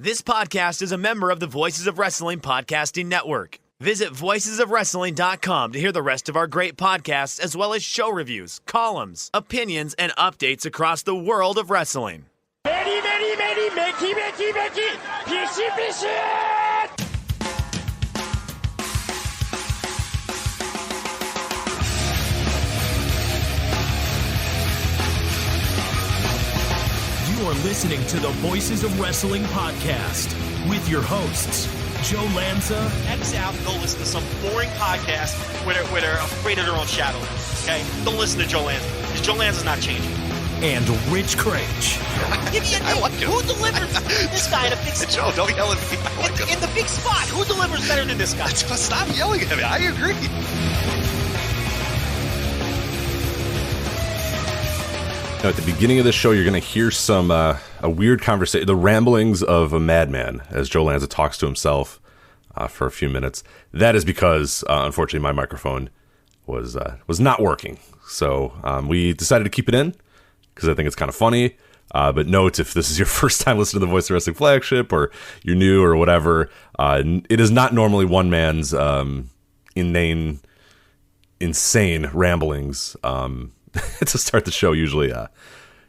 This podcast is a member of the Voices of Wrestling Podcasting Network. Visit voicesofwrestling.com to hear the rest of our great podcasts, as well as show reviews, columns, opinions, and updates across the world of wrestling. Very, very, very, Mickey, Mickey, Mickey, Fishy, Fishy! You are listening to the Voices of Wrestling podcast with your hosts, Joe Lanza. X out and go listen to some boring podcast where they're afraid of their own shadow. Okay? Don't listen to Joe Lanza, because Joe Lanza's not changing. And Rich Craich. Give me a name. Like who delivers this guy in a big spot? Joe, don't yell at me. I like him. In the big spot, who delivers better than this guy? Stop yelling at me. I agree. Now, at the beginning of this show, you're going to hear some a weird conversation, the ramblings of a madman, as Joe Lanza talks to himself for a few minutes. That is because, unfortunately, my microphone was not working. So we decided to keep it in because I think it's kind of funny. But note, if this is your first time listening to the Voice of Wrestling Flagship, or you're new or whatever, it is not normally one man's insane ramblings. To start the show, usually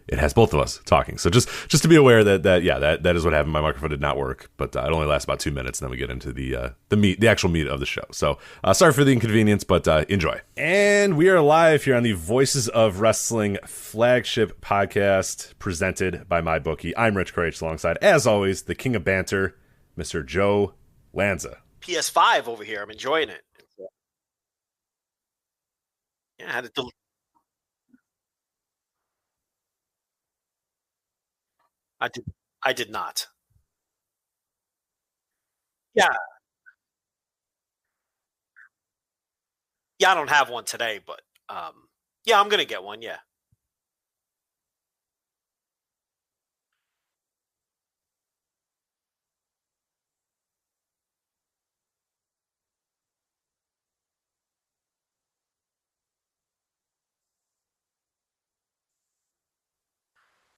it has both of us talking. So just to be aware that is what happened. My microphone did not work, but it only lasts about 2 minutes, and then we get into the actual meat of the show. So sorry for the inconvenience, but enjoy. And we are live here on the Voices of Wrestling Flagship Podcast, presented by MyBookie. I'm Rich Craich, alongside, as always, the king of banter, Mr. Joe Lanza. PS5 over here. I'm enjoying it. Yeah, I had to. I did not. Yeah. Yeah, I don't have one today, but yeah, I'm going to get one, yeah.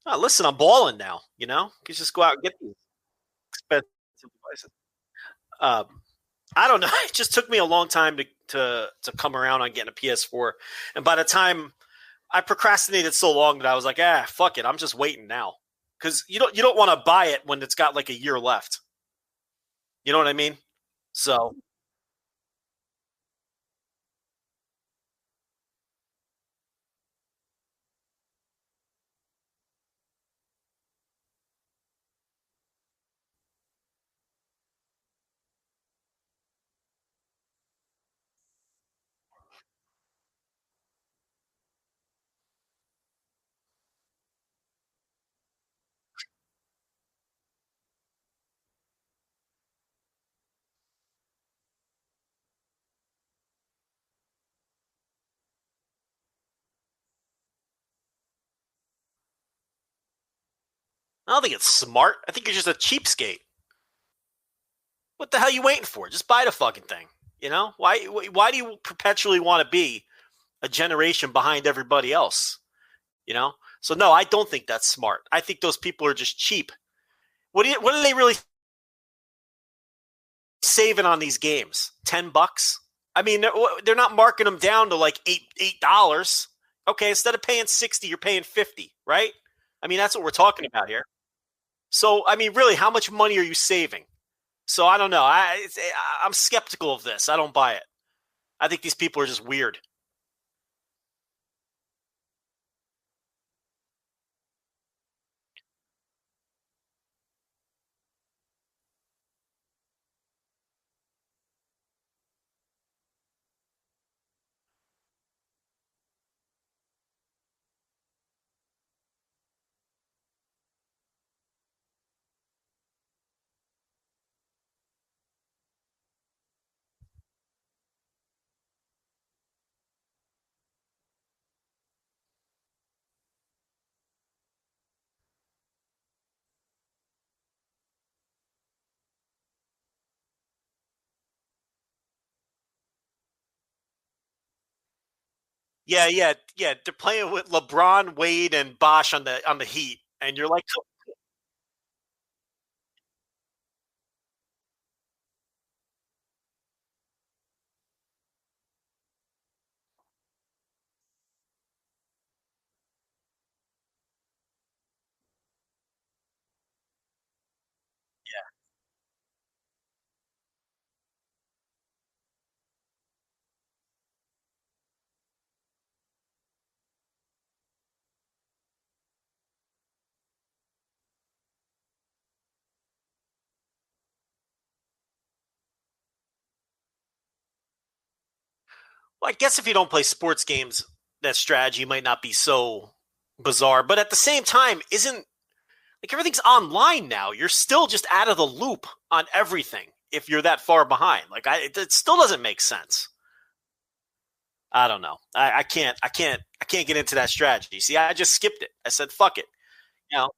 Oh, listen, I'm balling now, you know? You can just go out and get these expensive devices. I don't know. It just took me a long time to come around on getting a PS4. And by the time I procrastinated so long that I was like, fuck it. I'm just waiting now. Because you don't want to buy it when it's got like a year left. You know what I mean? So I don't think it's smart. I think you're just a cheapskate. What the hell are you waiting for? Just buy the fucking thing. You know? Why do you perpetually want to be a generation behind everybody else? You know? So no, I don't think that's smart. I think those people are just cheap. What are they really saving on these games? $10? I mean, they're not marking them down to like $8. Okay, instead of paying $60, you're paying $50, right? I mean, that's what we're talking about here. So, I mean, really, how much money are you saving? So, I don't know. I'm skeptical of this. I don't buy it. I think these people are just weird. Yeah. They're playing with LeBron, Wade, and Bosh on the Heat, and you're like, Well, I guess if you don't play sports games, that strategy might not be so bizarre. But at the same time, isn't like everything's online now? You're still just out of the loop on everything if you're that far behind. Like it still doesn't make sense. I don't know. I can't get into that strategy. See, I just skipped it. I said, fuck it. You know,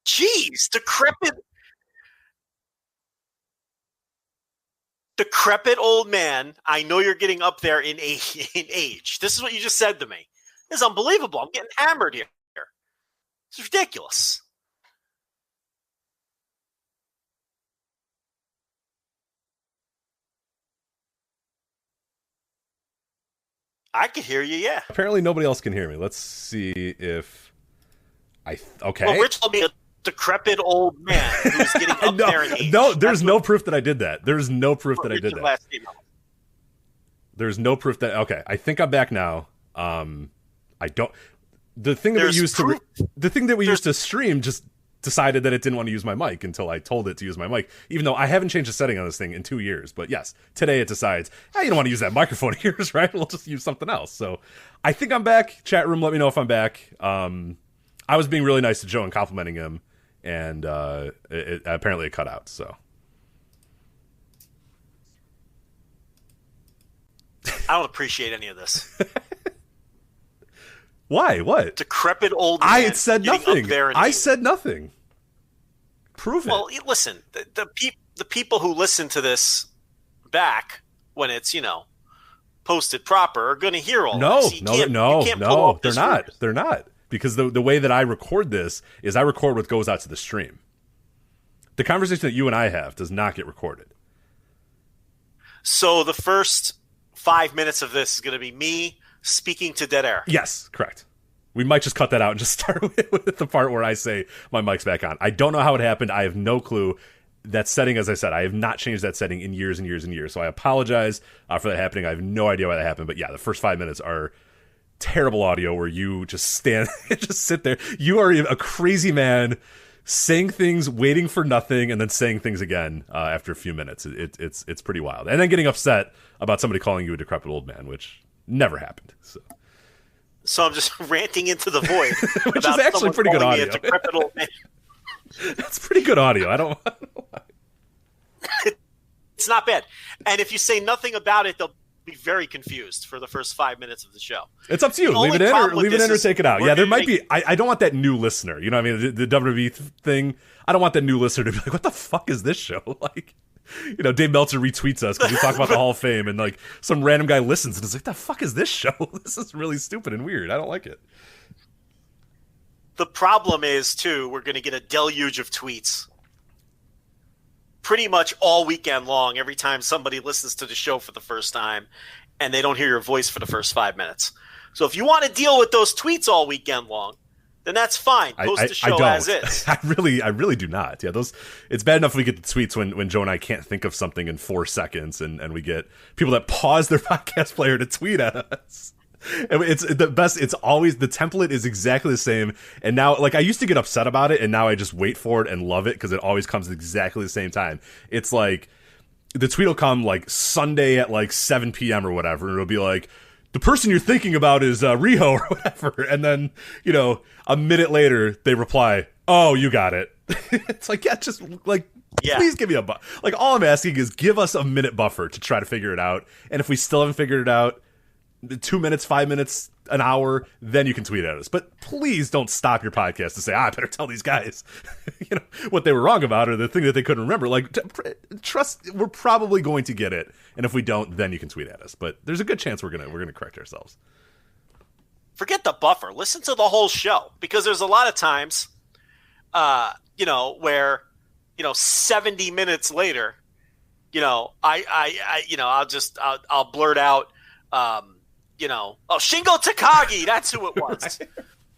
jeez, decrepit old man. I know you're getting up there in age. This is what you just said to me. This is unbelievable. I'm getting hammered here. It's ridiculous. I could hear you, yeah. Apparently, nobody else can hear me. Let's see if okay. Well, Rich told me a decrepit old man who's getting up there in age. No, there's no proof that I did that. There's no proof that I did that. There's no proof that. Okay, I think I'm back now. I don't. The thing that we used to stream just decided that it didn't want to use my mic until I told it to use my mic, even though I haven't changed the setting on this thing in 2 years. But yes, today it decides, hey, you don't want to use that microphone of yours, right? We'll just use something else. So I think I'm back. Chat room, let me know if I'm back. I was being really nice to Joe and complimenting him, and apparently it cut out. So I don't appreciate any of this. Why? What? Decrepit old man. I said nothing. I said nothing. Prove it. Well, listen, the people who listen to this back when it's, posted proper are going to hear all this. No, they're not. They're not. Because the way that I record this is I record what goes out to the stream. The conversation that you and I have does not get recorded. So the first 5 minutes of this is going to be me speaking to dead air. Yes, correct. We might just cut that out and just start with the part where I say my mic's back on. I don't know how it happened. I have no clue. That setting, as I said, I have not changed that setting in years and years and years. So I apologize for that happening. I have no idea why that happened. But yeah, the first 5 minutes are terrible audio where you just stand and just sit there. You are a crazy man saying things, waiting for nothing, and then saying things again after a few minutes. It's pretty wild. And then getting upset about somebody calling you a decrepit old man, which never happened. So I'm just ranting into the void. Which is actually pretty good audio. That's pretty good audio. I don't know why. It's not bad. And if you say nothing about it, they'll be very confused for the first 5 minutes of the show. It's up to you. Leave it in or take it out. Yeah, there might be. I don't want that new listener. You know what I mean? The WWE thing. I don't want that new listener to be like, what the fuck is this show? Like, Dave Meltzer retweets us because we talk about the Hall of Fame, and like some random guy listens and is like, the fuck is this show? This is really stupid and weird. I don't like it. The problem is, too, we're going to get a deluge of tweets pretty much all weekend long every time somebody listens to the show for the first time and they don't hear your voice for the first 5 minutes. So if you want to deal with those tweets all weekend long, then that's fine. Post the show as is. I really do not. Yeah, it's bad enough we get the tweets when Joe and I can't think of something in 4 seconds and we get people that pause their podcast player to tweet at us. And it's the best. It's always the template is exactly the same. And now, like, I used to get upset about it, and now I just wait for it and love it because it always comes at exactly the same time. It's like the tweet will come like Sunday at like 7 p.m. or whatever, and it'll be like, the person you're thinking about is Riho or whatever. And then, a minute later, they reply, oh, you got it. It's like, yeah, just like, please give me a buffer. Like, all I'm asking is give us a minute buffer to try to figure it out. And if we still haven't figured it out, 2 minutes, 5 minutes, an hour, then you can tweet at us. But please don't stop your podcast to say, I better tell these guys what they were wrong about or the thing that they couldn't remember. Like, trust, we're probably going to get it. And if we don't, then you can tweet at us. But there's a good chance we're gonna correct ourselves. Forget the buffer. Listen to the whole show, because there's a lot of times, where, 70 minutes later, I'll blurt out, Shingo Takagi, that's who it was. Right.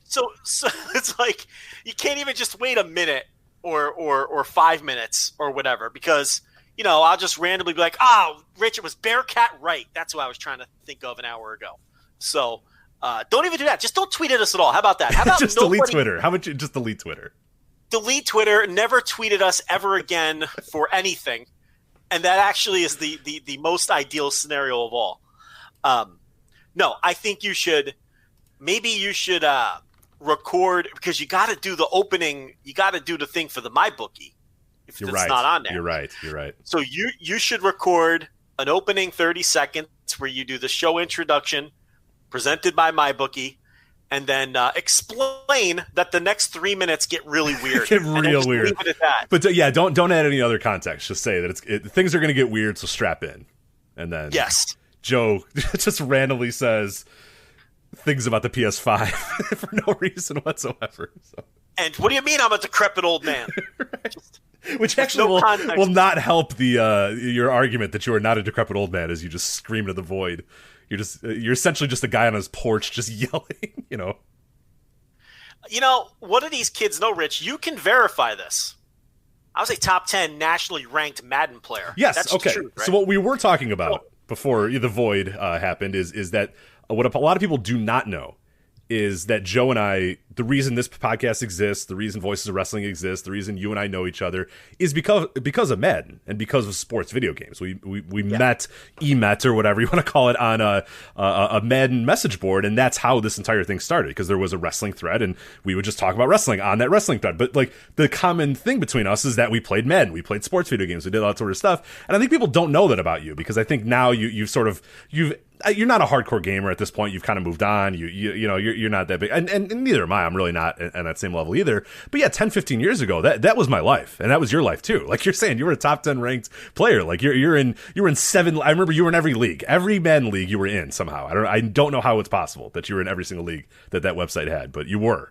So it's like, you can't even just wait a minute or 5 minutes or whatever, because, I'll just randomly be like, Rich, it was Bearcat Wright. That's who I was trying to think of an hour ago. So, don't even do that. Just don't tweet at us at all. How about that? How about just delete Twitter? How about you just delete Twitter? Delete Twitter. Never tweet at us ever again for anything. And that actually is the most ideal scenario of all. No, I think you should record, because you got to do the opening. You got to do the thing for the MyBookie if it's not on there. You're right. So you should record an opening 30 seconds where you do the show introduction presented by MyBookie, and then explain that the next 3 minutes get really weird. Get real weird. Leave it at that. But don't add any other context. Just say that things are going to get weird, so strap in. And then yes, Joe just randomly says things about the PS5 for no reason whatsoever. So. And what do you mean I'm a decrepit old man? Right. Which actually will not help your argument that you are not a decrepit old man, as you just scream to the void. You're essentially just a guy on his porch just yelling, What do these kids know, Rich? You can verify this. I was a top 10 nationally ranked Madden player. Yes, that's okay. true, right? So what we were talking about before the void happened is that what a lot of people do not know is that Joe and I, the reason this podcast exists, the reason Voices of Wrestling exists, the reason you and I know each other is because of Madden and because of sports video games. We met or whatever you want to call it on a Madden message board, and that's how this entire thing started, because there was a wrestling thread and we would just talk about wrestling on that wrestling thread. But like the common thing between us is that we played Madden, we played sports video games, we did all that sort of stuff. And I think people don't know that about you, because I think now you're not a hardcore gamer at this point. You've kind of moved on. You're not that big, and neither am I. I'm really not at that same level either. But yeah, 10, 15 years ago, that was my life, and that was your life too. Like you're saying, you were a top 10 ranked player. Like you were in 7. I remember you were in every league, every Madden league you were in somehow. I don't know how it's possible that you were in every single league that website had, but you were.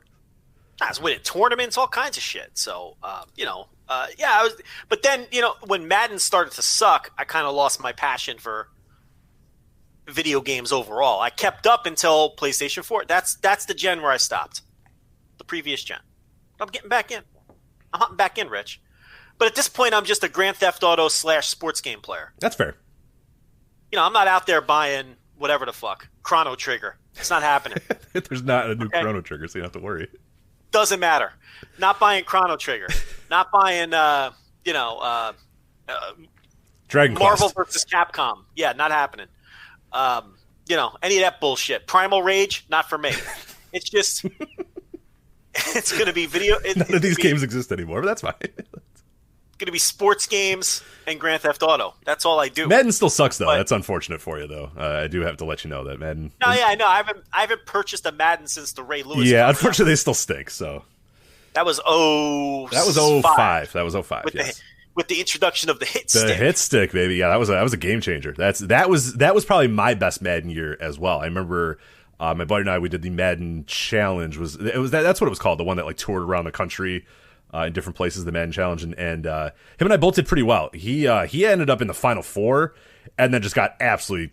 I was winning tournaments, all kinds of shit. So I was. But then when Madden started to suck, I kind of lost my passion for video games overall. I kept up until PlayStation 4. That's the gen where I stopped. The previous gen. I'm getting back in. I'm hopping back in, Rich. But at this point, I'm just a Grand Theft Auto / sports game player. That's fair. I'm not out there buying whatever the fuck. Chrono Trigger. It's not happening. There's not a new Chrono Trigger, so you don't have to worry. Doesn't matter. Not buying Chrono Trigger. Not buying, Dragon Marvel Quest. versus Capcom. Yeah, not happening. Any of that bullshit. Primal Rage, not for me. It's just, it's going to be video. None of these games exist anymore, but that's fine. It's going to be sports games and Grand Theft Auto. That's all I do. Madden still sucks, though. That's unfortunate for you, though. I do have to let you know that Madden. No, yeah, I know. I haven't purchased a Madden since the Ray Lewis. Yeah, unfortunately, they still stink. So that was 05. That was 05. With the introduction of the hit stick. The hit stick, baby. Yeah, that was a game changer. That was probably my best Madden year as well. I remember my buddy and I, we did the Madden Challenge. That's what it was called, the one that like toured around the country in different places, the Madden Challenge, and him and I both did pretty well. He ended up in the Final Four and then just got absolutely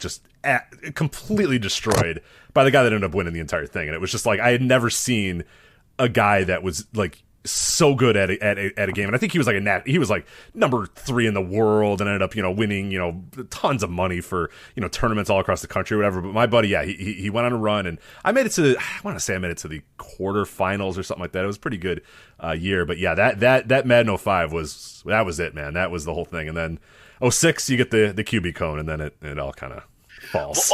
completely destroyed by the guy that ended up winning the entire thing. And it was just like I had never seen a guy that was like so good at a game, and I think he was like number 3 in the world, and ended up winning tons of money for tournaments all across the country or whatever. But my buddy, yeah, he went on a run, and I made it to the quarterfinals or something like that. It was a pretty good year, but yeah, that Madden 05 was it, man. That was the whole thing, and then 06 you get the QB cone, and then it all kind of falls.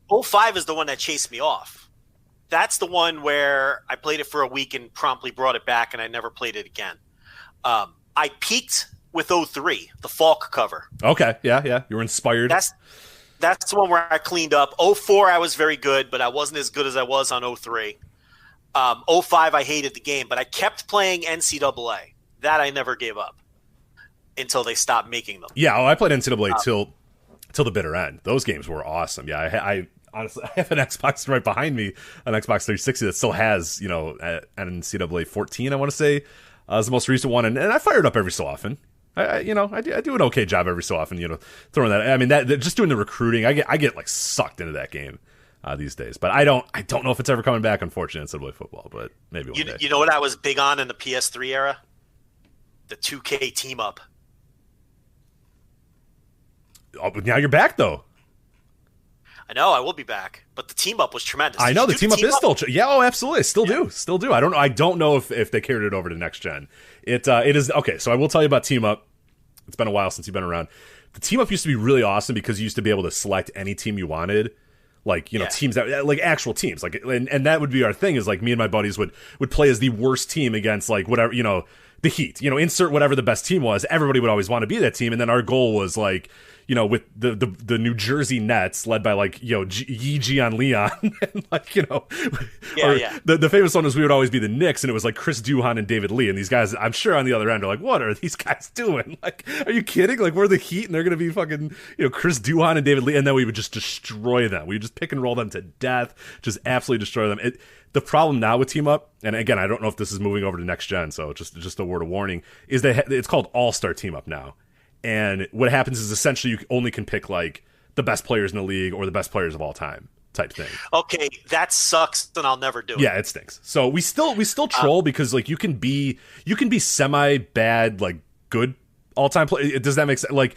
Well, 05 is the one that chased me off. That's the one where I played it for a week and promptly brought it back, and I never played it again. I peaked with 03, the Falk cover. Okay, yeah. You were inspired. That's the one where I cleaned up. 04, I was very good, but I wasn't as good as I was on 03. 05, I hated the game, but I kept playing NCAA. That I never gave up until they stopped making them. Yeah, I played NCAA till the bitter end. Those games were awesome. Yeah, I honestly, I have an Xbox right behind me, an Xbox 360 that still has, an NCAA 14, I want to say, is the most recent one, and I fire it up every so often. I do an okay job every so often, throwing that. I mean, that just doing the recruiting, I get like sucked into that game these days. But I don't know if it's ever coming back, unfortunately, NCAA football. But maybe one day. You know what I was big on in the PS3 era? The 2K team up. Oh, but now you're back though. I know I will be back, but the team up was tremendous. I know the team up is still. Yeah, oh, absolutely, still do. I don't know if they carried it over to next gen. It is okay. So I will tell you about team up. It's been a while since you've been around. The team up used to be really awesome because you used to be able to select any team you wanted. Like, teams that like actual teams, like, and that would be our thing, is like me and my buddies would play as the worst team against like whatever, the Heat, insert whatever the best team was. Everybody would always want to be that team. And then our goal was like, with the New Jersey Nets led by like, Yi Jian Leon and like, the famous one was we would always be the Knicks, and it was like Chris Duhon and David Lee. And these guys, I'm sure on the other end are like, what are these guys doing? Like, are you kidding? Like, we're the Heat and they're going to be fucking, Chris Duhon and David Lee. And then we would just destroy them. We would just pick and roll them to death, just absolutely destroy them. The problem now with Team Up, and again, I don't know if this is moving over to next gen, so just a word of warning, is that it's called All-Star Team Up now. And what happens is essentially you only can pick like the best players in the league or the best players of all time type thing. Okay, that sucks, then I'll never do it. Yeah, it stinks. So we still troll because like you can be semi bad, like good all time play. Does that make sense? Like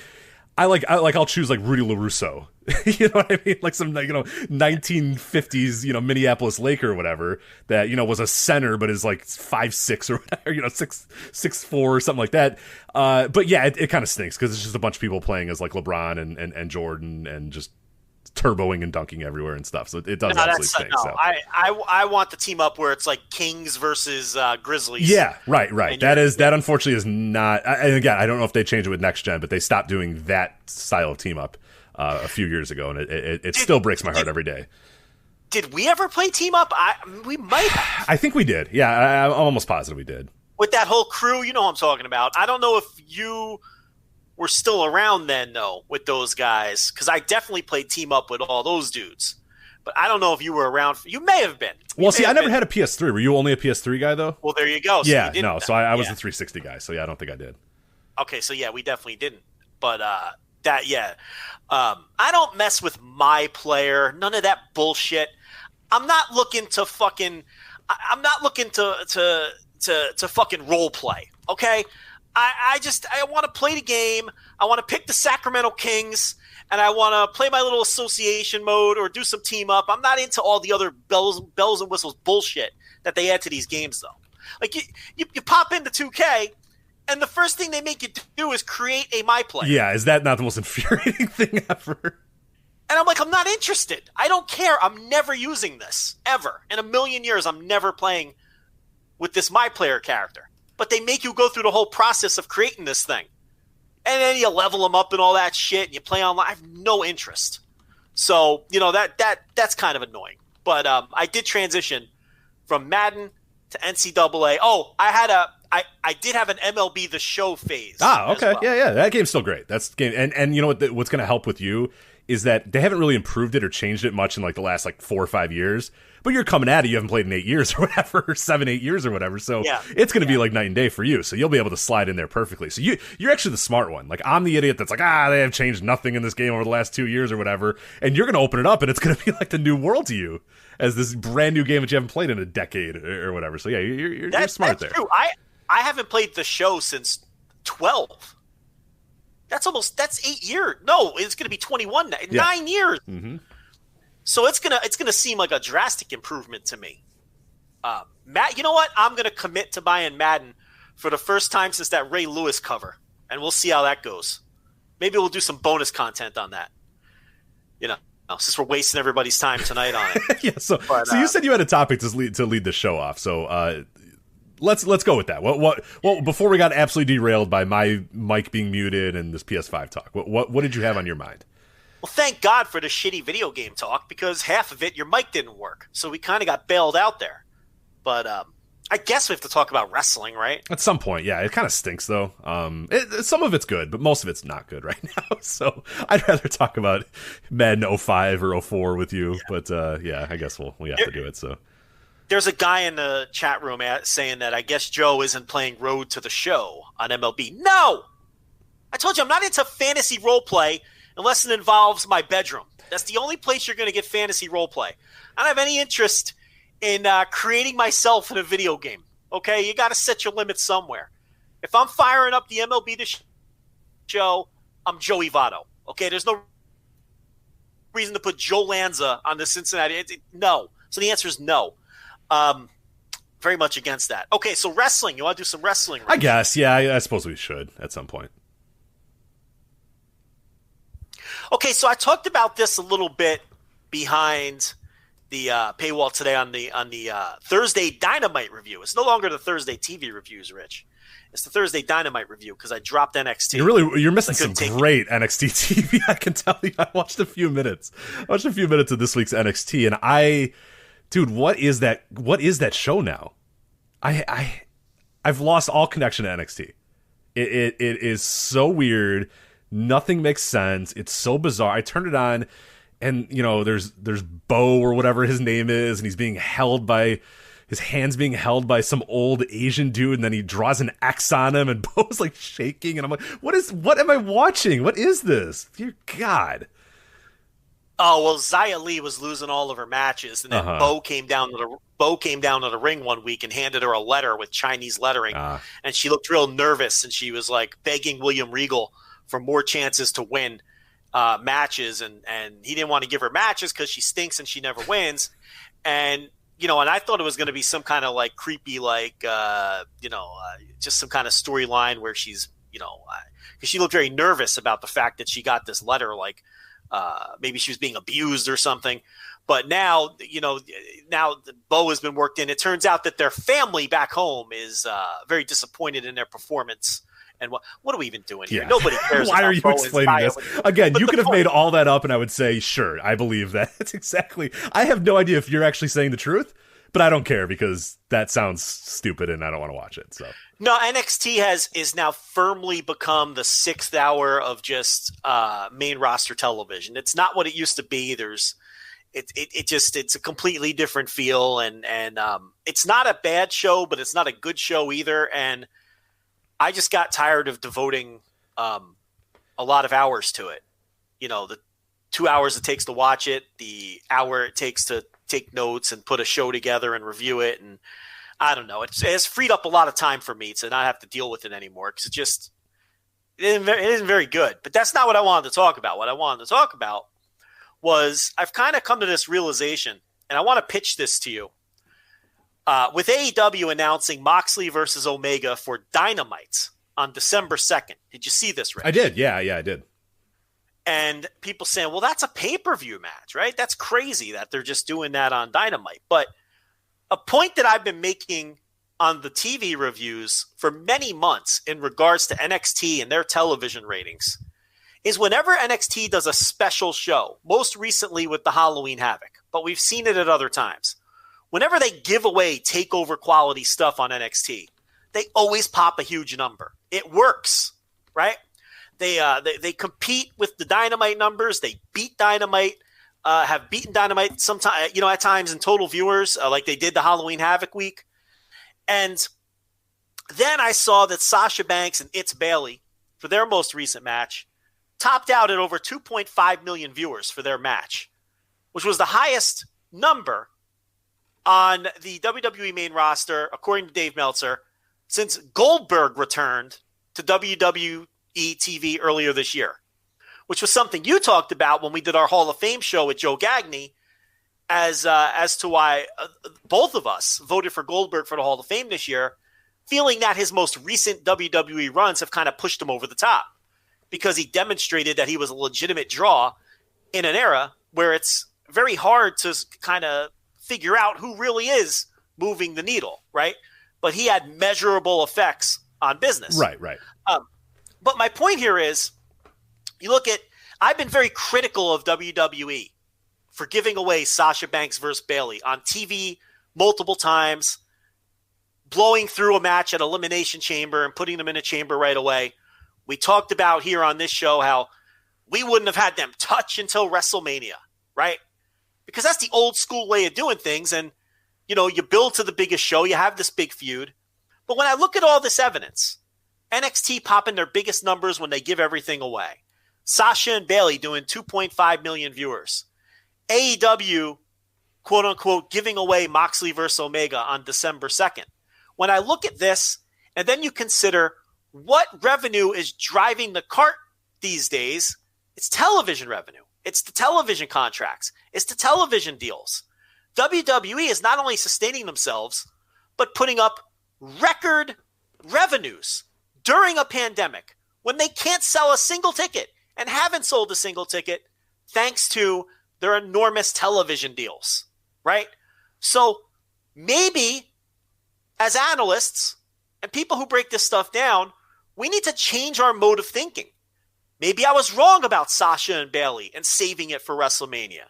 I'll choose like Rudy LaRusso. You know what I mean? Like some 1950s, Minneapolis Laker or whatever that, was a center but is like 5'6" or whatever, 6'4" or something like that. But yeah, it kind of stinks because it's just a bunch of people playing as like LeBron and Jordan and just turboing and dunking everywhere and stuff. So it does absolutely stink. No, so. I want the team up where it's like Kings versus Grizzlies. Yeah, right. That unfortunately is not. And again, I don't know if they changed it with next gen, but they stopped doing that style of team up a few years ago, and it still breaks my heart every day. Did we ever play team up? We might have. I think we did. Yeah, I'm almost positive we did. With that whole crew, you know what I'm talking about. I don't know if you were still around then, though, with those guys, because I definitely played team up with all those dudes. But I don't know if you were around. You may have been. Well, see, I never had a PS3. Were you only a PS3 guy, though? Well, there you go. So yeah, no. So I was the 360 guy. So yeah, I don't think I did. Okay, so yeah, we definitely didn't. But I don't mess with my player. None of that bullshit. I'm not looking to fucking. I'm not looking to fucking role play. Okay. I want to play the game. I want to pick the Sacramento Kings, and I want to play my little association mode or do some team up. I'm not into all the other bells and whistles bullshit that they add to these games, though. Like you pop into 2K, and the first thing they make you do is create a my player. Yeah, is that not the most infuriating thing ever? And I'm like, I'm not interested. I don't care. I'm never using this ever in a million years. I'm never playing with this my player character. But they make you go through the whole process of creating this thing. And then you level them up and all that shit, and you play online. I have no interest. So, that's kind of annoying. But I did transition from Madden to NCAA. Oh, I did have an MLB The Show phase. Ah, okay. Well. Yeah. That game's still great. That's the game. And you know what's going to help with you is that they haven't really improved it or changed it much in like the last like 4 or 5 years. But you're coming at it. You haven't played in 8 years or whatever, or 7-8 years or whatever. So it's going to be like night and day for you. So you'll be able to slide in there perfectly. So you're actually the smart one. Like I'm the idiot that's like, they have changed nothing in this game over the last 2 years or whatever. And you're going to open it up and it's going to be like the new world to you as this brand new game that you haven't played in a decade or whatever. So yeah, you're smart there. That's true. I haven't played The Show since 12. That's 8 years. No, it's going to be 21 now. Yeah. 9 years. Mm-hmm. So it's gonna seem like a drastic improvement to me. Matt, you know what? I'm gonna commit to buying Madden for the first time since that Ray Lewis cover, and we'll see how that goes. Maybe we'll do some bonus content on that. Since we're wasting everybody's time tonight on it. Yeah. So you said you had a topic to lead the show off. So let's go with that. What before we got absolutely derailed by my mic being muted and this PS5 talk. What did you have on your mind? Well, thank God for the shitty video game talk, because half of it, your mic didn't work. So we kind of got bailed out there. But I guess we have to talk about wrestling, right? At some point, yeah. It kind of stinks, though. Some of it's good, but most of it's not good right now. So I'd rather talk about Madden 05 or 04 with you. Yeah. But, yeah, I guess we have to do it, so. There's a guy in the chat room saying that I guess Joe isn't playing Road to the Show on MLB. No! I told you, I'm not into fantasy role play unless it involves my bedroom. That's the only place you're going to get fantasy role play. I don't have any interest in creating myself in a video game. Okay? You got to set your limits somewhere. If I'm firing up the MLB The Show, I'm Joey Votto. Okay? There's no reason to put Joe Lanza on the Cincinnati. No. So the answer is no. Very much against that. Okay, so wrestling. You want to do some wrestling? I guess, yeah. I suppose we should at some point. Okay, so I talked about this a little bit behind the paywall today on the Thursday Dynamite review. It's no longer the Thursday TV reviews, Rich. It's the Thursday Dynamite review because I dropped NXT. You're missing some great NXT TV. I can tell you. I watched a few minutes. of this week's NXT, and dude, what is that? What is that show now? I've lost all connection to NXT. It is so weird. Nothing makes sense. It's so bizarre. I turned it on, and there's Bo or whatever his name is, and his hands being held by some old Asian dude, and then he draws an X on him, and Bo's like shaking, and I'm like, what am I watching? What is this? Dear God. Oh, well, Xia Li was losing all of her matches, and then Bo came down to the ring one week and handed her a letter with Chinese lettering, and she looked real nervous, and she was like begging William Regal for more chances to win matches, and he didn't want to give her matches because she stinks and she never wins, and I thought it was going to be some kind of like creepy, like just some kind of storyline where she's because she looked very nervous about the fact that she got this letter, like. Maybe she was being abused or something, but now Bo has been worked in. It turns out that their family back home is very disappointed in their performance. And what are we even doing here? Nobody cares. Why are you explaining this? Again, you could have made all that up, and I would say, sure, I believe that. That's exactly. I have no idea if you're actually saying the truth, but I don't care because that sounds stupid, and I don't want to watch it. So. No, NXT is now firmly become the 6th hour of just main roster television. It's not what it used to be. It's a completely different feel, and it's not a bad show, but it's not a good show either. And I just got tired of devoting a lot of hours to it. The 2 hours it takes to watch it, the hour it takes to take notes and put a show together and review it, and I don't know. It has freed up a lot of time for me to not have to deal with it anymore because it isn't very good. But that's not what I wanted to talk about. What I wanted to talk about was I've kind of come to this realization, and I want to pitch this to you. With AEW announcing Moxley versus Omega for Dynamite on December 2nd. Did you see this, Rich? I did. Yeah, I did. And people saying, well, that's a pay-per-view match, right? That's crazy that they're just doing that on Dynamite. But a point that I've been making on the TV reviews for many months in regards to NXT and their television ratings is whenever NXT does a special show, most recently with the Halloween Havoc, but we've seen it at other times. Whenever they give away takeover quality stuff on NXT, they always pop a huge number. It works, right? They compete with the Dynamite numbers. They beat Dynamite. Have beaten Dynamite sometimes, at times in total viewers, like they did the Halloween Havoc week. And then I saw that Sasha Banks and It's Bailey, for their most recent match, topped out at over 2.5 million viewers for their match, which was the highest number on the WWE main roster, according to Dave Meltzer, since Goldberg returned to WWE TV earlier this year. Which was something you talked about when we did our Hall of Fame show with Joe Gagney as to why both of us voted for Goldberg for the Hall of Fame this year, feeling that his most recent WWE runs have kind of pushed him over the top because he demonstrated that he was a legitimate draw in an era where it's very hard to kind of figure out who really is moving the needle, right? But he had measurable effects on business. Right. But my point here is, you look at, I've been very critical of WWE for giving away Sasha Banks versus Bayley on TV multiple times, blowing through a match at Elimination Chamber and putting them in a chamber right away. We talked about here on this show how we wouldn't have had them touch until WrestleMania, right? Because that's the old school way of doing things. And, you build to the biggest show. You have this big feud. But when I look at all this evidence, NXT popping their biggest numbers when they give everything away. Sasha and Bayley doing 2.5 million viewers. AEW, quote unquote, giving away Moxley versus Omega on December 2nd. When I look at this, and then you consider what revenue is driving the cart these days, it's television revenue. It's the television contracts. It's the television deals. WWE is not only sustaining themselves, but putting up record revenues during a pandemic when they can't sell a single ticket and haven't sold a single ticket thanks to their enormous television deals, right? So maybe as analysts and people who break this stuff down, we need to change our mode of thinking. Maybe I was wrong about Sasha and Bayley and saving it for WrestleMania.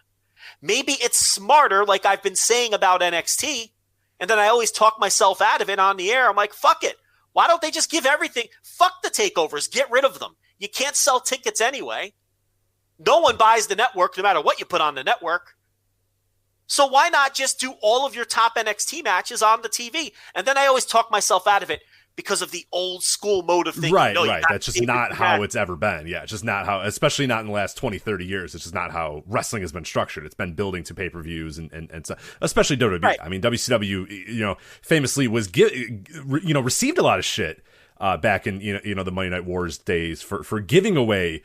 Maybe it's smarter, like I've been saying about NXT, and then I always talk myself out of it on the air. I'm like, fuck it. Why don't they just give everything? Fuck the takeovers. Get rid of them. You can't sell tickets anyway. No one buys the network no matter what you put on the network. So why not just do all of your top NXT matches on the TV? And then I always talk myself out of it because of the old school mode of thinking. Right. That's just not how it's ever been. Yeah, it's just not how, especially not in the last 20, 30 years. It's just not how wrestling has been structured. It's been building to pay-per-views and so, especially WWE. Right. I mean, WCW, famously was, received a lot of shit back in the Monday Night Wars days for giving away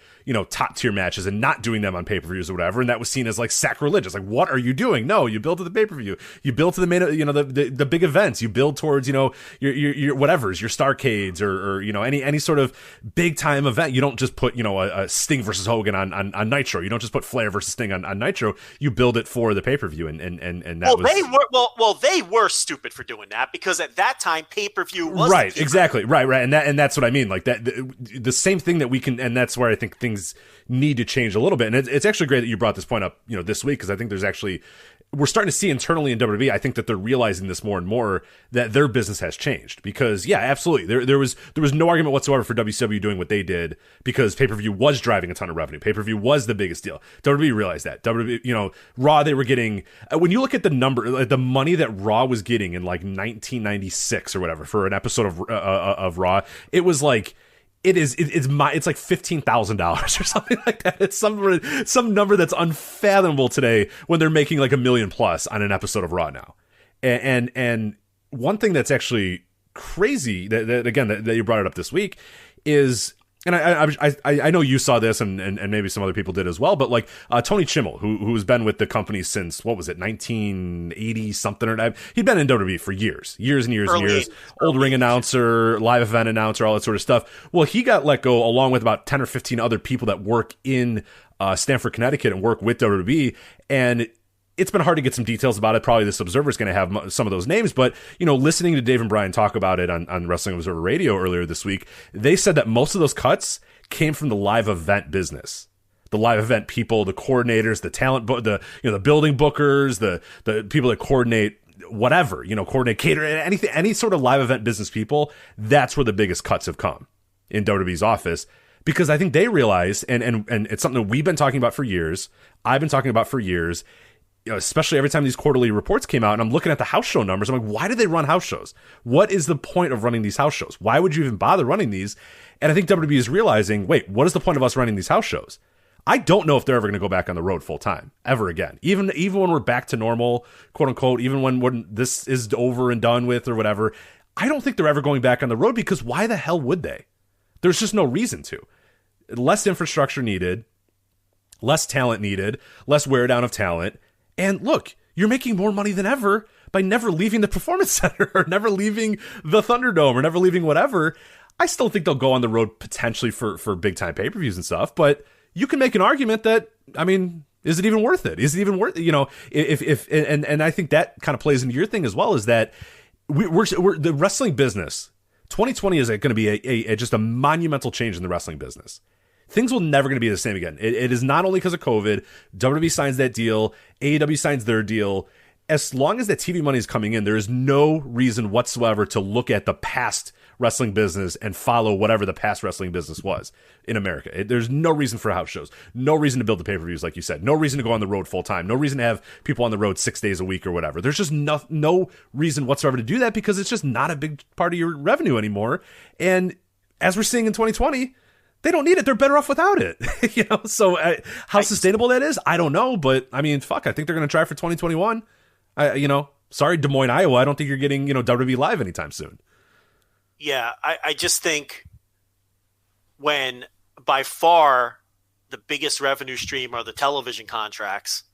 top tier matches and not doing them on pay-per-views or whatever, and that was seen as like sacrilegious. Like, what are you doing? No, you build to the pay-per-view, you build to the main, the big events, you build towards your whatever's your Starcades or any sort of big time event. You don't just put a Sting versus Hogan on Nitro. You don't just put Flair versus Sting on Nitro. You build it for the pay-per-view, and that they were stupid for doing that because at that time pay-per-view was right, exactly, right. And that's what I mean. Like that, the same thing that we can, and that's where I think things need to change a little bit. And it's actually great that you brought this point up, this week, because I think we're starting to see internally in WWE. I think that they're realizing this more and more that their business has changed. Because yeah, absolutely, there was no argument whatsoever for WCW doing what they did because pay-per-view was driving a ton of revenue. Pay-per-view was the biggest deal. WWE realized that. WWE, Raw, they were getting, when you look at the number, like the money that Raw was getting in like 1996 or whatever for an episode of Raw, it was like, it's like $15,000 or something like that. It's some number that's unfathomable today when they're making like $1 million plus on an episode of Raw now. And one thing that's actually crazy that you brought it up this week is, and I know you saw this and maybe some other people did as well, but like Tony Chimmel, who's been with the company since, what was it, 1980 something, or he'd been in WWE for years and years. Old ring announcer, live event announcer, all that sort of stuff. Well, he got let go along with about 10 or 15 other people that work in Stamford, Connecticut and work with WWE, and it's been hard to get some details about it. Probably this Observer is going to have some of those names, but listening to Dave and Brian talk about it on Wrestling Observer Radio earlier this week, they said that most of those cuts came from the live event business, the live event people, the coordinators, the talent, the building bookers, the people that coordinate whatever, coordinate catering, anything, any sort of live event business people. That's where the biggest cuts have come in WWE's office. Because I think they realize, and it's something that we've been talking about for years. I've been talking about for years. Especially every time these quarterly reports came out and I'm looking at the house show numbers, I'm like, why do they run house shows? What is the point of running these house shows? Why would you even bother running these? And I think WWE is realizing, wait, what is the point of us running these house shows? I don't know if they're ever going to go back on the road full time ever again. Even when we're back to normal, quote unquote, even when this is over and done with or whatever, I don't think they're ever going back on the road because why the hell would they? There's just no reason to. Less infrastructure needed, less talent needed, less wear down of talent. And look, you're making more money than ever by never leaving the Performance Center or never leaving the Thunderdome or never leaving whatever. I still think they'll go on the road potentially for big time pay-per-views and stuff, but you can make an argument that, I mean, is it even worth it? Is it even worth it? If I think that kind of plays into your thing as well, is that we're the wrestling business. 2020 is going to be a just a monumental change in the wrestling business. things will never going to be the same again. It is not only because of COVID. WWE signs that deal. AEW signs their deal. As long as that TV money is coming in, there is no reason whatsoever to look at the past wrestling business and follow whatever the past wrestling business was in America. There's no reason for house shows. No reason to build the pay-per-views, like you said. No reason to go on the road full time. No reason to have people on the road 6 days a week or whatever. There's just no reason whatsoever to do that because it's just not a big part of your revenue anymore. And as we're seeing in 2020, they don't need it. They're better off without it. So how sustainable that is, I don't know. But I mean, fuck, I think they're going to try for 2021. Sorry, Des Moines, Iowa. I don't think you're getting, WWE Live anytime soon. Yeah, I just think when by far the biggest revenue stream are the television contracts,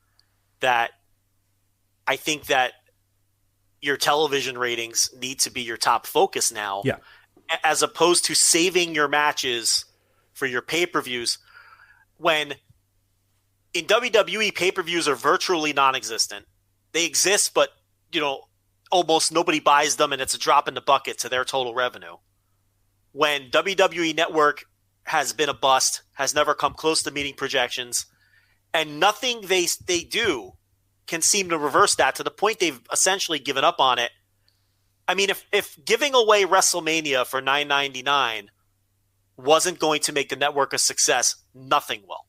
that I think that your television ratings need to be your top focus now. Yeah. As opposed to saving your matches for your pay-per-views, when in WWE pay-per-views are virtually non-existent. They exist, but almost nobody buys them, and it's a drop in the bucket to their total revenue. When WWE Network has been a bust, has never come close to meeting projections, and nothing they do can seem to reverse that to the point they've essentially given up on it. I mean, if giving away WrestleMania for $9.99 wasn't going to make the network a success, nothing will.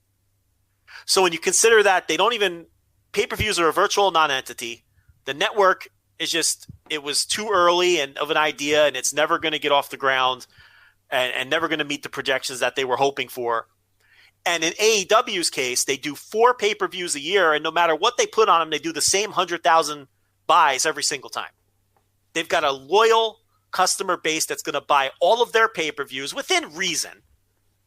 So when you consider that they don't even pay-per-views are a virtual non-entity, the network is it was too early and of an idea, and it's never going to get off the ground and never going to meet the projections that they were hoping for. And in AEW's case, they do 4 pay-per-views a year, and no matter what they put on them, they do the same 100,000 buys every single time. They've got a loyal customer base that's going to buy all of their pay-per-views within reason.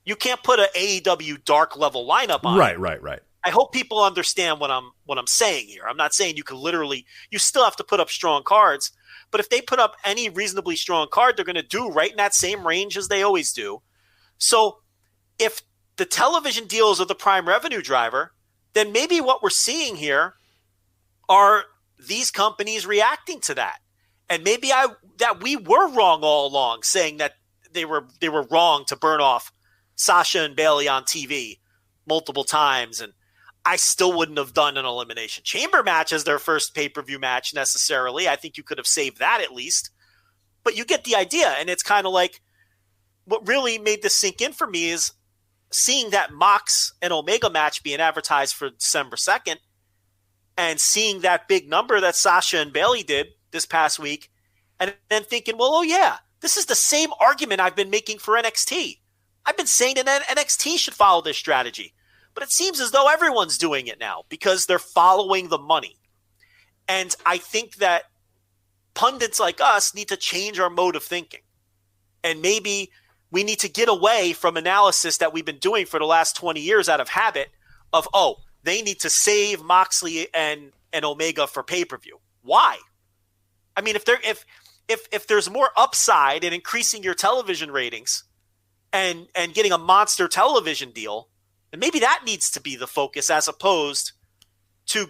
You can't put an AEW dark level lineup on. Right. I hope people understand what I'm saying here. I'm not saying you still have to put up strong cards, but if they put up any reasonably strong card, they're going to do right in that same range as they always do. So if the television deals are the prime revenue driver, then maybe what we're seeing here are these companies reacting to that. And maybe that we were wrong all along, saying that they were wrong to burn off Sasha and Bayley on TV multiple times, and I still wouldn't have done an Elimination Chamber match as their first pay-per-view match necessarily. I think you could have saved that at least. But you get the idea, and it's kind of like what really made this sink in for me is seeing that Mox and Omega match being advertised for December 2nd and seeing that big number that Sasha and Bayley did this past week, and then thinking, well, oh yeah, this is the same argument I've been making for NXT. I've been saying that NXT should follow this strategy. But it seems as though everyone's doing it now because they're following the money. And I think that pundits like us need to change our mode of thinking. And maybe we need to get away from analysis that we've been doing for the last 20 years out of habit of, they need to save Moxley and Omega for pay-per-view. Why? I mean, if there's more upside in increasing your television ratings and getting a monster television deal, and maybe that needs to be the focus as opposed to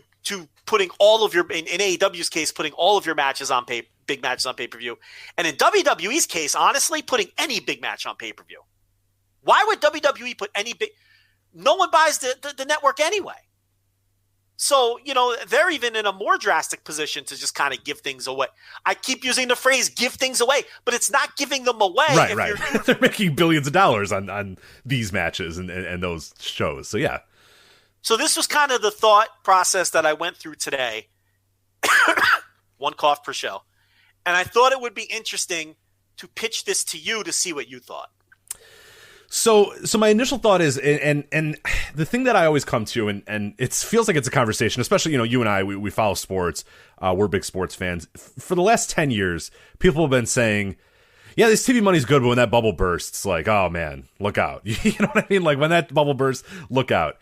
putting all of your, in AEW's case, putting all of your matches on big matches on pay-per-view. And in WWE's case, honestly, putting any big match on pay-per-view. Why would WWE put any big, no one buys the network anyway. So, they're even in a more drastic position to just kind of give things away. I keep using the phrase give things away, but it's not giving them away. Right. They're making billions of dollars on these matches and those shows. So, yeah. So this was kind of the thought process that I went through today. One cough per show. And I thought it would be interesting to pitch this to you to see what you thought. So my initial thought is, and the thing that I always come to, and it feels like it's a conversation, especially, you and I, we follow sports. We're big sports fans. For the last 10 years, people have been saying, yeah, this TV money's good, but when that bubble bursts, like, oh man, look out. You know what I mean? Like when that bubble bursts, look out.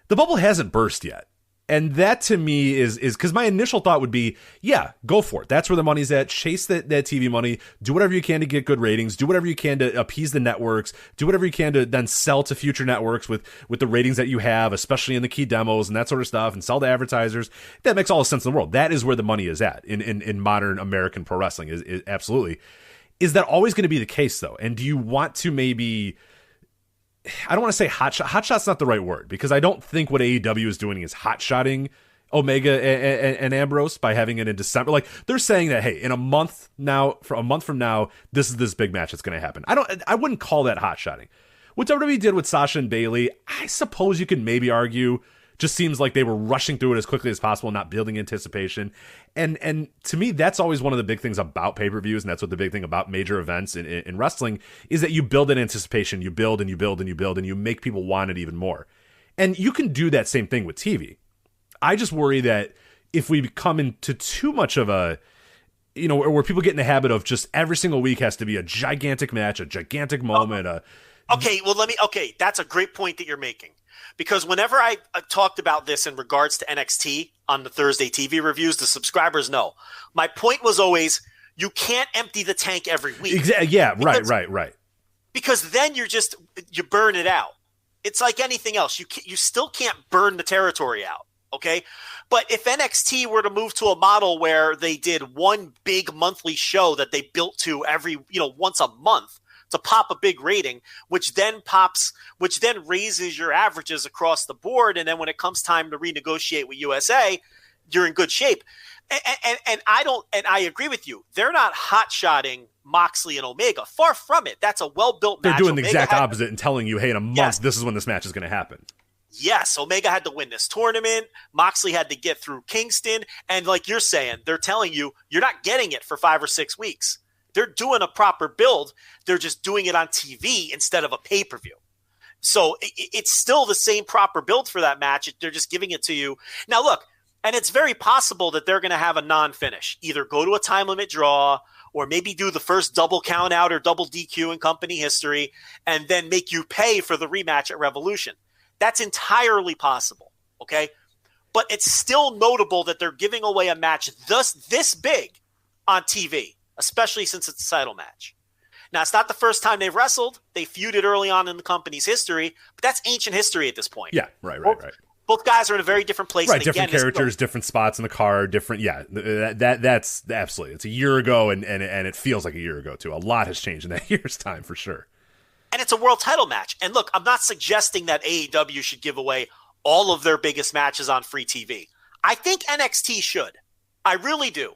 The bubble hasn't burst yet. And that to me is because my initial thought would be, yeah, go for it. That's where the money's at. Chase that TV money. Do whatever you can to get good ratings. Do whatever you can to appease the networks. Do whatever you can to then sell to future networks with the ratings that you have, especially in the key demos and that sort of stuff, and sell to advertisers. That makes all the sense in the world. That is where the money is at in modern American pro wrestling. Is absolutely. Is that always going to be the case though? And do you want to maybe I don't want to say hot shot. Hot shot's not the right word, because I don't think what AEW is doing is hot shotting Omega and Ambrose by having it in December. Like, they're saying that, hey, in a month from now, this is this big match that's going to happen. I wouldn't call that hot shotting. What WWE did with Sasha and Bayley, I suppose you could maybe argue, just seems like they were rushing through it as quickly as possible, not building anticipation. And to me, that's always one of the big things about pay-per-views, and that's what the big thing about major events in wrestling is, that you build an anticipation, you build and you build and you build, and you make people want it even more. And you can do that same thing with TV. I just worry that if we come into too much of a, where people get in the habit of just every single week has to be a gigantic match, a gigantic moment. Okay, that's a great point that you're making. Because whenever I talked about this in regards to NXT on the Thursday TV reviews, the subscribers know. My point was always, you can't empty the tank every week. Exactly. Yeah, right. Because then you burn it out. It's like anything else. You still can't burn the territory out, okay? But if NXT were to move to a model where they did one big monthly show that they built to every, once a month, to pop a big rating, which then raises your averages across the board. And then when it comes time to renegotiate with USA, you're in good shape. And I agree with you. They're not hot-shotting Moxley and Omega. Far from it. That's a well-built match. They're doing the exact opposite and telling you, hey, in a month, this is when this match is going to happen. Yes, Omega had to win this tournament. Moxley had to get through Kingston. And like you're saying, they're telling you, you're not getting it for 5 or 6 weeks. They're doing a proper build. They're just doing it on TV instead of a pay-per-view. So it's still the same proper build for that match. They're just giving it to you. Now, look, and it's very possible that they're going to have a non-finish. Either go to a time limit draw or maybe do the first double count out or double DQ in company history and then make you pay for the rematch at Revolution. That's entirely possible, okay? But it's still notable that they're giving away a match this big on TV. Especially since it's a title match. Now, it's not the first time they've wrestled. They feuded early on in the company's history, but that's ancient history at this point. Yeah, right. Both guys are in a very different place. Right, different characters, different spots in the card, different. Yeah, that's absolutely. It's a year ago, and it feels like a year ago too. A lot has changed in that year's time for sure. And it's a world title match. And look, I'm not suggesting that AEW should give away all of their biggest matches on free TV. I think NXT should. I really do.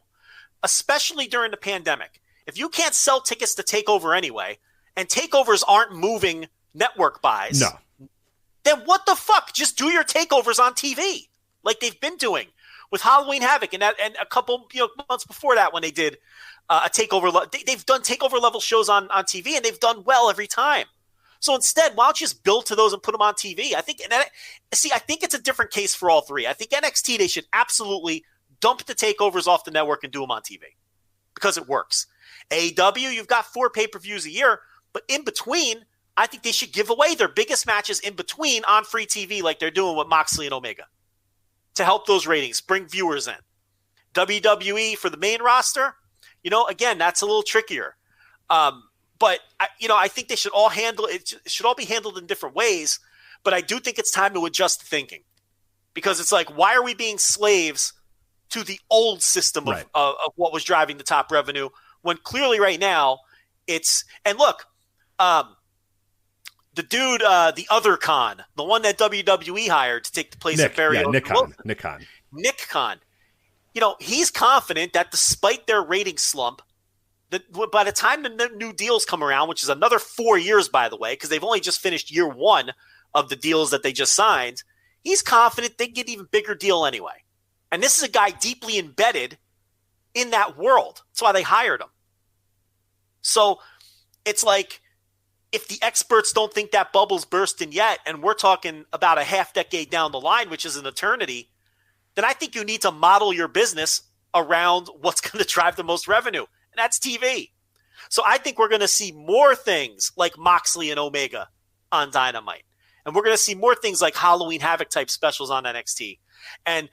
Especially during the pandemic. If you can't sell tickets to TakeOver anyway, and TakeOvers aren't moving network buys, then what the fuck? Just do your TakeOvers on TV, like they've been doing with Halloween Havoc and a couple months before that when they did a TakeOver. They've done TakeOver level shows on TV, and they've done well every time. So instead, why don't you just build to those and put them on TV? I think it's a different case for all three. I think NXT, they should absolutely dump the takeovers off the network and do them on TV because it works. AEW, you've got 4 pay-per-views a year, but in between, I think they should give away their biggest matches in between on free TV like they're doing with Moxley and Omega to help those ratings, bring viewers in. WWE for the main roster, again, that's a little trickier. But I think they should all handle it. It should all be handled in different ways, but I do think it's time to adjust the thinking because it's like, why are we being slaves to the old system of what was driving the top revenue when clearly right now it's – and look, the dude, the other Khan, the one that WWE hired to take the place of Barry Nick Khan. He's confident that despite their rating slump, that by the time the new deals come around, which is another 4 years, by the way, because they've only just finished year 1 of the deals that they just signed, he's confident they can get an even bigger deal anyway. And this is a guy deeply embedded in that world. That's why they hired him. So it's like if the experts don't think that bubble's bursting yet, and we're talking about a half decade down the line, which is an eternity, then I think you need to model your business around what's going to drive the most revenue, and that's TV. So I think we're going to see more things like Moxley and Omega on Dynamite. And we're going to see more things like Halloween Havoc type specials on NXT. And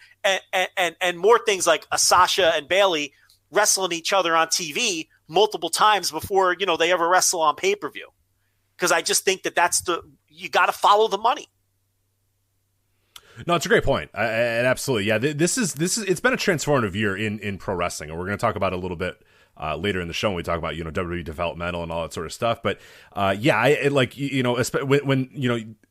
more things like a Sasha and Bayley wrestling each other on TV multiple times before, they ever wrestle on pay-per-view. Because I just think that's you got to follow the money. No, it's a great point. And absolutely. Yeah, this is it's been a transformative year in pro wrestling, and we're going to talk about it a little bit later in the show when we talk about, WWE developmental and all that sort of stuff. But when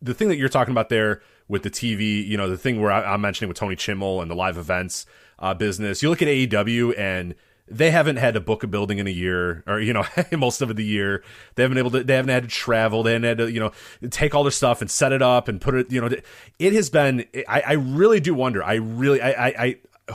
the thing that you're talking about there with the TV, the thing where I'm mentioning with Tony Chimmel and the live events business, you look at AEW and they haven't had to book a building in a year, or most of the year. They haven't had to travel. They haven't had to take all their stuff and set it up and put it. It has been. I really do wonder.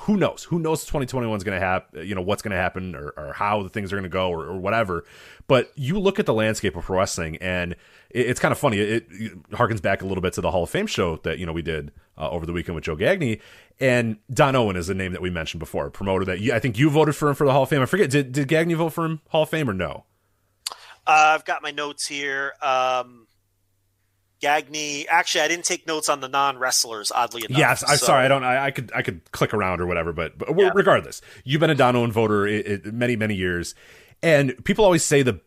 Who knows? Who knows 2021 is going to happen? What's going to happen, or how the things are going to go, or whatever. But you look at the landscape of pro wrestling, and it's kind of funny. It harkens back a little bit to the Hall of Fame show that we did over the weekend with Joe Gagne, and Don Owen is a name that we mentioned before, a promoter that I think you voted for him for the Hall of Fame. I forget, did Gagne vote for him Hall of Fame or no? I've got my notes here. Gagne. Actually, I didn't take notes on the non-wrestlers, oddly enough. Yes, I'm sorry. I could click around or whatever, but regardless, you've been a Don Owen voter many, many years, and people always say the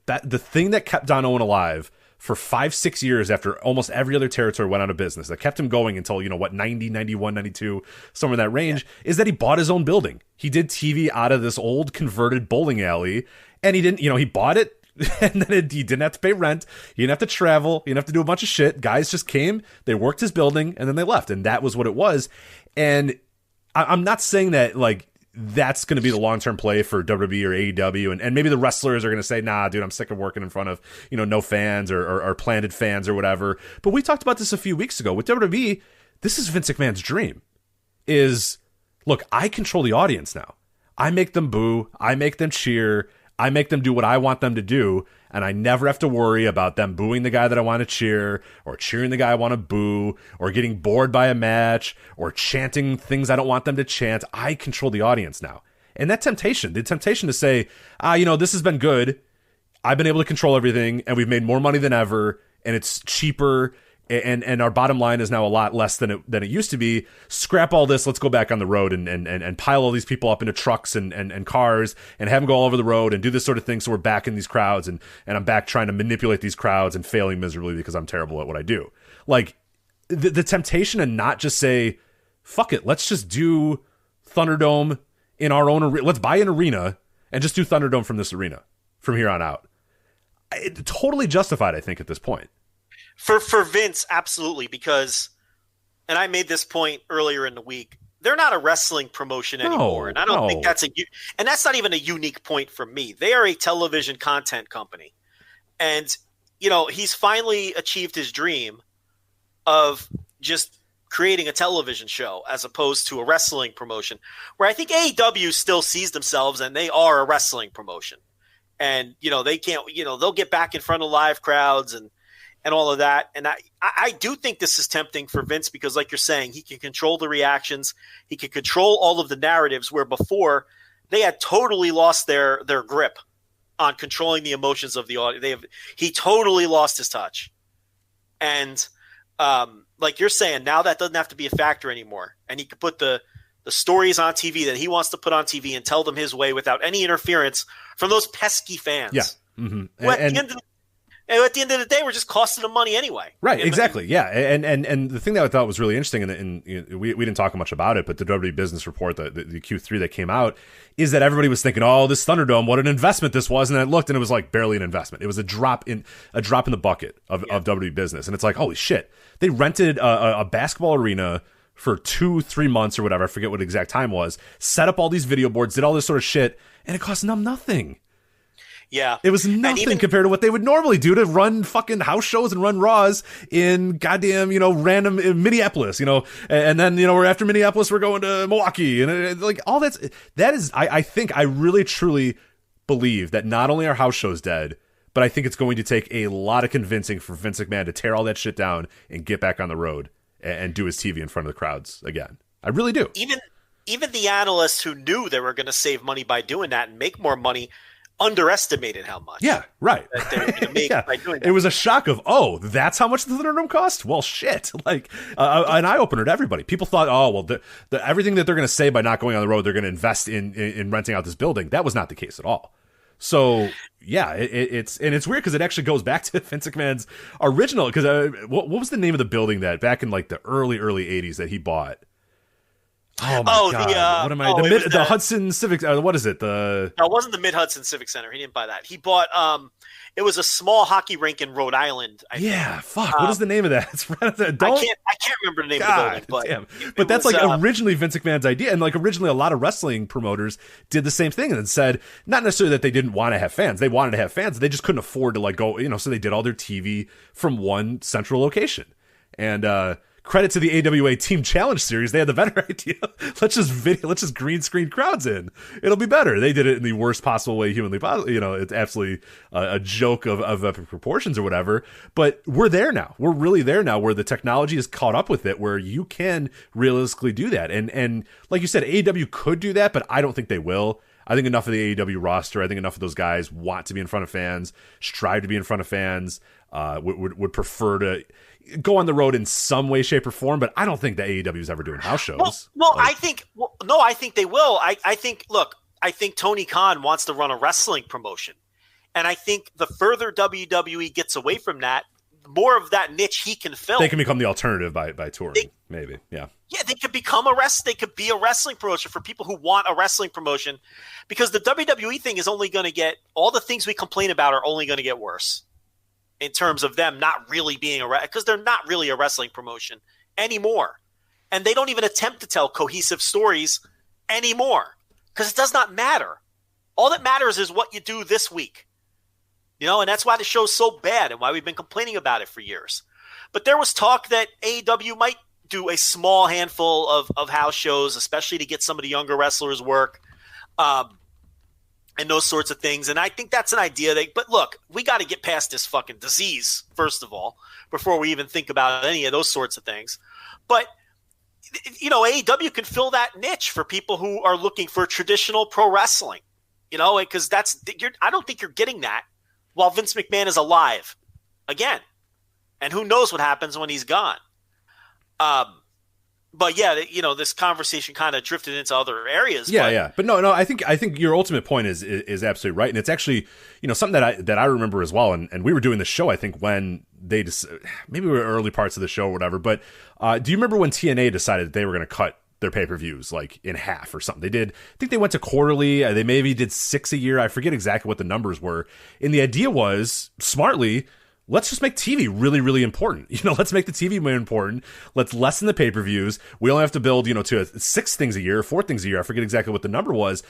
thing that kept Don Owen alive for 5-6 years after almost every other territory went out of business, that kept him going until 90, 91, 92, somewhere in that range, is that he bought his own building. He did TV out of this old converted bowling alley, and he didn't. He bought it. And then he didn't have to pay rent. He didn't have to travel. He didn't have to do a bunch of shit. Guys just came, they worked his building, and then they left. And that was what it was. And I'm not saying that that's going to be the long-term play for WWE or AEW. And maybe the wrestlers are going to say, nah, dude, I'm sick of working in front of, no fans or planted fans or whatever. But we talked about this a few weeks ago. With WWE, this is Vince McMahon's dream. Look, I control the audience now. I make them boo. I make them cheer. I make them do what I want them to do, and I never have to worry about them booing the guy that I want to cheer, or cheering the guy I want to boo, or getting bored by a match, or chanting things I don't want them to chant. I control the audience now. And the temptation to say, this has been good. I've been able to control everything, and we've made more money than ever, and it's cheaper, and our bottom line is now a lot less than it used to be. Scrap all this. Let's go back on the road and pile all these people up into trucks and cars and have them go all over the road and do this sort of thing. So we're back in these crowds, and I'm back trying to manipulate these crowds and failing miserably because I'm terrible at what I do. The temptation to not just say, fuck it, let's just do Thunderdome in our own arena. Let's buy an arena and just do Thunderdome from this arena from here on out. Totally justified, I think, at this point. For Vince, absolutely, because, and I made this point earlier in the week, they're not a wrestling promotion anymore, and I don't think that's that's not even a unique point for me. They are a television content company, and he's finally achieved his dream of just creating a television show as opposed to a wrestling promotion, where I think AEW still sees themselves and they are a wrestling promotion, and they can't, they'll get back in front of live crowds and all of that. And I do think this is tempting for Vince because, like you're saying, he can control the reactions. He can control all of the narratives, where before they had totally lost their grip on controlling the emotions of the audience. He totally lost his touch. And like you're saying, now that doesn't have to be a factor anymore. And he can put the stories on TV that he wants to put on TV and tell them his way without any interference from those pesky fans. Yeah. Mm-hmm. And at the end of the day, we're just costing them money anyway. Right, exactly, yeah. And the thing that I thought was really interesting, and we didn't talk much about it, but the WWE Business Report, the Q3 that came out, is that everybody was thinking, oh, this Thunderdome, what an investment this was. And I looked, and it was like barely an investment. It was a drop in the bucket of WWE Business. And it's like, holy shit. They rented a basketball arena for 2-3 months or whatever, I forget what exact time was, set up all these video boards, did all this sort of shit, and it cost them nothing. Yeah. It was nothing compared to what they would normally do to run fucking house shows and run Raws in goddamn, random Minneapolis, and then, we're after Minneapolis, we're going to Milwaukee, and like all that is, I think I really truly believe that not only are house shows dead, but I think it's going to take a lot of convincing for Vince McMahon to tear all that shit down and get back on the road and do his TV in front of the crowds again. I really do. Even the analysts who knew they were going to save money by doing that and make more money underestimated how much. Yeah, right. That they were going to make by doing that. It was a shock of, oh, that's how much the Thunderdome cost? Well, shit. Like, an eye-opener to everybody. People thought, oh, well, everything that they're going to say by not going on the road, they're going to invest in renting out this building. That was not the case at all. So, yeah, it's weird because it actually goes back to Vince McMahon's original, because what was the name of the building that back in like the early 80s that he bought? Oh my God! What am I? The Hudson Civic. What is it? No, it wasn't the Mid Hudson Civic Center. He didn't buy that. He bought. It was a small hockey rink in Rhode Island. I think. Fuck. What is the name of that? It's right there. I can't remember the name of the building. But that's was, originally Vince McMahon's idea, and originally a lot of wrestling promoters did the same thing and said not necessarily that they didn't want to have fans. They wanted to have fans. They just couldn't afford to go. So they did all their TV from one central location. And credit to the AWA Team Challenge Series, they had the better idea. Let's just green screen crowds in. It'll be better. They did it in the worst possible way humanly possible. It's absolutely a joke of epic proportions or whatever. But we're there now. We're really there now, where the technology is caught up with it, where you can realistically do that. And like you said, AEW could do that, but I don't think they will. I think enough of the AEW roster, I think enough of those guys want to be in front of fans, strive to be in front of fans, would prefer to go on the road in some way, shape, or form. But I don't think the AEW is ever doing house shows. I think they will. I think Tony Khan wants to run a wrestling promotion. And I think the further WWE gets away from that, the more of that niche he can fill. They can become the alternative by touring, maybe. Yeah. Yeah, they could become they could be a wrestling promotion for people who want a wrestling promotion, because the WWE thing is only going to get, all the things we complain about are only going to get worse in terms of them not really being because they're not really a wrestling promotion anymore. And they don't even attempt to tell cohesive stories anymore, because it does not matter. All that matters is what you do this week. And that's why the show's so bad and why we've been complaining about it for years. But there was talk that AEW might do a small handful of house shows, especially to get some of the younger wrestlers work, and those sorts of things. And I think that's an idea. But look, we got to get past this fucking disease, first of all, before we even think about any of those sorts of things. But, AEW can fill that niche for people who are looking for traditional pro wrestling, because I don't think you're getting that while Vince McMahon is alive again. And who knows what happens when he's gone. But yeah, this conversation kind of drifted into other areas. Yeah. But no, I think your ultimate point is absolutely right. And it's actually, something that I remember as well. And we were doing the show, I think, when they maybe we were early parts of the show or whatever. But do you remember when TNA decided that they were going to cut their pay-per-views in half or something? I think they went to quarterly. They maybe did 6 a year. I forget exactly what the numbers were. And the idea was, smartly, let's just make TV really, really important. Let's make the TV more important. Let's lessen the pay-per-views. We only have to build, to 6 things a year, 4 things a year. I forget exactly what the number was.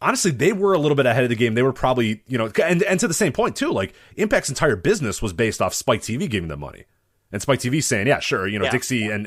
Honestly, they were a little bit ahead of the game. They were probably, and to the same point too, Impact's entire business was based off Spike TV giving them money. And Spike TV saying, yeah, sure, Dixie and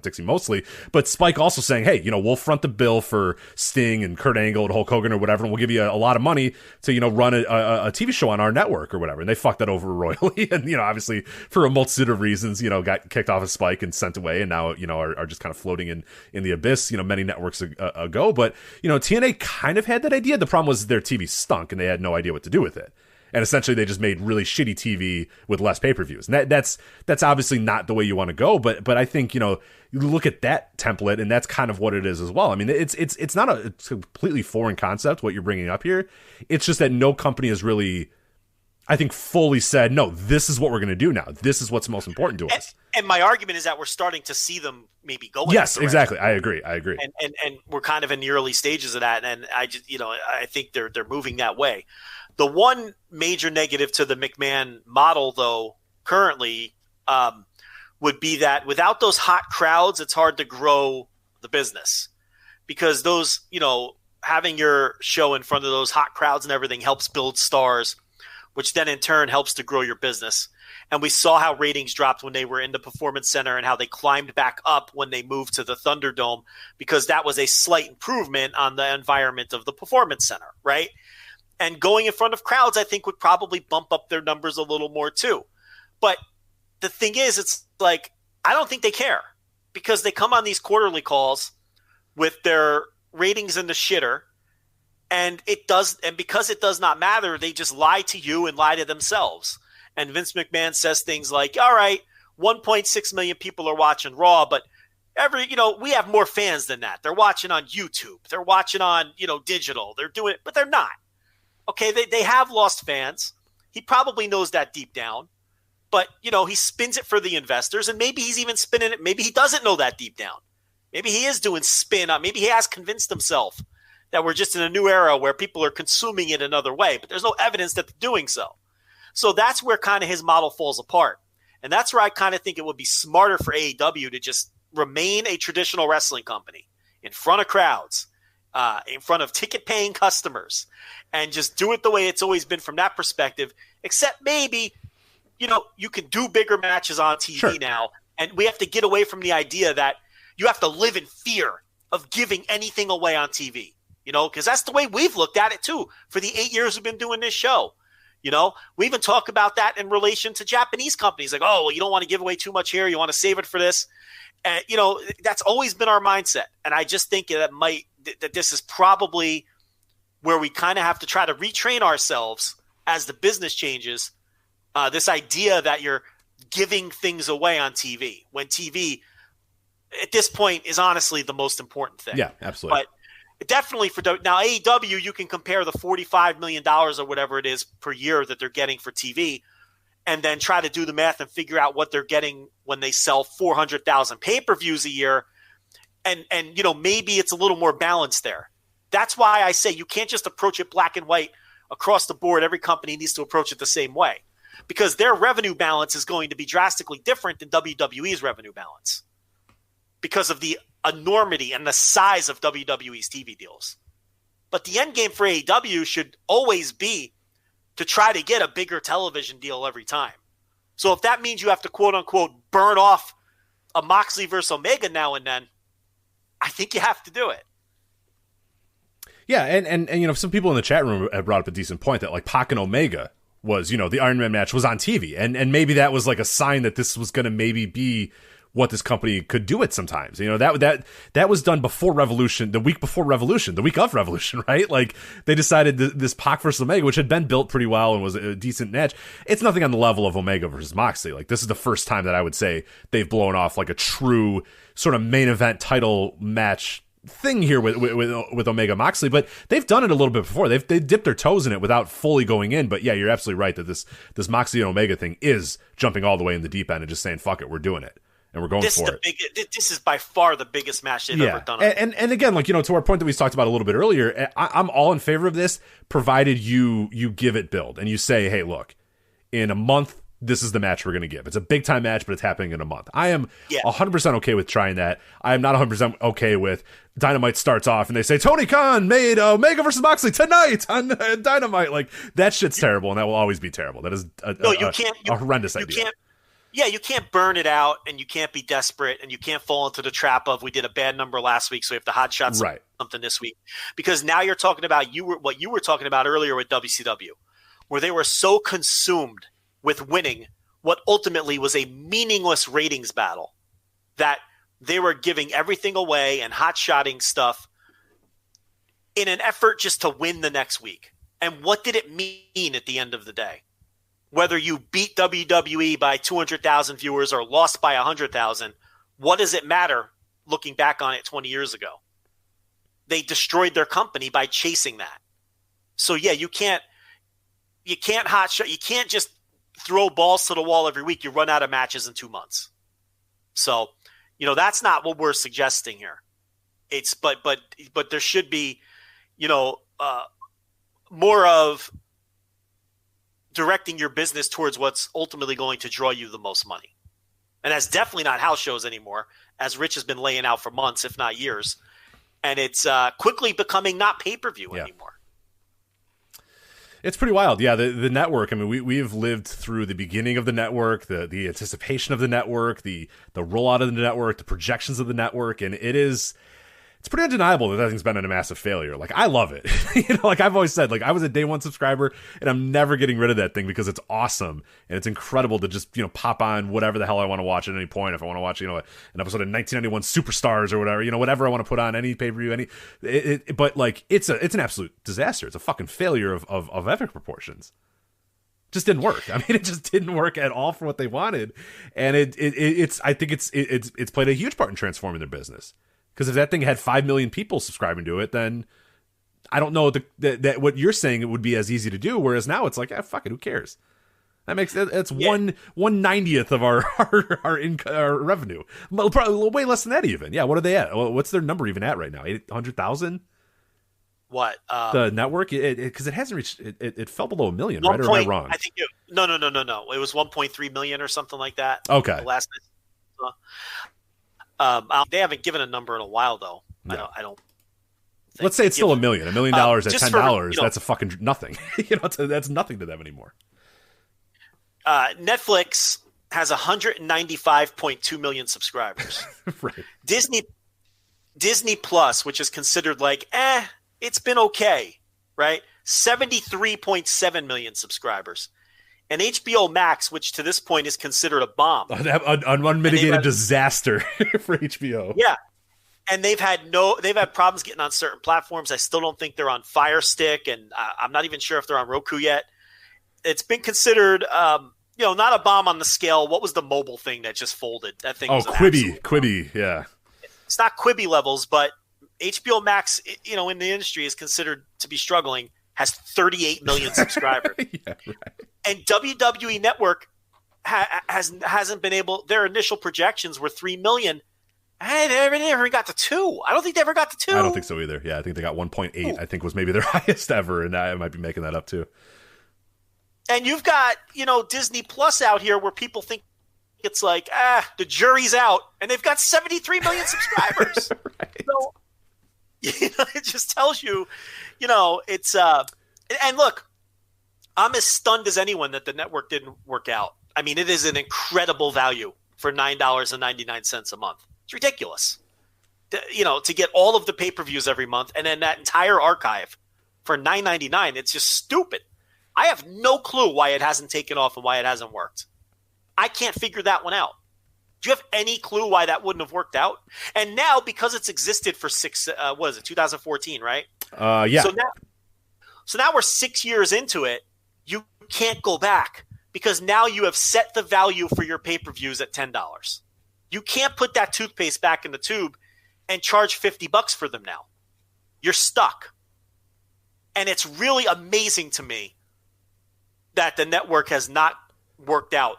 Dixie mostly, but Spike also saying, hey, we'll front the bill for Sting and Kurt Angle and Hulk Hogan or whatever, and we'll give you a lot of money to, run a TV show on our network or whatever. And they fucked that over royally. And, obviously for a multitude of reasons, got kicked off of Spike and sent away, and now, are just kind of floating in the abyss, many networks ago. But, TNA kind of had that idea. The problem was their TV stunk and they had no idea what to do with it. And essentially, they just made really shitty TV with less pay-per-views. And that's obviously not the way you want to go. But I think, you look at that template, and that's kind of what it is as well. I mean, it's not a completely foreign concept, what you're bringing up here. It's just that no company has really, I think, fully said, no, this is what we're going to do now. This is what's most important to us. And my argument is that we're starting to see them maybe go in Yes, exactly. I agree. And we're kind of in the early stages of that. And I just, I think they're moving that way. The one major negative to the McMahon model, though, currently would be that without those hot crowds, it's hard to grow the business, because those, having your show in front of those hot crowds and everything helps build stars, which then in turn helps to grow your business. And we saw how ratings dropped when they were in the Performance Center and how they climbed back up when they moved to the Thunderdome, because that was a slight improvement on the environment of the Performance Center, right? And going in front of crowds, I think, would probably bump up their numbers a little more too. But the thing is, it's I don't think they care, because they come on these quarterly calls with their ratings in the shitter, and because it does not matter, they just lie to you and lie to themselves. And Vince McMahon says things like, all right, 1.6 million people are watching Raw, but we have more fans than that. They're watching on YouTube. They're watching on, digital. They're doing it, but they're not. Okay, they have lost fans. He probably knows that deep down. But, he spins it for the investors, and maybe he's even spinning it. Maybe he doesn't know that deep down. Maybe he is doing spin up. Maybe he has convinced himself that we're just in a new era where people are consuming it another way, but there's no evidence that they're doing so. So that's where kind of his model falls apart. And that's where I kind of think it would be smarter for AEW to just remain a traditional wrestling company in front of crowds, in front of ticket-paying customers, and just do it the way it's always been from that perspective, except maybe, you can do bigger matches on TV now, and we have to get away from the idea that you have to live in fear of giving anything away on TV, because that's the way we've looked at it too for the 8 years we've been doing this show. We even talk about that in relation to Japanese companies, like, oh, well, you don't want to give away too much here. You want to save it for this. And, that's always been our mindset. And I just think that this is probably where we kind of have to try to retrain ourselves as the business changes. This idea that you're giving things away on TV, when TV at this point is honestly the most important thing. Yeah, absolutely. But definitely now AEW, you can compare the $45 million or whatever it is per year that they're getting for TV, and then try to do the math and figure out what they're getting when they sell 400,000 pay-per-views a year. And maybe it's a little more balanced there. That's why I say you can't just approach it black and white across the board. Every company needs to approach it the same way, because their revenue balance is going to be drastically different than WWE's revenue balance because of the enormity and the size of WWE's TV deals. But the end game for AEW should always be to try to get a bigger television deal every time. So if that means you have to, quote unquote, burn off a Moxley versus Omega now and then, I think you have to do it. Yeah, and some people in the chat room have brought up a decent point that, like, Pac and Omega was, the Iron Man match was on TV, and maybe that was like a sign that this was going to maybe be what this company could do it sometimes. That was done before Revolution, the week of Revolution, right? Like, they decided this Pac versus Omega, which had been built pretty well and was a decent match. It's nothing on the level of Omega versus Moxley. Like, this is the first time that I would say they've blown off like a true sort of main event title match thing here with Omega Moxley, but they've done it a little bit before. They dipped their toes in it without fully going in. But yeah, you're absolutely right that this Moxley and Omega thing is jumping all the way in the deep end and just saying, fuck it, we're doing it. And we're going for it. This is by far the biggest match they've ever done. And again, like, to our point that we talked about a little bit earlier, I'm all in favor of this, provided you give it build and you say, hey, look, in a month, this is the match we're going to give. It's a big time match, but it's happening in a month. I am 100% okay with trying that. I am not 100% okay with Dynamite starts off and they say Tony Khan made Omega versus Moxley tonight on Dynamite. Like, that shit's terrible, and that will always be terrible. That is a horrendous idea. You can't burn it out, and you can't be desperate, and you can't fall into the trap of, we did a bad number last week, so we have to hot shot something this week. Because now you're talking about what you were talking about earlier with WCW, where they were so consumed with winning what ultimately was a meaningless ratings battle that they were giving everything away and hot-shotting stuff in an effort just to win the next week. And what did it mean at the end of the day? Whether you beat WWE by 200,000 viewers or lost by 100,000, what does it matter looking back on it 20 years ago? They destroyed their company by chasing that. So yeah, you can't hot shot. You can't just throw balls to the wall every week. You run out of matches in 2 months. So, that's not what we're suggesting here. It's but there should be, more of directing your business towards what's ultimately going to draw you the most money. And that's definitely not house shows anymore, as Rich has been laying out for months, if not years. And it's quickly becoming not pay-per-view anymore. It's pretty wild. Yeah, the network, I mean, we've lived through the beginning of the network, the anticipation of the network, the rollout of the network, the projections of the network, and it's pretty undeniable that thing's been a massive failure. Like, I love it. Like I've always said, like, I was a day one subscriber, and I'm never getting rid of that thing because it's awesome and it's incredible to just, pop on whatever the hell I want to watch at any point. If I want to watch, an episode of 1991 Superstars or whatever, whatever I want to put on, any pay-per-view, but like, it's an absolute disaster. It's a fucking failure of epic proportions. Just didn't work. I mean, it just didn't work at all for what they wanted, and I think it's played a huge part in transforming their business. Because if that thing had 5 million people subscribing to it, then I don't know that what you're saying it would be as easy to do. Whereas now it's like, fuck it, who cares? That makes that's 1/90th of our revenue. Well, probably way less than that even. Yeah, what are they at? What's their number even at right now? 800,000. What the network? Because it hasn't reached. It fell below $1 million, right? Or am I wrong? I think no. It was 1.3 million or something like that. Okay. The last they haven't given a number in a while though. No. I don't. Let's say it's still $1 million. $1 million at $10. That's a fucking nothing. That's nothing to them anymore. Netflix has 195.2 million subscribers. Right. Disney Plus, which is considered like, it's been okay, right? 73.7 million subscribers. And HBO Max, which to this point is considered a bomb. An unmitigated disaster for HBO. Yeah. And they've had problems getting on certain platforms. I still don't think they're on Fire Stick, and I'm not even sure if they're on Roku yet. It's been considered, not a bomb on the scale. What was the mobile thing that just folded? That thing. Was Quibi, yeah. It's not Quibi levels, but HBO Max, in the industry is considered to be struggling. Has 38 million subscribers. Yeah, right. And WWE Network hasn't been able. Their initial projections were 3 million. Hey, they never got to 2. I don't think they ever got to 2. I don't think so either. Yeah, I think they got 1.8. I think was maybe their highest ever, and I might be making that up too. And you've got, Disney Plus out here where people think it's like, the jury's out, and they've got 73 million subscribers. Right. So, it just tells you, it's and look, I'm as stunned as anyone that the network didn't work out. I mean, it is an incredible value for $9.99 a month. It's ridiculous. To get all of the pay-per-views every month and then that entire archive for $9.99, it's just stupid. I have no clue why it hasn't taken off and why it hasn't worked. I can't figure that one out. Do you have any clue why that wouldn't have worked out? And now, because it's existed for 2014, right? Yeah. So now we're 6 years into it. You can't go back because now you have set the value for your pay-per-views at $10. You can't put that toothpaste back in the tube and charge $50 for them now. You're stuck. And it's really amazing to me that the network has not worked out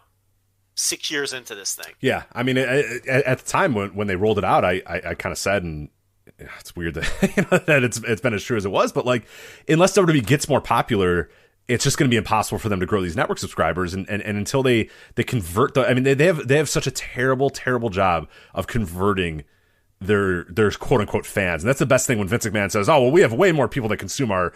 6 years into this thing. Yeah, I mean, at the time when they rolled it out, I kind of said, and it's weird that that it's been as true as it was, but like, unless WWE gets more popular, it's just going to be impossible for them to grow these network subscribers, and until they convert they have such a terrible job of converting their quote unquote fans. And that's the best thing when Vince McMahon says, oh, well, we have way more people that consume our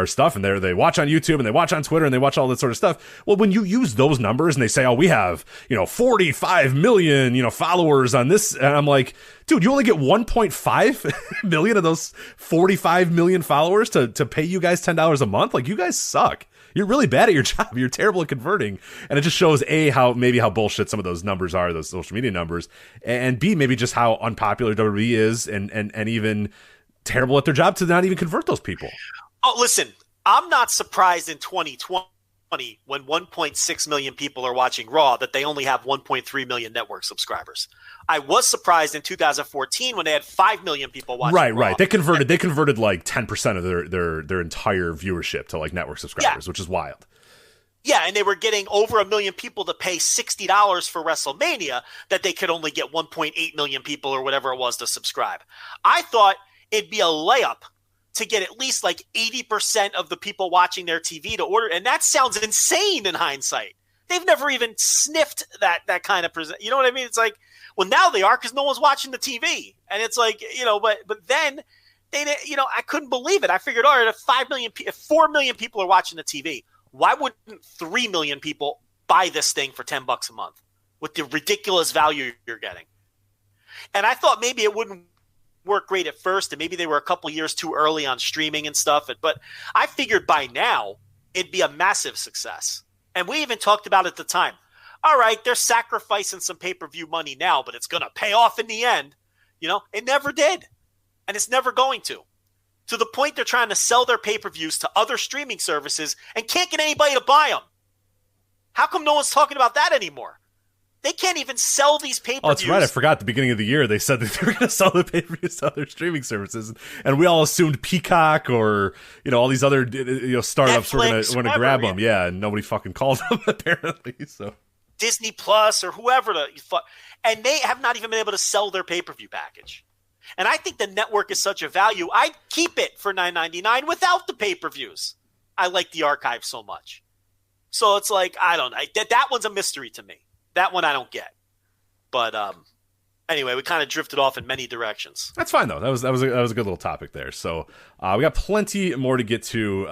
stuff, and they watch on YouTube and they watch on Twitter and they watch all that sort of stuff. Well, when you use those numbers and they say, oh, we have 45 million followers on this, and I'm like, dude, you only get 1.5 million of those 45 million followers to pay you guys $10 a month. Like, you guys suck. You're really bad at your job. You're terrible at converting. And it just shows, A, how bullshit some of those numbers are, those social media numbers, and B, maybe just how unpopular WWE is and even terrible at their job to not even convert those people. Oh, listen, I'm not surprised in 2020 when 1.6 million people are watching Raw that they only have 1.3 million network subscribers. I was surprised in 2014 when they had 5 million people watching Raw. Right. They converted like 10% of their entire viewership to like network subscribers, which is wild. Yeah, and they were getting over 1 million people to pay $60 for WrestleMania that they could only get 1.8 million people or whatever it was to subscribe. I thought it'd be a layup to get at least like 80% of the people watching their TV to order. And that sounds insane in hindsight. They've never even sniffed that kind of present. You know what I mean? It's like, well, now they are because no one's watching the TV. And it's like, but then they, I couldn't believe it. I figured, all right, if 4 million people are watching the TV, why wouldn't 3 million people buy this thing for $10 a month with the ridiculous value you're getting? And I thought maybe it wouldn't work great at first, and maybe they were a couple years too early on streaming and stuff. But I figured by now it'd be a massive success. And we even talked about it at the time. All right, they're sacrificing some pay-per-view money now, but it's going to pay off in the end. It never did. And it's never going to. To the point they're trying to sell their pay-per-views to other streaming services and can't get anybody to buy them. How come no one's talking about that anymore? They can't even sell these pay-per-views. Oh, that's right. I forgot. At the beginning of the year, they said that they were going to sell the pay-per-views to other streaming services, and we all assumed Peacock or all these other startups Netflix, were going to grab them. Yeah, and nobody fucking called them apparently. So Disney Plus or whoever, and they have not even been able to sell their pay-per-view package. And I think the network is such a value. I'd keep it for $9.99 without the pay-per-views. I like the archive so much. So it's like, I don't know. That one's a mystery to me. That one I don't get. But anyway, we kind of drifted off in many directions. That's fine though. That was a good little topic there. So we got plenty more to get to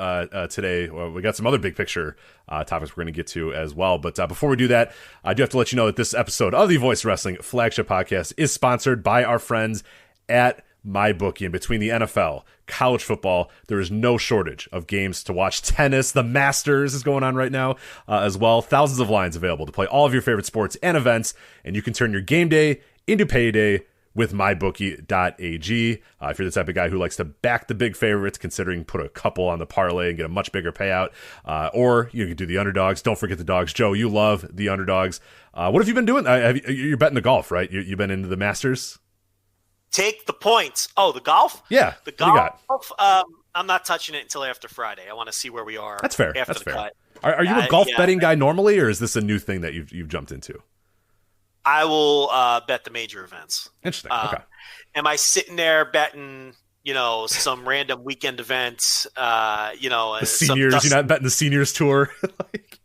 today. Well, we got some other big picture topics we're going to get to as well. But before we do that, I do have to let you know that this episode of the Voice Wrestling Flagship Podcast is sponsored by our friends at MyBookie. And between the NFL, college football, there is no shortage of games to watch. Tennis, the Masters is going on right now as well. Thousands of lines available to play all of your favorite sports and events. And you can turn your game day into payday with mybookie.ag. If you're the type of guy who likes to back the big favorites, considering put a couple on the parlay and get a much bigger payout, or you can do the underdogs. Don't forget the dogs. Joe, you love the underdogs. What have you been doing? You're betting the golf, right? You've been into the Masters? Take the points. Oh, the golf? Yeah. The golf. I'm not touching it until after Friday. I want to see where we are. That's fair. After That's the fair. cut. Are you a golf betting guy normally, or is this a new thing that you've jumped into? I will bet the major events. Interesting. Okay. Am I sitting there betting, some random weekend events? The seniors. You're not betting the seniors tour.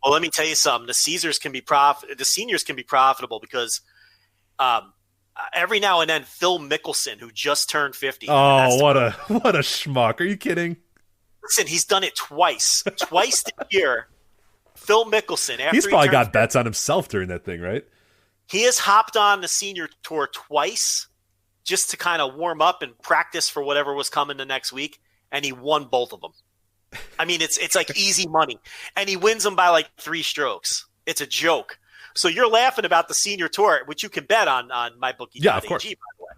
Well, let me tell you something. The seniors can be profitable because every now and then Phil Mickelson, who just turned 50. Oh, what a schmuck. Are you kidding? Listen, he's done it twice this year. Phil Mickelson. He's probably got bets on himself during that thing, right? He has hopped on the senior tour twice just to kind of warm up and practice for whatever was coming the next week, and he won both of them. I mean, it's like easy money, and he wins them by like 3 strokes. It's a joke. So you're laughing about the senior tour, which you can bet on MyBookie.ag, yeah, of course. by the way.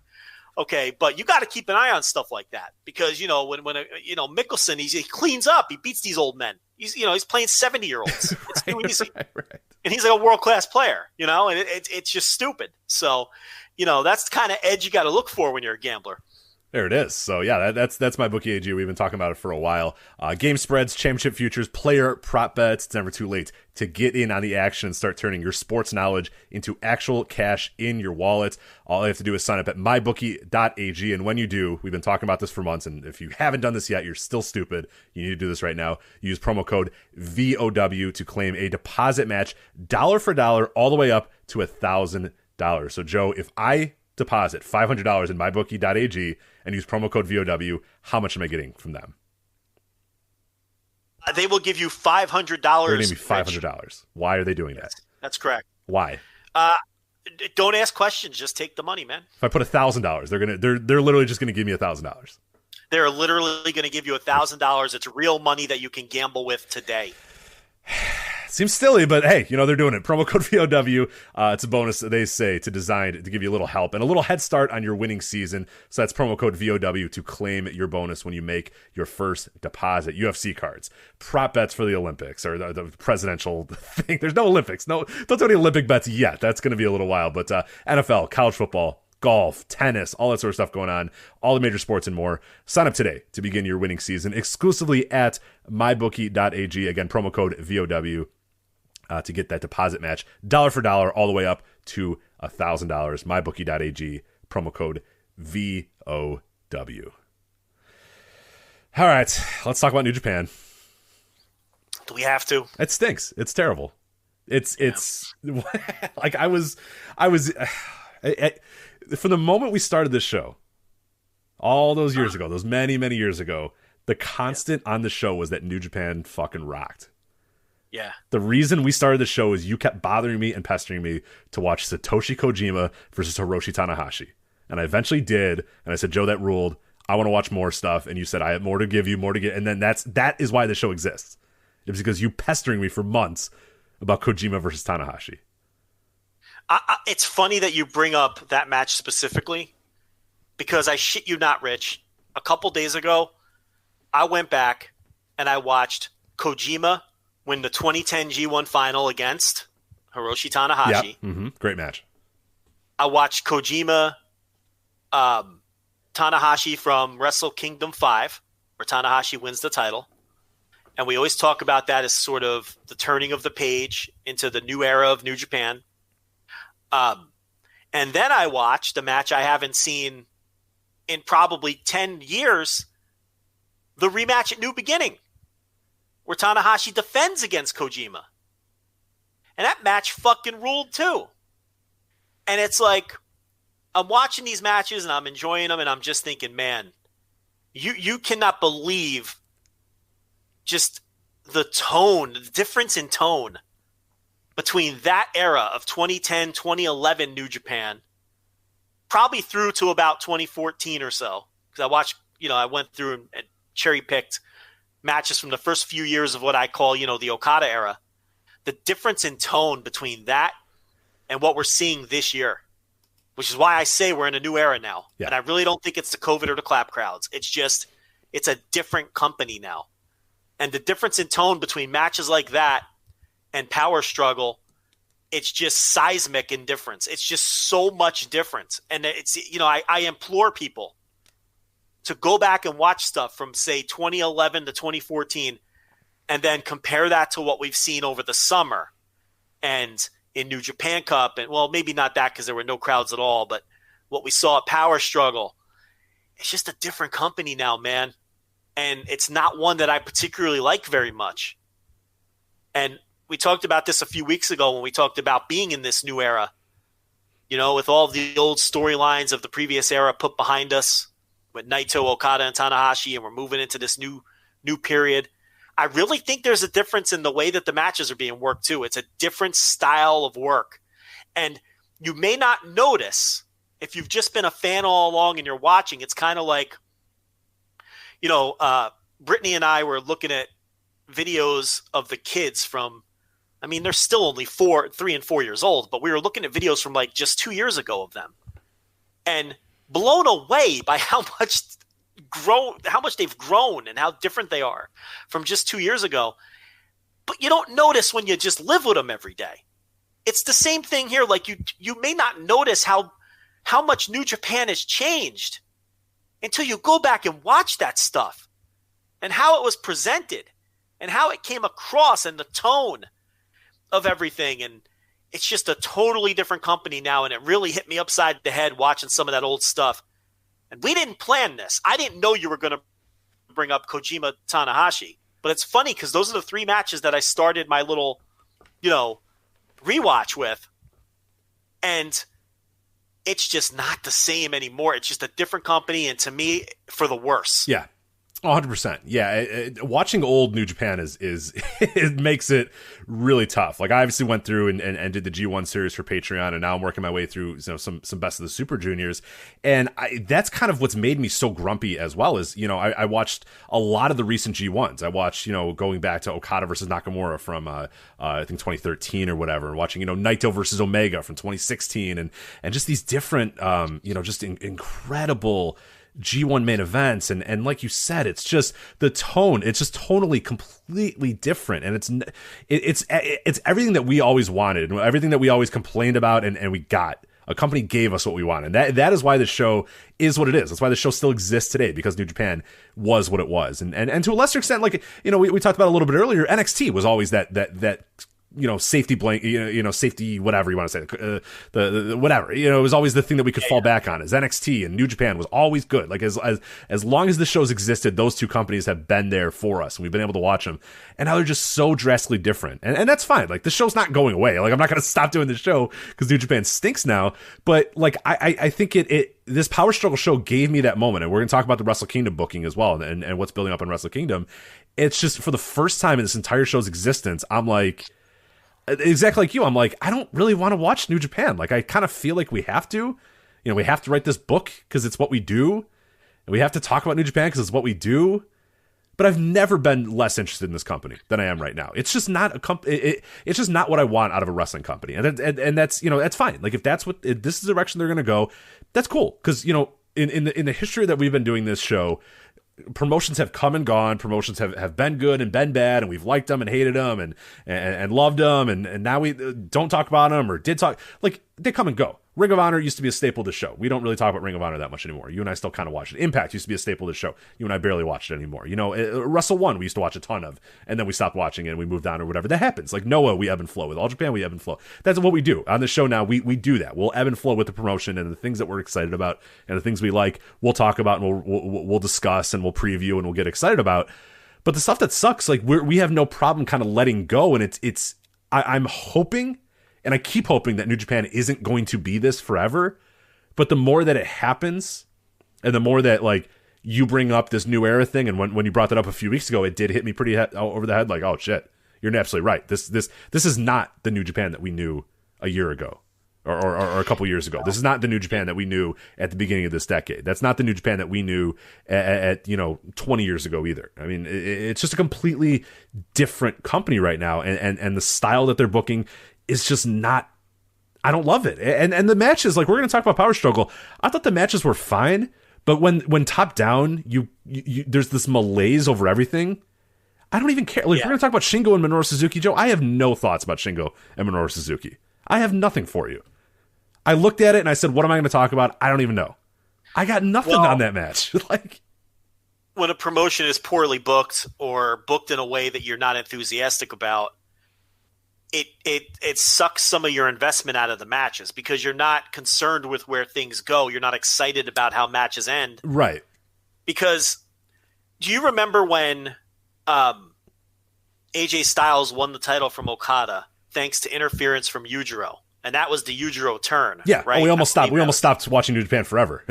Okay, but you got to keep an eye on stuff like that because when Mickelson he cleans up, he beats these old men. He's playing 70-year-olds. It's too easy, right. And he's like a world-class player, and it's just stupid. So, that's the kind of edge you got to look for when you're a gambler. There it is. So yeah, that's MyBookie.ag. We've been talking about it for a while. Game spreads, championship futures, player prop bets. It's never too late to get in on the action and start turning your sports knowledge into actual cash in your wallet. All you have to do is sign up at MyBookie.ag. And when you do, we've been talking about this for months. And if you haven't done this yet, you're still stupid. You need to do this right now. Use promo code VOW to claim a deposit match, dollar for dollar, all the way up to $1,000. So Joe, if I deposit $500 in MyBookie.ag and use promo code VOW, how much am I getting from them? They will give you $500. They're going to give me $500. Why are they doing that? That's correct. Why? Don't ask questions. Just take the money, man. If I put $1,000, they're literally just going to give me $1,000. They're literally going to give you $1,000. It's real money that you can gamble with today. Seems silly, but hey, they're doing it. Promo code VOW. It's a bonus, they say, designed to give you a little help and a little head start on your winning season. So that's promo code VOW to claim your bonus when you make your first deposit. UFC cards, prop bets for the Olympics or the presidential thing. There's no Olympics. No, don't do any Olympic bets yet. That's going to be a little while. But NFL, college football, golf, tennis, all that sort of stuff going on, all the major sports and more. Sign up today to begin your winning season exclusively at mybookie.ag. Again, promo code VOW. To get that deposit match, dollar for dollar, all the way up to $1,000. MyBookie.ag, promo code VOW. All right, let's talk about New Japan. Do we have to? It stinks. It's terrible. It's like I was from the moment we started this show, all those years ago, those many years ago, the constant on the show was that New Japan fucking rocked. Yeah. The reason we started the show is you kept bothering me and pestering me to watch Satoshi Kojima versus Hiroshi Tanahashi. And I eventually did. And I said, Joe, that ruled. I want to watch more stuff. And you said, I have more to give you, more to get. And then that is why the show exists. It was because you pestering me for months about Kojima versus Tanahashi. It's funny that you bring up that match specifically because I shit you not, Rich. A couple days ago, I went back and I watched Kojima win the 2010 G1 final against Hiroshi Tanahashi. Yeah. Great match. I watched Kojima Tanahashi from Wrestle Kingdom 5, where Tanahashi wins the title. And we always talk about that as sort of the turning of the page into the new era of New Japan. And then I watched a match I haven't seen in probably 10 years, the rematch at New Beginning, where Tanahashi defends against Kojima. And that match fucking ruled too. And it's like, I'm watching these matches and I'm enjoying them and I'm just thinking, man, you cannot believe just the tone, the difference in tone between that era of 2010, 2011 New Japan, probably through to about 2014 or so. Because I watched, I went through and cherry-picked matches from the first few years of what I call, the Okada era. The difference in tone between that and what we're seeing this year, which is why I say we're in a new era now. Yeah. And I really don't think it's the COVID or the clap crowds. It's just, it's a different company now. And the difference in tone between matches like that and Power Struggle, it's just seismic in difference. It's just so much difference. And it's, I implore people to go back and watch stuff from, say, 2011 to 2014 and then compare that to what we've seen over the summer and in New Japan Cup. And, well, maybe not that because there were no crowds at all, but what we saw at Power Struggle. It's just a different company now, man. And it's not one that I particularly like very much. And we talked about this a few weeks ago when we talked about being in this new era, with all the old storylines of the previous era put behind us with Naito, Okada, and Tanahashi, and we're moving into this new period. I really think there's a difference in the way that the matches are being worked too. It's a different style of work. And you may not notice if you've just been a fan all along and you're watching. It's kind of like, Brittany and I were looking at videos of the kids from, they're still only 3 and 4 years old, but we were looking at videos from like just 2 years ago of them and blown away by how much they've grown and how different they are from just 2 years ago. But you don't notice when you just live with them every day. It's the same thing here. Like you may not notice how much New Japan has changed until you go back and watch that stuff and how it was presented and how it came across and the tone of everything. And it's just a totally different company now. And it really hit me upside the head watching some of that old stuff. And we didn't plan this. I didn't know you were going to bring up Kojima Tanahashi, but it's funny because those are the 3 matches that I started my little, rewatch with. And it's just not the same anymore. It's just a different company. And to me, for the worse. Yeah. 100%. Yeah, watching old New Japan is it makes it really tough. Like I obviously went through and did the G1 series for Patreon, and now I'm working my way through some Best of the Super Juniors, and that's kind of what's made me so grumpy as well. Is I watched a lot of the recent G1s. I watched going back to Okada versus Nakamura from I think 2013 or whatever. Watching Naito versus Omega from 2016, and just these different just incredible G1 main events, and like you said, it's just the tone. It's just tonally completely different, and it's everything that we always wanted, everything that we always complained about, and we got. A company gave us what we wanted. That is why the show is what it is. That's why the show still exists today, because New Japan was what it was, and to a lesser extent, like we talked about a little bit earlier, NXT was always that. Safety blanket, safety, whatever you want to say, the whatever, it was always the thing that we could fall back on. As NXT and New Japan was always good. Like as long as the shows existed, those two companies have been there for us, and we've been able to watch them. And now they're just so drastically different, and that's fine. Like the show's not going away. Like I'm not going to stop doing the show because New Japan stinks now. But like I think this Power Struggle show gave me that moment, and we're going to talk about the Wrestle Kingdom booking as well, and what's building up on Wrestle Kingdom. It's just for the first time in this entire show's existence, I'm like. Exactly like you, I'm like, I don't really want to watch New Japan. Like, I kind of feel like we have to. We have to write this book because it's what we do. And we have to talk about New Japan because it's what we do. But I've never been less interested in this company than I am right now. It's just not it's just not what I want out of a wrestling company. And that's, that's fine. Like, if this is the direction they're going to go, that's cool. Because, in the history that we've been doing this show, promotions have come and gone. Promotions have been good and been bad, and we've liked them and hated them and loved them, and now we don't talk about them or did talk. Like, they come and go. Ring of Honor used to be a staple of the show. We don't really talk about Ring of Honor that much anymore. You and I still kind of watch it. Impact used to be a staple of the show. You and I barely watch it anymore. You know, Wrestle 1 we used to watch a ton of, and then we stopped watching it and we moved on or whatever. That happens. Like Noah, we ebb and flow. With All Japan, we ebb and flow. That's what we do. On the show now, we do that. We'll ebb and flow with the promotion and the things that we're excited about and the things we like, we'll talk about and we'll discuss and we'll preview and we'll get excited about. But the stuff that sucks, like we have no problem kind of letting go, and I'm hoping, and I keep hoping, that New Japan isn't going to be this forever. But the more that it happens, and the more that, like, you bring up this new era thing, and when you brought that up a few weeks ago, it did hit me pretty over the head. Like, oh shit, you're absolutely right. This is not the New Japan that we knew a year ago, or a couple years ago. This is not the New Japan that we knew at the beginning of this decade. That's not the New Japan that we knew at 20 years ago either. I mean, it's just a completely different company right now, and the style that they're booking is just not. I don't love it. And the matches, like, we're going to talk about Power Struggle. I thought the matches were fine, but when top down, you there's this malaise over everything. I don't even care. Like, We're going to talk about Shingo and Minoru Suzuki, Joe. I have no thoughts about Shingo and Minoru Suzuki. I have nothing for you. I looked at it and I said, what am I going to talk about? I don't even know. I got nothing on that match. Like, when a promotion is poorly booked or booked in a way that you're not enthusiastic about, it sucks some of your investment out of the matches because you're not concerned with where things go. You're not excited about how matches end. Right. Because do you remember when AJ Styles won the title from Okada thanks to interference from Yujiro? And that was the Yujiro turn. Yeah, right? we almost stopped. We almost stopped watching New Japan forever.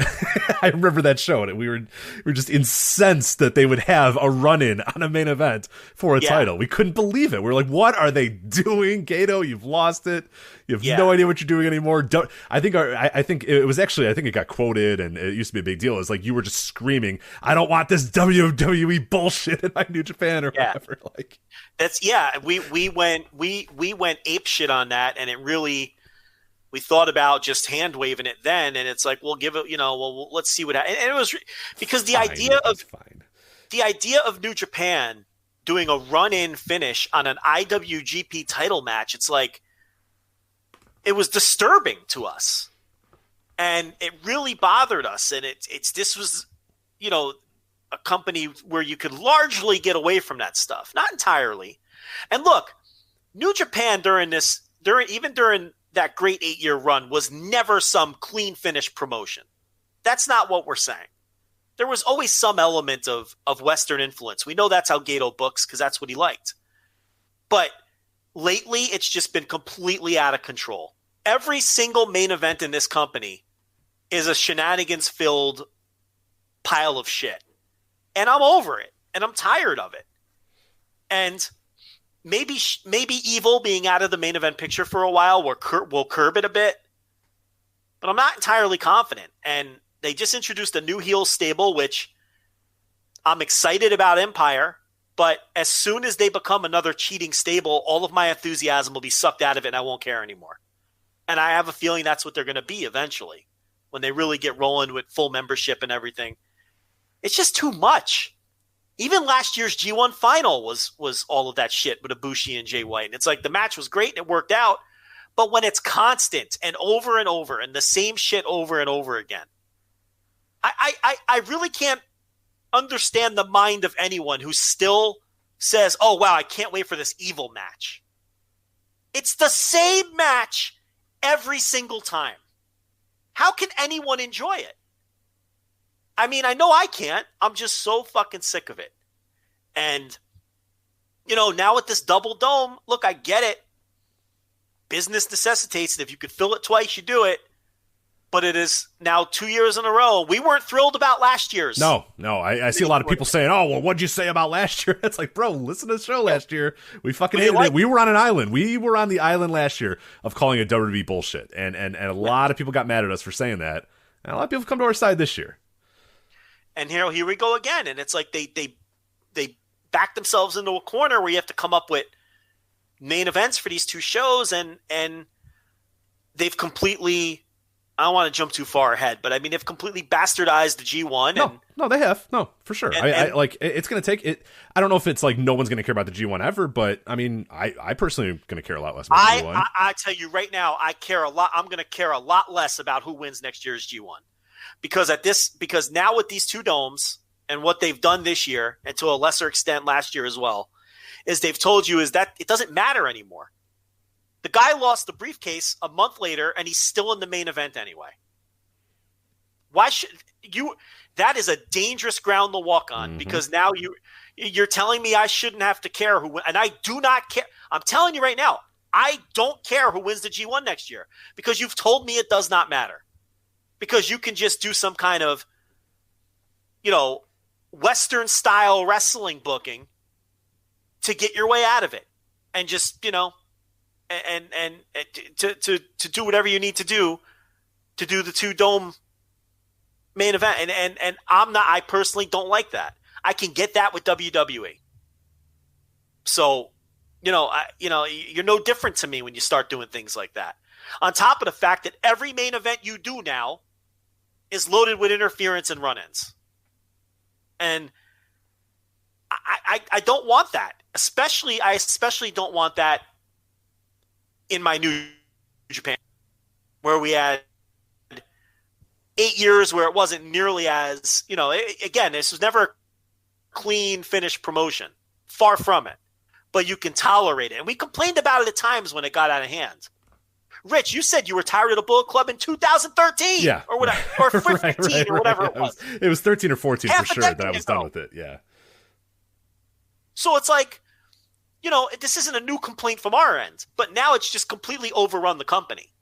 I remember that show, and we were just incensed that they would have a run-in on a main event for a title. We couldn't believe it. We were like, "What are they doing, Gato? You've lost it. You have no idea what you're doing anymore." I think it got quoted, and it used to be a big deal. It was like you were just screaming, "I don't want this WWE bullshit in my New Japan," or whatever. Like, that's We went ape shit on that, and it really. We thought about just hand waving it then, and it's like, we'll give it, let's see what happens. And it was because the idea of New Japan doing a run-in finish on an IWGP title match, it's like, it was disturbing to us, and it really bothered us. And this was, a company where you could largely get away from that stuff, not entirely. And look, New Japan during that great 8-year run was never some clean finish promotion. That's not what we're saying. There was always some element of Western influence. We know that's how Gato books because that's what he liked. But lately, it's just been completely out of control. Every single main event in this company is a shenanigans-filled pile of shit. And I'm over it. And I'm tired of it. And maybe Evil being out of the main event picture for a while will curb it a bit, but I'm not entirely confident. And they just introduced a new heel stable, which I'm excited about Empire, but as soon as they become another cheating stable, all of my enthusiasm will be sucked out of it and I won't care anymore. And I have a feeling that's what they're going to be eventually when they really get rolling with full membership and everything. It's just too much. Even last year's G1 final was all of that shit with Ibushi and Jay White. And it's like the match was great and it worked out. But when it's constant and over and the same shit over and over again, I really can't understand the mind of anyone who still says, oh, wow, I can't wait for this Evil match. It's the same match every single time. How can anyone enjoy it? I mean, I know I can't. I'm just so fucking sick of it. And, now with this double dome, look, I get it. Business necessitates it. If you could fill it twice, you do it. But it is now 2 years in a row. We weren't thrilled about last year's. No. I see a lot of people saying, oh, well, what'd you say about last year? It's like, bro, listen to the show last year. We fucking hated it. We were on an island. We were on the island last year of calling it WWE bullshit. And a lot of people got mad at us for saying that. And a lot of people come to our side this year. And here we go again. And it's like they back themselves into a corner where you have to come up with main events for these two shows. And they've completely, I don't want to jump too far ahead, but I mean, they've completely bastardized the G1. No, they have. No, for sure. And like, it's going to take it. I don't know if it's like no one's going to care about the G1 ever, but I mean, I personally am going to care a lot less about the G1. I tell you right now, I care a lot. I'm going to care a lot less about who wins next year's G1 because now with these two domes and what they've done this year, and to a lesser extent last year as well, is they've told you is that it doesn't matter anymore. The guy lost the briefcase a month later, and he's still in the main event anyway. Why should you? That is a dangerous ground to walk on because now you're telling me I shouldn't have to care who wins, and I do not care. I'm telling you right now, I don't care who wins the G1 next year because you've told me it does not matter. Because you can just do some kind of, Western style wrestling booking to get your way out of it, and just and to do whatever you need to do the two dome main event. And I personally don't like that. I can get that with WWE. So, you're no different to me when you start doing things like that. On top of the fact that every main event you do now is loaded with interference and run-ins. And I don't want that. I especially don't want that in my New Japan, where we had 8 years where it wasn't nearly as, again, this was never a clean, finished promotion. Far from it. But you can tolerate it. And we complained about it at times when it got out of hand. Rich, you said you were tired of the Bullet Club in 2013. Yeah. Or whatever, or 15 or whatever it was. It was 13 or 14 Half for sure that I was ago. done with it. Yeah. So it's like, this isn't a new complaint from our end, but now it's just completely overrun the company.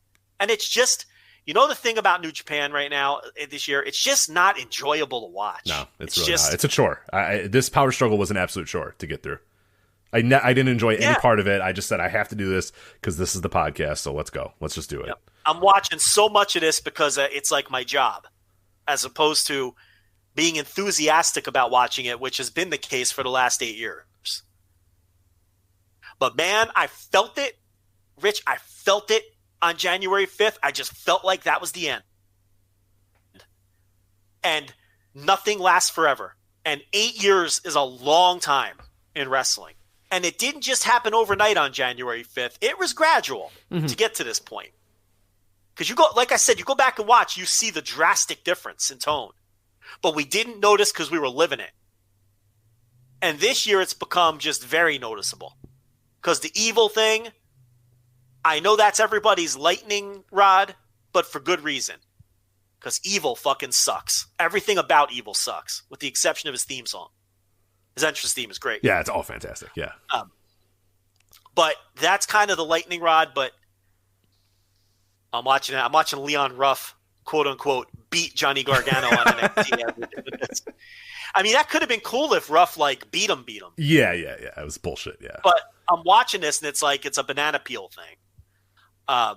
And it's just, the thing about New Japan right now this year, it's just not enjoyable to watch. No, it's really not. It's a chore. This power struggle was an absolute chore to get through. I didn't enjoy any part of it. I just said, I have to do this because this is the podcast. So let's go. Let's just do it. Yep. I'm watching so much of this because it's like my job, as opposed to being enthusiastic about watching it, which has been the case for the last 8 years. But man, I felt it. Rich, I felt it on January 5th. I just felt like that was the end. And nothing lasts forever. And 8 years is a long time in wrestling. And it didn't just happen overnight on January 5th. It was gradual to get to this point. Because like I said, you go back and watch, you see the drastic difference in tone. But we didn't notice because we were living it. And this year it's become just very noticeable. Because the evil thing, I know that's everybody's lightning rod, but for good reason. Because evil fucking sucks. Everything about evil sucks, with the exception of his theme song. His entrance theme is great. Yeah, it's all fantastic. Yeah. But that's kind of the lightning rod. But I'm watching it. I'm watching Leon Ruff, quote unquote, beat Johnny Gargano on NXT. I mean, that could have been cool if Ruff beat him. Yeah. It was bullshit. Yeah. But I'm watching this and it's a banana peel thing.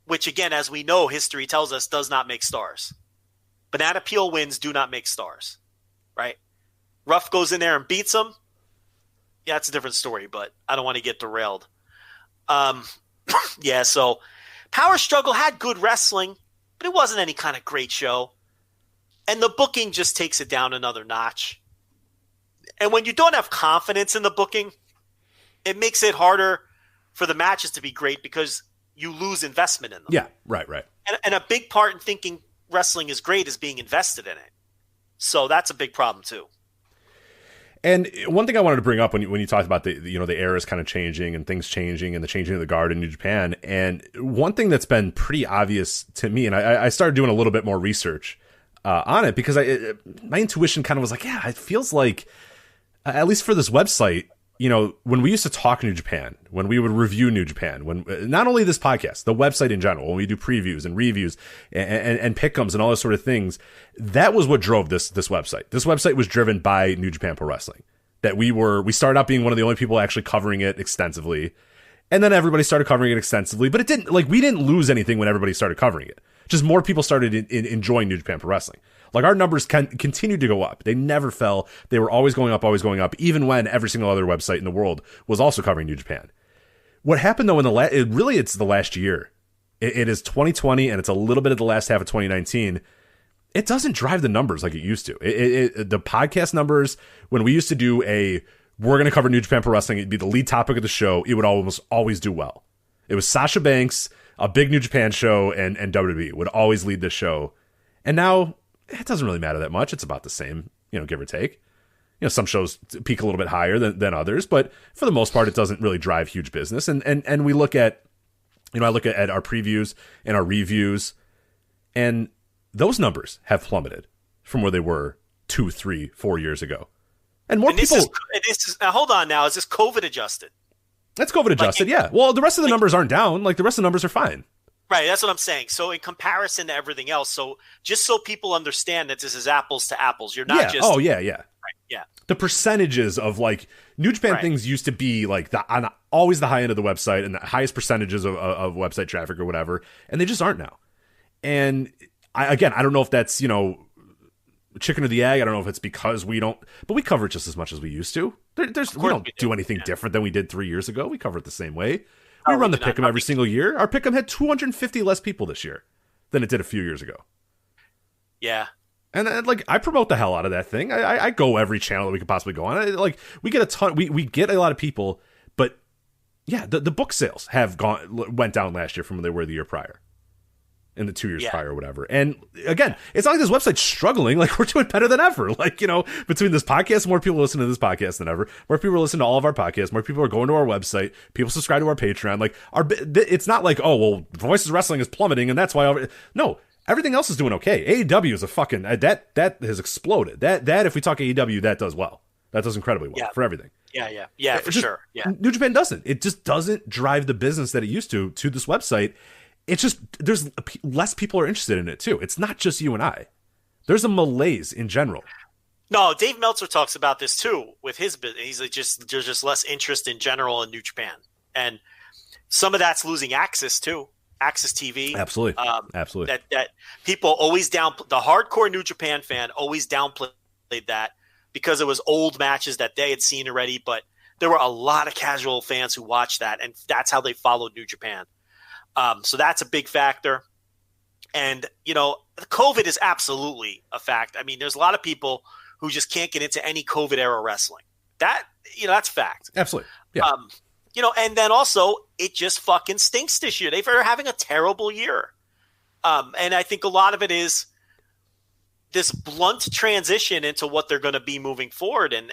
Which again, as we know, history tells us does not make stars. Banana peel wins do not make stars. Right? Ruff goes in there and beats him. Yeah, it's a different story, but I don't want to get derailed. Yeah, so Power Struggle had good wrestling, but it wasn't any kind of great show. And the booking just takes it down another notch. And when you don't have confidence in the booking, it makes it harder for the matches to be great because you lose investment in them. Yeah, right. And a big part in thinking wrestling is great is being invested in it. So that's a big problem too. And one thing I wanted to bring up when you talked about the eras kind of changing and things changing and the changing of the guard in New Japan, and one thing that's been pretty obvious to me, and I started doing a little bit more research on it because my intuition kind of was like, yeah, it feels like, at least for this website, when we used to talk New Japan, when we would review New Japan, when not only this podcast, the website in general, when we do previews and reviews and pick'ems and all those sort of things, that was what drove this website. This website was driven by New Japan Pro Wrestling. That we started out being one of the only people actually covering it extensively, and then everybody started covering it extensively. But it didn't we didn't lose anything when everybody started covering it. Just more people started enjoying New Japan Pro Wrestling. Like our numbers continued to go up. They never fell. They were always going up, even when every single other website in the world was also covering New Japan. What happened though it's the last year It is 2020, and it's a little bit of the last half of 2019. It doesn't drive the numbers like it used to. The podcast numbers, when we used to do we're going to cover New Japan Pro Wrestling, it'd be the lead topic of the show, it would almost always do well. It was Sasha Banks, a big New Japan show, and WWE would always lead this show. And now, it doesn't really matter that much. It's about the same, give or take. Some shows peak a little bit higher than others, but for the most part, it doesn't really drive huge business. And we look at, I look at our previews and our reviews, and those numbers have plummeted from where they were 2, 3, 4 years ago. And more people. Now, hold on now. Is this COVID adjusted? That's COVID adjusted, yeah. Well, the rest of the numbers aren't down. Like, the rest of the numbers are fine. Right, that's what I'm saying. So in comparison to everything else, so just so people understand that this is apples to apples, you're not just. Oh, yeah. Right, yeah. The percentages of, like, New Japan things used to be, like, on always the high end of the website and the highest percentages of website traffic or whatever, and they just aren't now. And, I don't know if that's, chicken or the egg. I don't know if it's because we don't, but we cover it just as much as we used to. We don't do anything different than we did 3 years ago. We cover it the same way. We run the Pick'em every single year. Our Pick'em had 250 less people this year than it did a few years ago. Yeah. And I promote the hell out of that thing. I go every channel that we could possibly go on. We get a ton. We get a lot of people, but yeah, the book sales went down last year from where they were the year prior. In the 2 years prior or whatever. And again, it's not like this website's struggling. Like, we're doing better than ever. Like, between this podcast, more people listen to this podcast than ever. More people are listening to all of our podcasts. More people are going to our website. People subscribe to our Patreon. Like, it's not like, oh, well, Voices of Wrestling is plummeting and that's why. No, everything else is doing okay. AEW is a fucking, that has exploded. That if we talk AEW, that does well. That does incredibly well for everything. Yeah, for sure. Yeah. New Japan doesn't. It just doesn't drive the business that it used to this website. It's just, there's less people are interested in it too. It's not just you and I. There's a malaise in general. No, Dave Meltzer talks about this too with his business. He's like, there's just less interest in general in New Japan, and some of that's losing access too. Access TV, absolutely, absolutely. That people always the hardcore New Japan fan always downplayed that because it was old matches that they had seen already. But there were a lot of casual fans who watched that, and that's how they followed New Japan. So that's a big factor. And, COVID is absolutely a fact. I mean, there's a lot of people who just can't get into any COVID era wrestling. That's fact. Absolutely. Yeah. And then also it just fucking stinks this year. They're having a terrible year. And I think a lot of it is this blunt transition into what they're going to be moving forward. And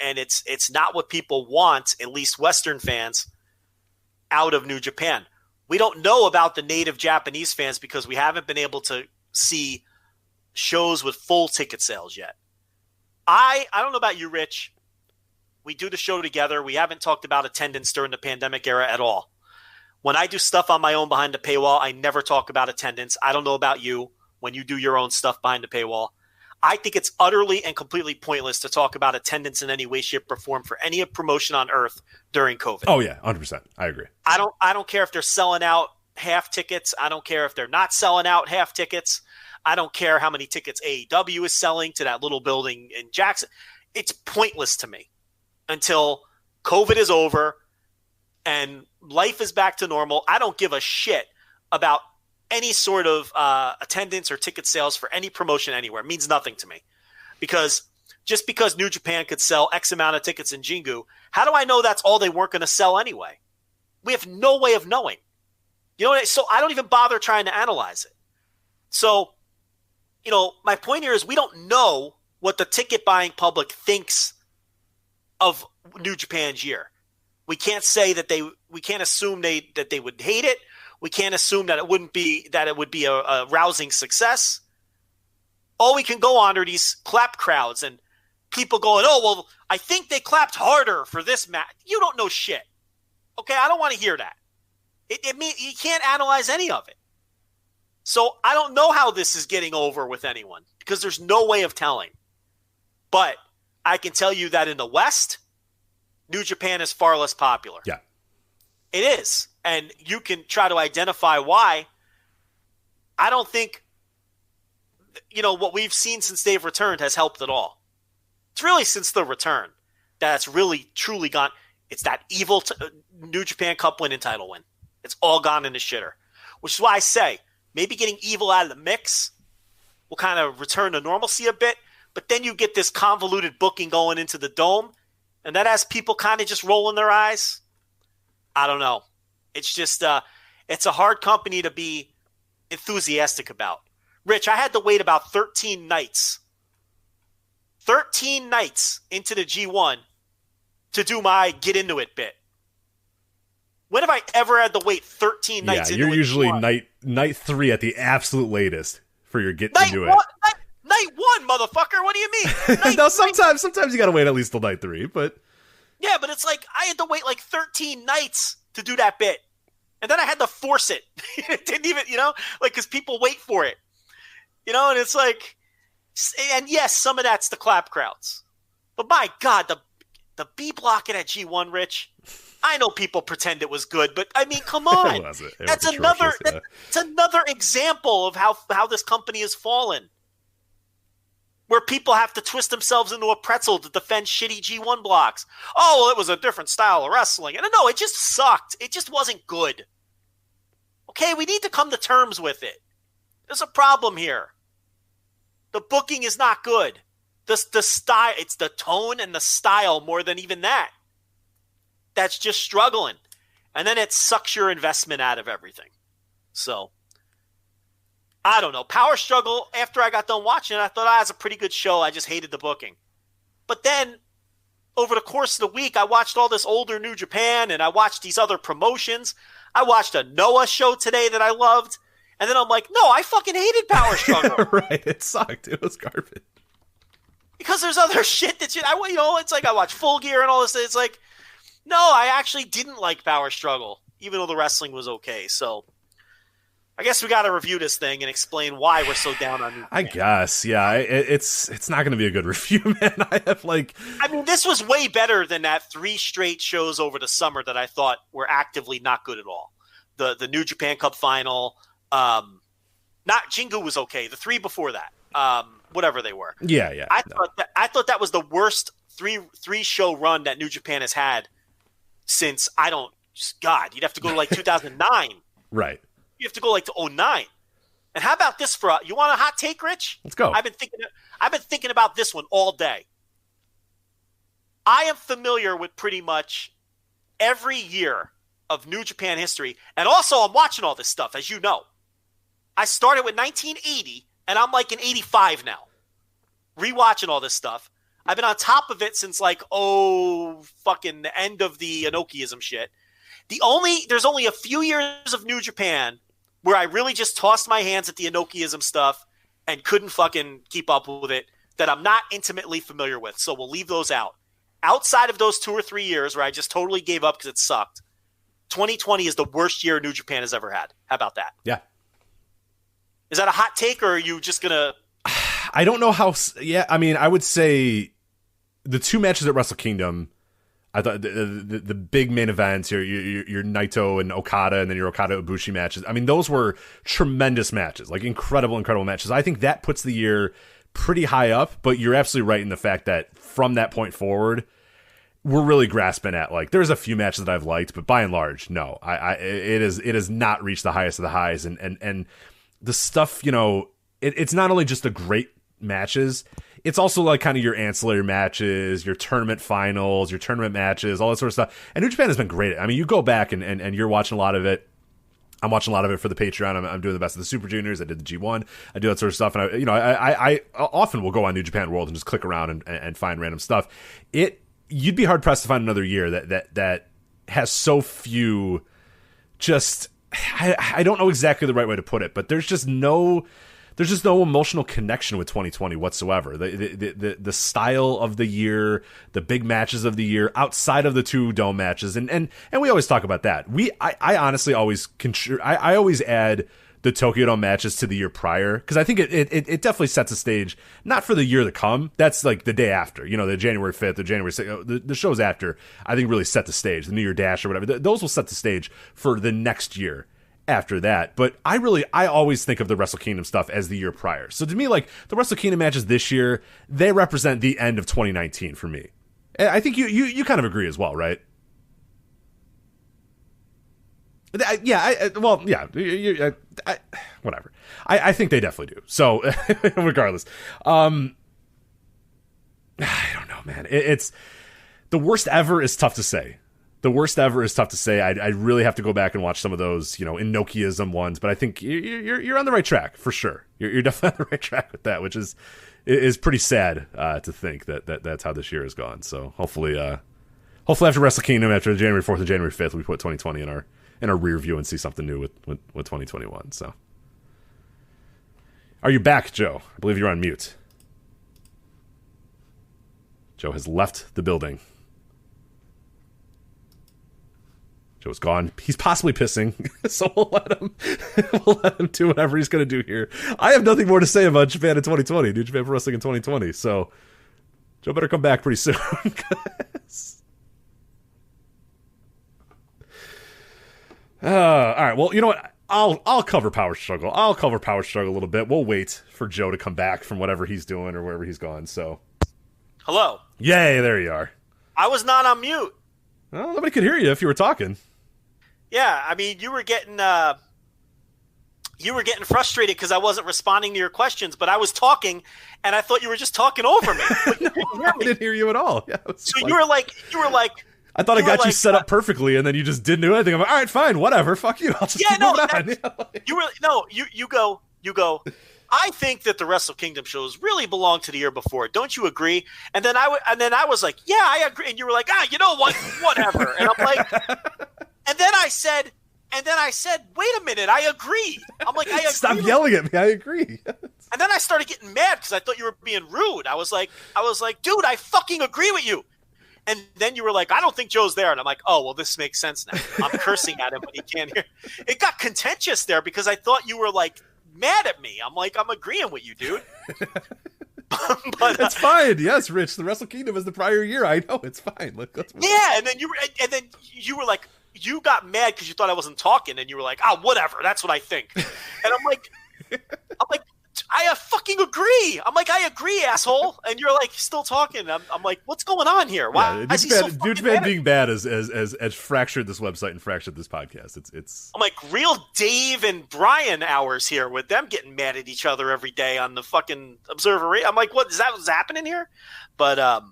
it's not what people want, at least Western fans, out of New Japan. We don't know about the native Japanese fans because we haven't been able to see shows with full ticket sales yet. I don't know about you, Rich. We do the show together. We haven't talked about attendance during the pandemic era at all. When I do stuff on my own behind the paywall, I never talk about attendance. I don't know about you when you do your own stuff behind the paywall. I think it's utterly and completely pointless to talk about attendance in any way, shape, or form for any promotion on earth during COVID. Oh yeah, 100%. I agree. I don't care if they're selling out half tickets. I don't care if they're not selling out half tickets. I don't care how many tickets AEW is selling to that little building in Jackson. It's pointless to me until COVID is over and life is back to normal. I don't give a shit about any sort of attendance or ticket sales for any promotion anywhere. It means nothing to me. Because just because New Japan could sell X amount of tickets in Jingu, how do I know that's all they weren't going to sell anyway? We have no way of knowing. So I don't even bother trying to analyze it. So, my point here is we don't know what the ticket buying public thinks of New Japan's year. We can't say that we can't assume that they would hate it. We can't assume that it would be a rousing success. All we can go on are these clap crowds and people going, oh, well, I think they clapped harder for this match. You don't know shit. Okay, I don't want to hear that. It means you can't analyze any of it. So I don't know how this is getting over with anyone because there's no way of telling. But I can tell you that in the West, New Japan is far less popular. Yeah. It is. And you can try to identify why. I don't think, what we've seen since they've returned has helped at all. It's really since the return that's really, truly gone. It's that evil New Japan Cup win and title win. It's all gone in the shitter. which is why I say maybe getting Evil out of the mix will kind of return to normalcy a bit. But then you get this convoluted booking going into the Dome, and that has people kind of just rolling their eyes. I don't know. It's just it's a hard company to be enthusiastic about. Rich, I had to wait about 13 nights. 13 nights into the G1 to do my get into it bit. When have I ever had to wait 13 nights into it? Yeah, you're usually night 3 at the absolute latest for your get into it. Night 1, motherfucker. What do you mean? No, sometimes you got to wait at least till night 3, but yeah, but it's like I had to wait like 13 nights to do that bit. And then I had to force it. It didn't even, because people wait for it. And it's like, and yes, some of that's the clap crowds. But my God, the B block at G1, Rich, I know people pretend it was good, but I mean, come on. That's another example of how this company has fallen. Where people have to twist themselves into a pretzel to defend shitty G1 blocks. Oh, well, it was a different style of wrestling. And no, it just sucked. It just wasn't good. Okay, we need to come to terms with it. There's a problem here. The booking is not good. The style, it's the tone and the style more than even that. That's just struggling. And then it sucks your investment out of everything. So, I don't know. Power Struggle, after I got done watching it, I thought, that was a pretty good show. I just hated the booking. But then, over the course of the week, I watched all this older New Japan, and I watched these other promotions. I watched a Noah show today that I loved. And then I'm like, no, I fucking hated Power Struggle. Right, it sucked. It was garbage. Because there's other shit that it's like I watch Full Gear and all this. It's like, no, I actually didn't like Power Struggle, even though the wrestling was okay. So I guess we got to review this thing and explain why we're so down on New Japan. I guess, yeah. It's not going to be a good review, man. I mean, this was way better than that 3 straight shows over the summer that I thought were actively not good at all. The New Japan Cup final, not Jingu was okay. The 3 before that, whatever they were. Yeah. I thought that was the worst three show run that New Japan has had since God, you'd have to go to like 2009. Right. You have to go like to 2009. And how about this you want a hot take, Rich? Let's go. I've been thinking about this one all day. I am familiar with pretty much every year of New Japan history. And also I'm watching all this stuff, as you know. I started with 1980 and I'm like in 85 now. Rewatching all this stuff. I've been on top of it since fucking the end of the Enochiism shit. There's only a few years of New Japan where I really just tossed my hands at the Enochiism stuff and couldn't fucking keep up with it that I'm not intimately familiar with. So we'll leave those out. Outside of those 2 or 3 years where I just totally gave up because it sucked, 2020 is the worst year New Japan has ever had. How about that? Yeah. Is that a hot take, or are you just going to... I don't know how... Yeah, I mean, I would say the 2 matches at Wrestle Kingdom, I thought the big main events, your Naito and Okada, and then your Okada Ibushi matches, I mean, those were tremendous matches, like incredible matches. I think that puts the year pretty high up, but you're absolutely right in the fact that from that point forward, we're really grasping at, like, there's a few matches that I've liked, but by and large, no. It has not reached the highest of the highs, and the stuff, it's not only just the great matches, it's also like kind of your ancillary matches, your tournament finals, your tournament matches, all that sort of stuff. And New Japan has been great. I mean, you go back and you're watching a lot of it. I'm watching a lot of it for the Patreon. I'm doing the best of the Super Juniors. I did the G1. I do that sort of stuff. And I often will go on New Japan World and just click around and find random stuff. You'd be hard pressed to find another year that has so few. Just I don't know exactly the right way to put it, but there's just no emotional connection with 2020 whatsoever. The style of the year, the big matches of the year, outside of the 2 dome matches, and we always talk about that. I honestly always I always add the Tokyo Dome matches to the year prior, because I think it definitely sets a stage, not for the year to come. That's like the day after, the January 5th, the January 6th, the shows after, I think really set the stage. The New Year Dash or whatever, those will set the stage for the next year after that. But I always think of the Wrestle Kingdom stuff as the year prior. So to me, like, the Wrestle Kingdom matches this year, they represent the end of 2019 for me. And I think you kind of agree as well, right? Whatever. I think they definitely do. So, regardless, I don't know, man. It's the worst ever is tough to say. I really have to go back and watch some of those, Inokiism ones. But I think you're on the right track for sure. You're definitely on the right track with that, which is pretty sad to think that's how this year has gone. So hopefully after Wrestle Kingdom, after January 4th and January 5th, we put 2020 in our rear view and see something new with 2021. So, are you back, Joe? I believe you're on mute. Joe has left the building. Joe's gone. He's possibly pissing, so we'll let him do whatever he's going to do here. I have nothing more to say about Japan in 2020, New Japan Pro Wrestling in 2020. So, Joe better come back pretty soon. All right. Well, you know what? I'll cover Power Struggle. I'll cover Power Struggle a little bit. We'll wait for Joe to come back from whatever he's doing or wherever he's gone. So, hello. Yay! There you are. I was not on mute. Well, nobody could hear you if you were talking. Yeah, I mean, you were getting frustrated because I wasn't responding to your questions, but I was talking, and I thought you were just talking over me. No, I didn't hear you at all. Yeah, so you were like. I thought I got you set up perfectly, and then you just didn't do anything. I'm like, all right, fine, whatever, fuck you. I'll just keep moving on. You go. I think that the Wrestle Kingdom shows really belong to the year before. Don't you agree? And then I was like, yeah, I agree. And you were like, you know what, whatever. And I'm like, and then I said, wait a minute, I agree. I'm like, I agree. Stop yelling at me. I agree. And then I started getting mad because I thought you were being rude. I was like, dude, I fucking agree with you. And then you were like, I don't think Joe's there. And I'm like, oh, well, this makes sense now. I'm cursing at him, but he can't hear. It got contentious there because I thought you were like mad at me. I'm like, I'm agreeing with you, dude. But it's fine. Yes, Rich. The Wrestle Kingdom is the prior year. I know. It's fine. Let's move on. And then you were like, you got mad because you thought I wasn't talking, and you were like, whatever. That's what I think. And I'm like, I fucking agree. I'm like, I agree, asshole. And you're like, still talking. I'm like, what's going on here? Why? Yeah, Dude Bad being bad has fractured this website and fractured this podcast. It's. I'm like, real Dave and Brian hours here with them getting mad at each other every day on the fucking Observer. I'm like, what is that? What's happening here? But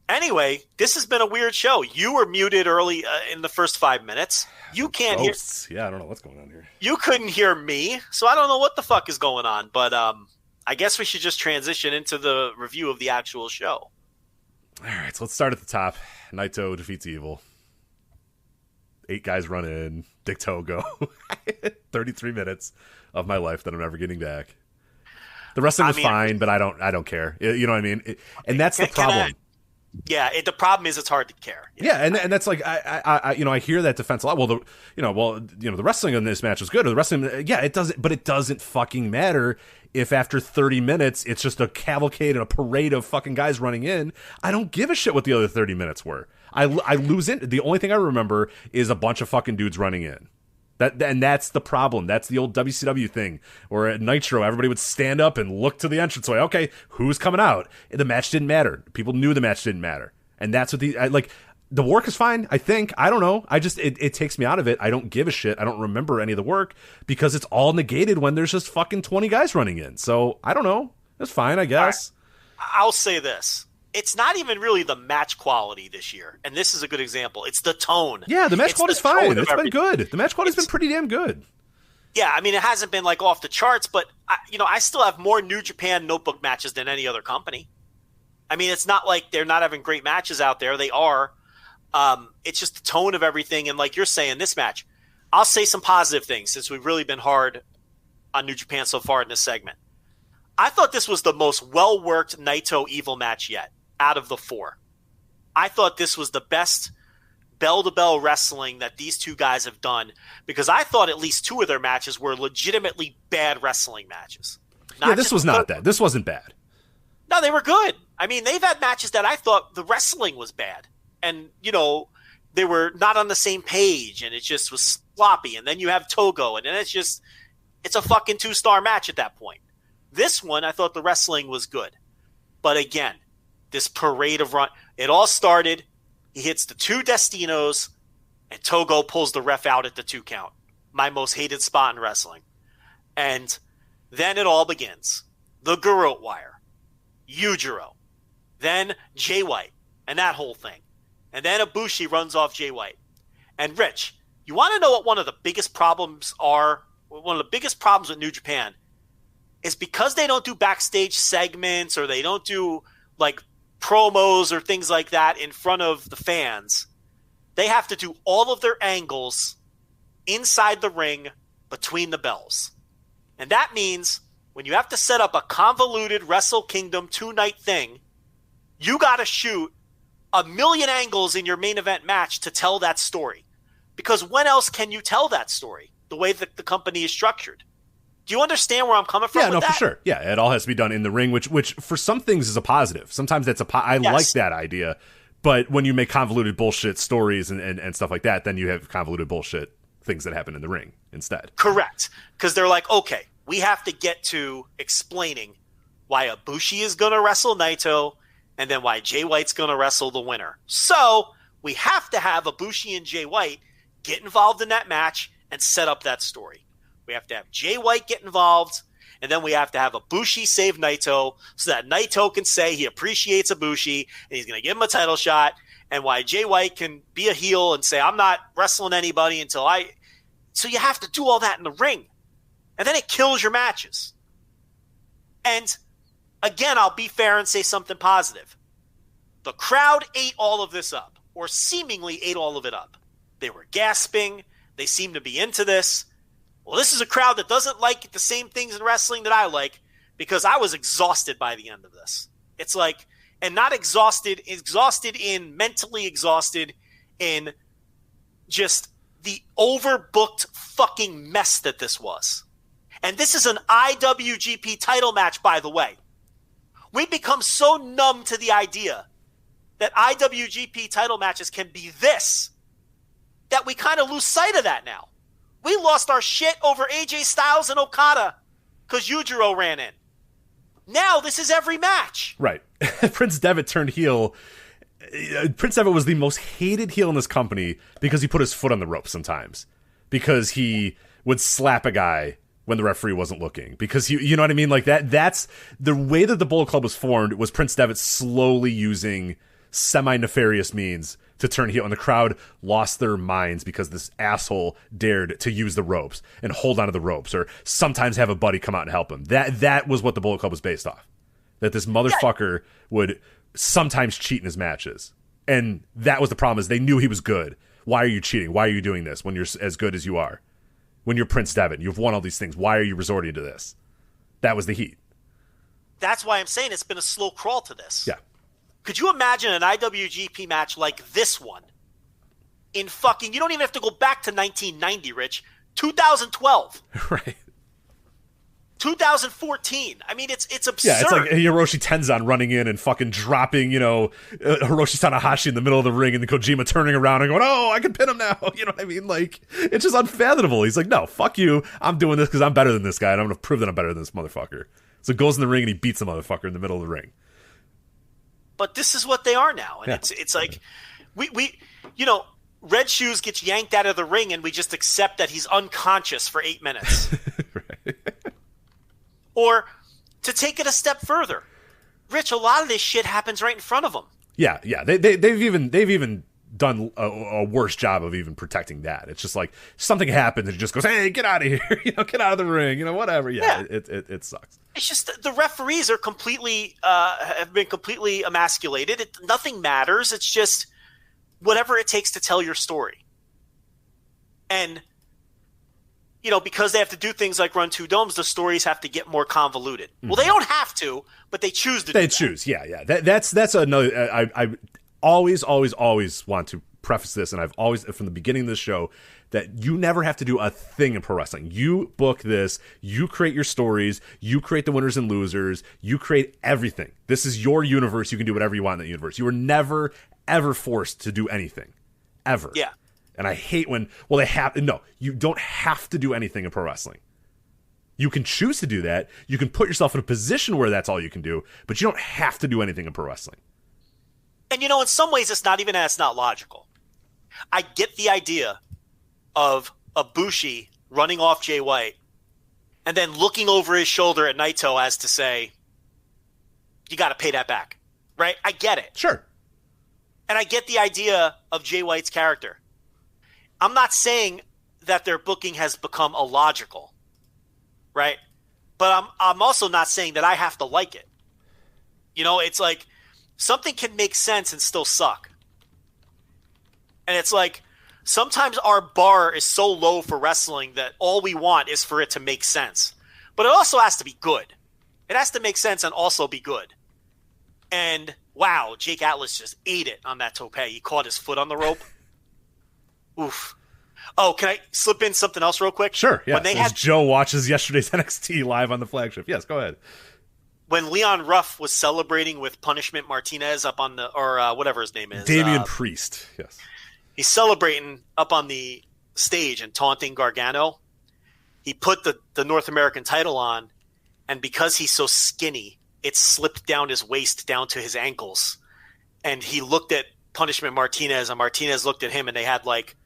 anyway, this has been a weird show. You were muted early in the first 5 minutes. You can't hear. Yeah, I don't know what's going on here. You couldn't hear me, so I don't know what the fuck is going on. But I guess we should just transition into the review of the actual show. All right, so let's start at the top. Naito defeats Evil. 8 guys run in. Dick Togo. 33 minutes of my life that I'm never getting back. The wrestling was fine, but I don't care. You know what I mean? And that's the problem. The problem is it's hard to care. Yeah, and that's like I hear that defense a lot. Well, the wrestling in this match was good. Or the wrestling, it doesn't fucking matter if after 30 minutes it's just a cavalcade and a parade of fucking guys running in. I don't give a shit what the other 30 minutes were. I lose it. The only thing I remember is a bunch of fucking dudes running in. And that's the problem. That's the old WCW thing. Or at Nitro, everybody would stand up and look to the entranceway. Okay, who's coming out? The match didn't matter. People knew the match didn't matter. And that's what the work is fine, I think. I don't know. It takes me out of it. I don't give a shit. I don't remember any of the work because it's all negated when there's just fucking 20 guys running in. So, I don't know. It's fine, I guess. Right. I'll say this. It's not even really the match quality this year, and this is a good example. It's the tone. Yeah, the match quality's fine. It's been good. The match quality's been pretty damn good. Yeah, I mean, it hasn't been like off the charts, but I still have more New Japan Notebook matches than any other company. I mean, it's not like they're not having great matches out there. They are. It's just the tone of everything, and like you're saying, this match. I'll say some positive things since we've really been hard on New Japan so far in this segment. I thought this was the most well-worked Naito Evil match yet. Out of the 4. I thought this was the best bell-to-bell wrestling that these two guys have done because I thought at least 2 of their matches were legitimately bad wrestling matches. This was not that. This wasn't bad. No, they were good. I mean, they've had matches that I thought the wrestling was bad. And, they were not on the same page and it just was sloppy. And then you have Togo and then it's a fucking 2-star match at that point. This one, I thought the wrestling was good. But again, this parade of run. It all started. He hits the 2 Destinos. and Togo pulls the ref out at the 2 count. My most hated spot in wrestling. And then it all begins. The garrote wire, Yujiro, then Jay White, and that whole thing. And then Ibushi runs off Jay White. And Rich, you want to know what one of the biggest problems are? One of the biggest problems with New Japan is because they don't do backstage segments or they don't do like promos or things like that in front of the fans. They have to do all of their angles inside the ring between the bells. And that means when you have to set up a convoluted Wrestle Kingdom 2-night thing, you got to shoot a million angles in your main event match to tell that story. Because when else can you tell that story the way that the company is structured? Do you understand where I'm coming from? Yeah, with no, that? for sure. Yeah, it all has to be done in the ring, which for some things is a positive. Sometimes that's I Yes. like that idea. But when you make convoluted bullshit stories and stuff like that, then you have convoluted bullshit things that happen in the ring instead. Correct. Because they're like, okay, we have to get to explaining why Ibushi is going to wrestle Naito and then why Jay White's going to wrestle the winner. So we have to have Ibushi and Jay White get involved in that match and set up that story. We have to have Jay White get involved, and then we have to have Ibushi save Naito so that Naito can say he appreciates Ibushi and he's going to give him a title shot, and why Jay White can be a heel and say, I'm not wrestling anybody until I... So you have to do all that in the ring. And then it kills your matches. And again, I'll be fair and say something positive. The crowd ate all of this up, or seemingly ate all of it up. They were gasping. They seemed to be into this. Well, this is a crowd that doesn't like the same things in wrestling that I like, because I was exhausted by the end of this. It's like, and not exhausted in mentally exhausted in just the overbooked fucking mess that this was. And this is an IWGP title match, by the way. We become so numb to the idea that IWGP title matches can be this, that we kind of lose sight of that now. We lost our shit over AJ Styles and Okada because Yujiro ran in. Now this is every match. Right. Prince Devitt turned heel. Prince Devitt was the most hated heel in this company because he put his foot on the rope sometimes. Because he would slap a guy when the referee wasn't looking. Because you know what I mean? Like that's the way that the Bullet Club was formed, was Prince Devitt slowly using semi-nefarious means to turn heel, and the crowd lost their minds because this asshole dared to use the ropes and hold onto the ropes, or sometimes have a buddy come out and help him. That was what the Bullet Club was based off. That this motherfucker would sometimes cheat in his matches. And that was the problem, is they knew he was good. Why are you cheating? Why are you doing this when you're as good as you are? When you're Prince Devitt, you've won all these things. Why are you resorting to this? That was the heat. That's why I'm saying it's been a slow crawl to this. Yeah. Could you imagine an IWGP match like this one in fucking, you don't even have to go back to 1990, Rich, 2012. Right. 2014. I mean, it's absurd. Yeah, it's like Hiroshi Tenzan running in and fucking dropping, Hiroshi Tanahashi in the middle of the ring, and then Kojima turning around and going, oh, I can pin him now. You know what I mean? Like, it's just unfathomable. He's like, no, fuck you. I'm doing this because I'm better than this guy, and I'm going to prove that I'm better than this motherfucker. So he goes in the ring and he beats the motherfucker in the middle of the ring. But this is what they are now. And it's like, we Red Shoes gets yanked out of the ring and we just accept that he's unconscious for 8 minutes. Right. Or to take it a step further, Rich, a lot of this shit happens right in front of them. Yeah. They've even done a worse job of even protecting that. It's just like something happens and it just goes, hey, get out of here, get out of the ring, whatever. Yeah. It sucks. It's just the referees are completely have been completely emasculated. Nothing matters. It's just whatever it takes to tell your story. And because they have to do things like run 2 domes, the stories have to get more convoluted. Mm-hmm. Well, they don't have to, but they choose to. They choose. Yeah. That's another. I always want to preface this, and I've always, from the beginning of this show, that you never have to do a thing in pro wrestling. You book this, you create your stories, you create the winners and losers, you create everything. This is your universe. You can do whatever you want in that universe. You were never, ever forced to do anything. Ever. Yeah. And I hate when, you don't have to do anything in pro wrestling. You can choose to do that. You can put yourself in a position where that's all you can do, but you don't have to do anything in pro wrestling. And in some ways, it's not logical. I get the idea of Ibushi running off Jay White and then looking over his shoulder at Naito as to say, you got to pay that back, right? I get it. Sure. And I get the idea of Jay White's character. I'm not saying that their booking has become illogical, right? But I'm also not saying that I have to like it. You know, it's like something can make sense and still suck. And it's like sometimes our bar is so low for wrestling that all we want is for it to make sense. But it also has to be good. It has to make sense and also be good. And wow, Jake Atlas just ate it on that tope. He caught his foot on the rope. Oof. Oh, can I slip in something else real quick? Sure, yeah. When they had Joe watches yesterday's NXT live on the flagship. Yes, go ahead. When Leon Ruff was celebrating with Punishment Martinez up on the, or whatever his name is. Damian Priest, yes. He's celebrating up on the stage and taunting Gargano. He put the North American title on, and because he's so skinny, it slipped down his waist down to his ankles. And he looked at Punishment Martinez, and Martinez looked at him, and they had like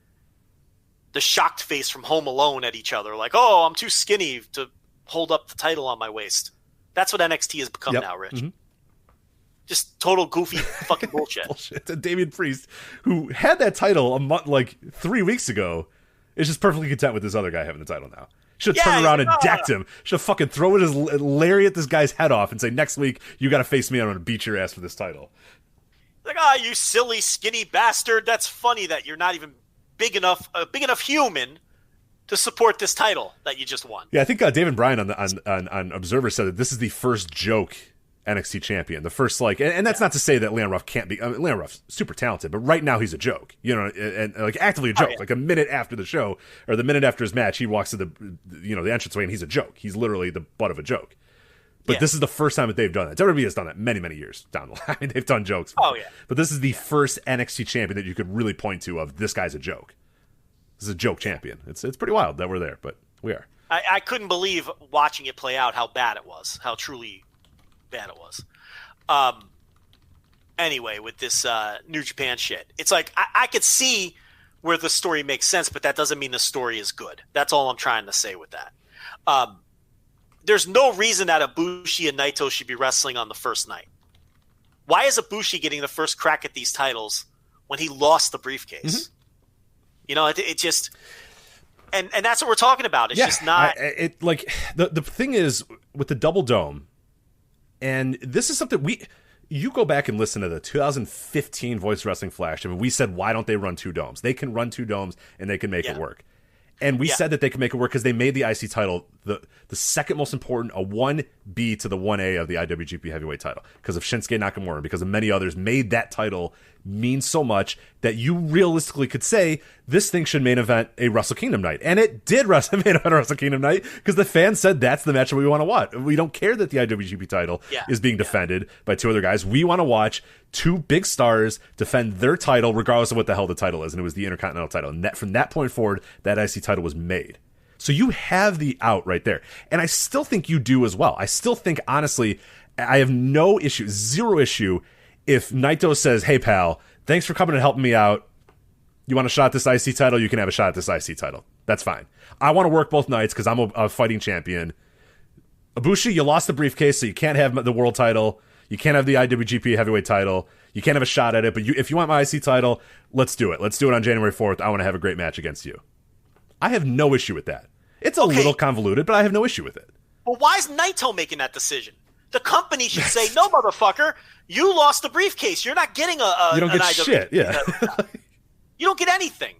the shocked face from Home Alone at each other. Like, oh, I'm too skinny to hold up the title on my waist. That's what NXT has become now, Rich. Mm-hmm. Just total goofy fucking bullshit. Bullshit. And Damian Priest, who had that title a month, like 3 weeks ago, is just perfectly content with this other guy having the title now. Should have turned around and decked him. Should have fucking thrown his lariat this guy's head off and say, next week, you got to face me. I'm going to beat your ass for this title. Like, you silly, skinny bastard. That's funny that you're not even a big enough human to support this title that you just won. Yeah, I think David Bryan on Observer said that this is the first joke NXT champion. The first, like, and that's not to say that Leon Ruff can't be. Leon Ruff's super talented, but right now he's a joke. You know, and like actively a joke. Like a minute after the show or the minute after his match, he walks to the entranceway and he's a joke. He's literally the butt of a joke. But this is the first time that they've done that. WWE has done that many, many years down the line. They've done jokes. Oh, yeah. But this is the first NXT champion that you could really point to of this guy's a joke. This is a joke champion. It's pretty wild that we're there, but we are. I couldn't believe watching it play out how bad it was, how truly bad it was. Anyway, with this New Japan shit, it's like I could see where the story makes sense, but that doesn't mean the story is good. That's all I'm trying to say with that. There's no reason that Ibushi and Naito should be wrestling on the first night. Why is Ibushi getting the first crack at these titles when he lost the briefcase? Mm-hmm. You know, it just and that's what we're talking about. It's just not. The thing is with the Double Dome, and this is something you go back and listen to the 2015 Voice Wrestling Flash. I mean, we said, why don't they run 2 domes? They can run 2 domes and they can make it work. And we said that they could make it work because they made the IC title the second most important, a 1B to the 1A of the IWGP Heavyweight title because of Shinsuke Nakamura, because of many others, made that title mean so much that you realistically could say this thing should main event a Wrestle Kingdom night. And it did main event a Wrestle Kingdom night because the fans said that's the match that we want to watch. We don't care that the IWGP title is being defended by 2 other guys. We want to watch 2 big stars defend their title regardless of what the hell the title is. And it was the Intercontinental title. And from that point forward, that IC title was made. So you have the out right there. And I still think you do as well. I still think, honestly, I have no issue, 0 issue, if Naito says, hey, pal, thanks for coming and helping me out. You want a shot at this IC title? You can have a shot at this IC title. That's fine. I want to work both nights because I'm a fighting champion. Ibushi, you lost the briefcase, so you can't have the world title. You can't have the IWGP heavyweight title. You can't have a shot at it. But if you want my IC title, let's do it. Let's do it on January 4th. I want to have a great match against you. I have no issue with that. It's a little convoluted, but I have no issue with it. Well, why is Naito making that decision? The company should say, no, motherfucker, you lost the briefcase. You're not getting you don't get shit. Yeah. You don't get anything.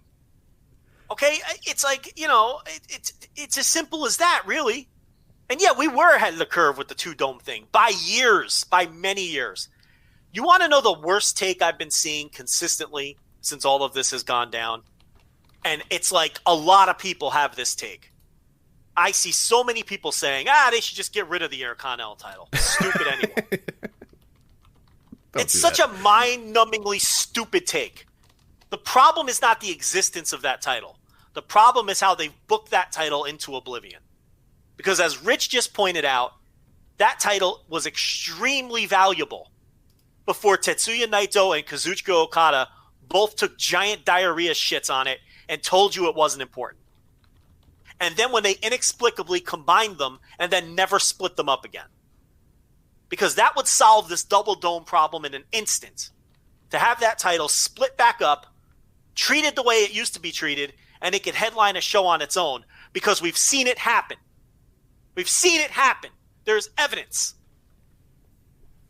Okay? It's like, it's as simple as that, really. And yeah, we were ahead of the curve with the 2-dome thing by many years. You want to know the worst take I've been seeing consistently since all of this has gone down? And it's like a lot of people have this take. I see so many people saying, they should just get rid of the Intercontinental title. Stupid anyway. It's such a mind-numbingly stupid take. The problem is not the existence of that title. The problem is how they've booked that title into oblivion. Because as Rich just pointed out, that title was extremely valuable before Tetsuya Naito and Kazuchika Okada both took giant diarrhea shits on it and told you it wasn't important. And then when they inexplicably combined them and then never split them up again. Because that would solve this double dome problem in an instant. To have that title split back up, treated the way it used to be treated, and it could headline a show on its own. Because we've seen it happen. We've seen it happen. There's evidence.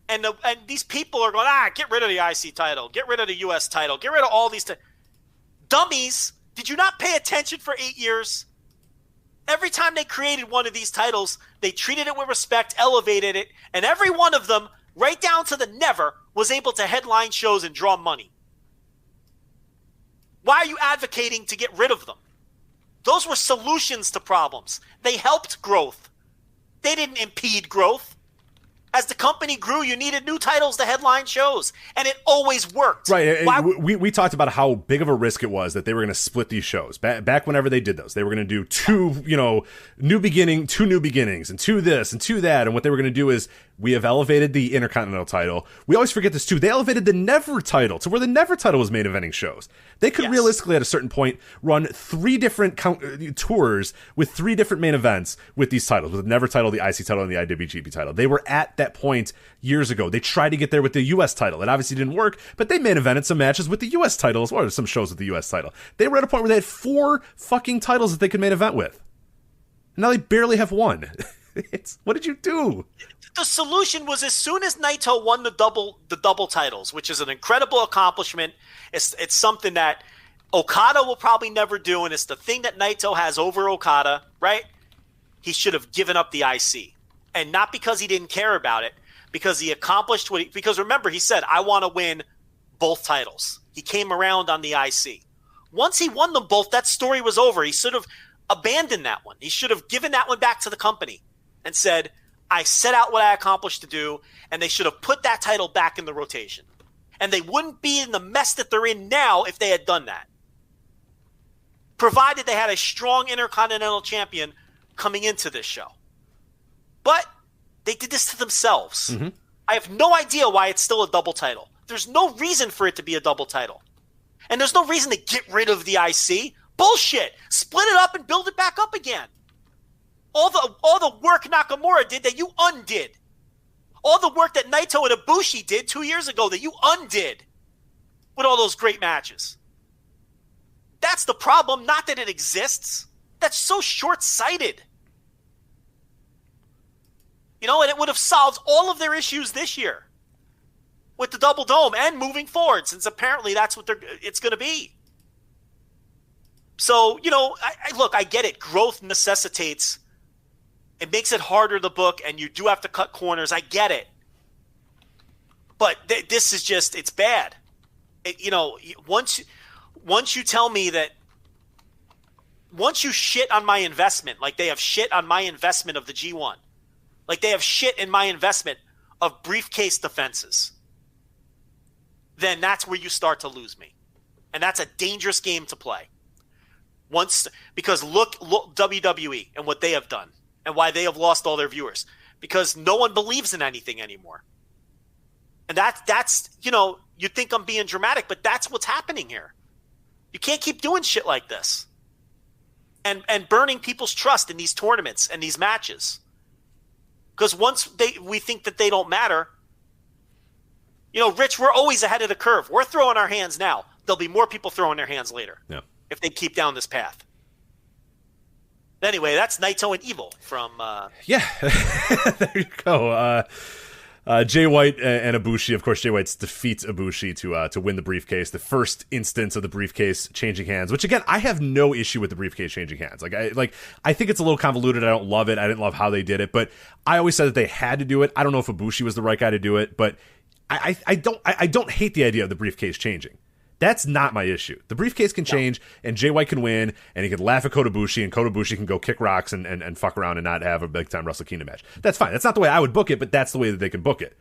And these people are going, get rid of the IC title. Get rid of the US title. Get rid of all these dummies. Did you not pay attention for 8 years? Every time they created one of these titles, they treated it with respect, elevated it, and every one of them, right down to the never, was able to headline shows and draw money. Why are you advocating to get rid of them? Those were solutions to problems. They helped growth. They didn't impede growth. As the company grew, you needed new titles to headline shows, and it always worked. Right. We talked about how big of a risk it was that they were going to split these shows. Back whenever they did those, they were going to do two new beginnings, and two this and two that. And what they were going to do is, we have elevated the Intercontinental title. We always forget this too. They elevated the Never title to where the Never title was main eventing shows. They could realistically, at a certain point, run 3 different tours with 3 different main events with these titles, with the Never title, the IC title, and the IWGP title. They were at that point years ago. They tried to get there with the US title. It obviously didn't work, but they main evented some matches with the US title as well, or some shows with the US title. They were at a point where they had 4 fucking titles that they could main event with. And now they barely have one. What did you do? The solution was, as soon as Naito won the double titles, which is an incredible accomplishment. It's something that Okada will probably never do, and it's the thing that Naito has over Okada, right? He should have given up the IC. And not because he didn't care about it, because he accomplished because remember, he said, I want to win both titles. He came around on the IC. Once he won them both, that story was over. He should have abandoned that one. He should have given that one back to the company and said, I set out what I accomplished to do, and they should have put that title back in the rotation. And they wouldn't be in the mess that they're in now if they had done that. Provided they had a strong Intercontinental Champion coming into this show. But they did this to themselves. Mm-hmm. I have no idea why it's still a double title. There's no reason for it to be a double title. And there's no reason to get rid of the IC. Bullshit. Split it up and build it back up again. All the work Nakamura did that you undid. All the work that Naito and Ibushi did 2 years ago that you undid with all those great matches. That's the problem, not that it exists. That's so short-sighted. And it would have solved all of their issues this year with the Double Dome and moving forward, since apparently that's what it's going to be. So, I get it. Growth necessitates. It makes it harder to book, and you do have to cut corners. I get it. But this is just, it's bad. Once you tell me that, once you shit on my investment, like they have shit on my investment of the G1, like they have shit in my investment of briefcase defenses, then that's where you start to lose me. And that's a dangerous game to play. Because look WWE and what they have done. And why they have lost all their viewers. Because no one believes in anything anymore. And that's you think I'm being dramatic, but that's what's happening here. You can't keep doing shit like this. And burning people's trust in these tournaments and these matches. Because once we think that they don't matter, Rich, we're always ahead of the curve. We're throwing our hands now. There'll be more people throwing their hands later. Yeah. If they keep down this path. Anyway, that's Naito and Evil from... there you go. Jay White and Ibushi. Of course, Jay White defeats Ibushi to win the briefcase. The first instance of the briefcase changing hands, which, again, I have no issue with the briefcase changing hands. I think it's a little convoluted. I don't love it. I didn't love how they did it. But I always said that they had to do it. I don't know if Ibushi was the right guy to do it. But I don't hate the idea of the briefcase changing. That's not my issue. The briefcase can change, and Jay White can win, and he can laugh at Kota Ibushi, and Kota Ibushi can go kick rocks and fuck around and not have a big-time Wrestle Kingdom match. That's fine. That's not the way I would book it, but that's the way that they can book it.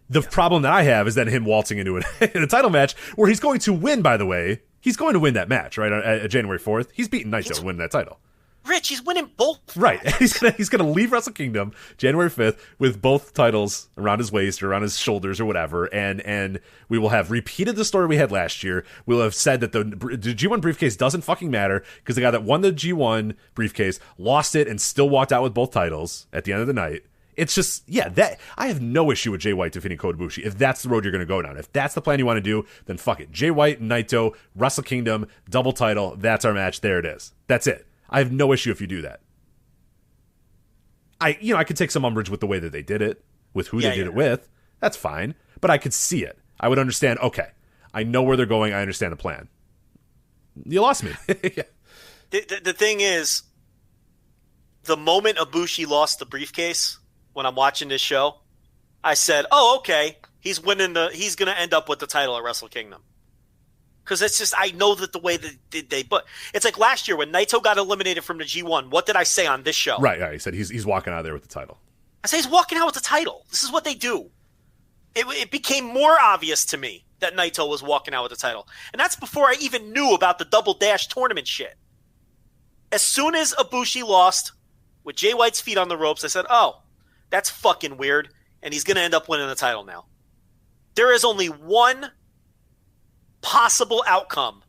The problem that I have is that him waltzing into in a title match where he's going to win, by the way. He's going to win that match, right, at January 4th. He's beating Naito and winning that title. Rich, he's winning both. Right. He's gonna leave Wrestle Kingdom January 5th with both titles around his waist or around his shoulders or whatever, and we will have repeated the story we had last year. We'll have said that the G1 briefcase doesn't fucking matter because the guy that won the G1 briefcase lost it and still walked out with both titles at the end of the night. It's just, that I have no issue with Jay White defeating Kota Ibushi if that's the road you're going to go down. If that's the plan you want to do, then fuck it. Jay White, Naito, Wrestle Kingdom, double title, that's our match. There it is. That's it. I have no issue if you do that. I could take some umbrage with the way that they did it, with who they did it with. That's fine. But I could see it. I would understand, okay, I know where they're going. I understand the plan. You lost me. Yeah. The thing is, the moment Ibushi lost the briefcase, when I'm watching this show, I said, oh, okay, he's going to end up with the title at Wrestle Kingdom. Because it's just, I know that the way that they, but it's like last year when Naito got eliminated from the G1. What did I say on this show? Right. He said he's walking out of there with the title. I say he's walking out with the title. This is what they do. It became more obvious to me that Naito was walking out with the title. And that's before I even knew about the Double Dash tournament shit. As soon as Ibushi lost with Jay White's feet on the ropes, I said, oh, that's fucking weird. And he's going to end up winning the title now. There is only one possible outcome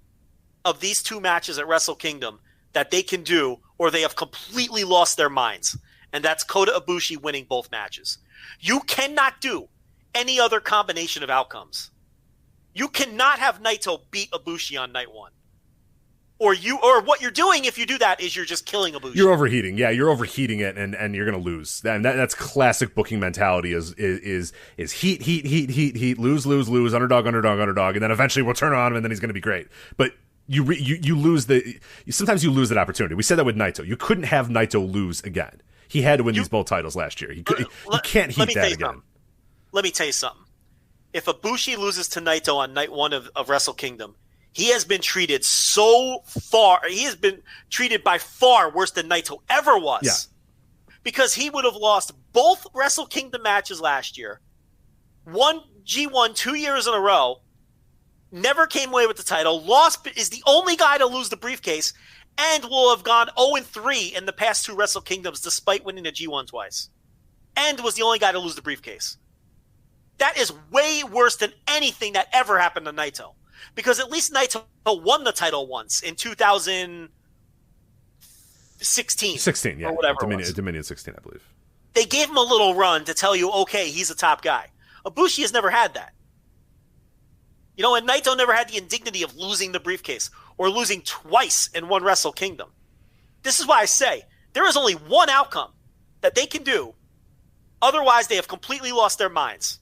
of these two matches at Wrestle Kingdom that they can do, or they have completely lost their minds, and that's Kota Ibushi winning both matches. You cannot do any other combination of outcomes. You cannot have Naito beat Ibushi on night one. Or what you're doing if you do that is you're just killing Ibushi. You're overheating. Yeah, you're overheating it, and you're going to lose. And that's classic booking mentality is heat, lose, underdog, and then eventually we'll turn on him, and then he's going to be great. But you lose sometimes you lose that opportunity. We said that with Naito. You couldn't have Naito lose again. He had to win these both titles last year. He can't heat that again. Let me tell you something. If Ibushi loses to Naito on night one of Wrestle Kingdom, he has been treated by far worse than Naito ever was. Yeah. Because he would have lost both Wrestle Kingdom matches last year, won G1 2 years in a row, never came away with the title, is the only guy to lose the briefcase, and will have gone 0-3 in the past two Wrestle Kingdoms despite winning the G1 twice. And was the only guy to lose the briefcase. That is way worse than anything that ever happened to Naito. Because at least Naito won the title once in 2016. 16, yeah. Or whatever Dominion 16, I believe. They gave him a little run to tell you, okay, he's a top guy. Ibushi has never had that. And Naito never had the indignity of losing the briefcase or losing twice in one Wrestle Kingdom. This is why I say there is only one outcome that they can do. Otherwise, they have completely lost their minds.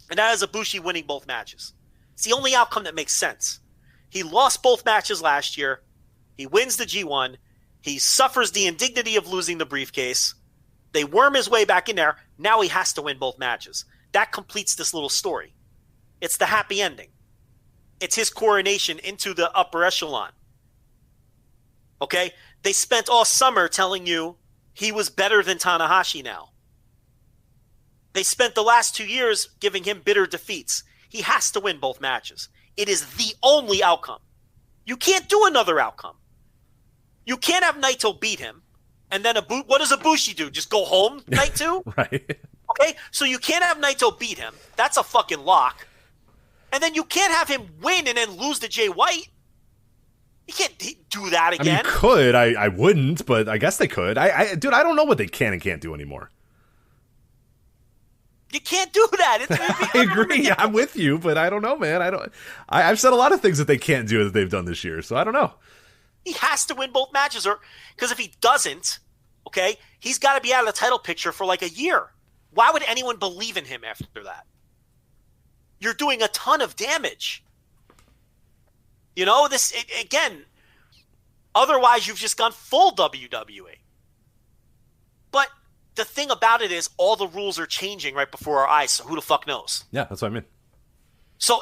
And that is Ibushi winning both matches. It's the only outcome that makes sense. He lost both matches last year. He wins the G1. He suffers the indignity of losing the briefcase. They worm his way back in there. Now he has to win both matches. That completes this little story. It's the happy ending. It's his coronation into the upper echelon. Okay? They spent all summer telling you he was better than Tanahashi now. They spent the last 2 years giving him bitter defeats. He has to win both matches. It is the only outcome. You can't do another outcome. You can't have Naito beat him, and then what does Ibushi do? Just go home night two? Right. Okay, so you can't have Naito beat him. That's a fucking lock. And then you can't have him win and then lose to Jay White. You can't do that again. I mean, you could. I wouldn't, but I guess they could. Dude, I don't know what they can and can't do anymore. You can't do that. I agree. I'm with you, but I don't know, man. I've said a lot of things that they can't do that they've done this year, so I don't know. He has to win both matches, because if he doesn't, okay, he's got to be out of the title picture for like a year. Why would anyone believe in him after that? You're doing a ton of damage. Again, otherwise you've just gone full WWE. But the thing about it is all the rules are changing right before our eyes, so who the fuck knows? Yeah, that's what I mean. So,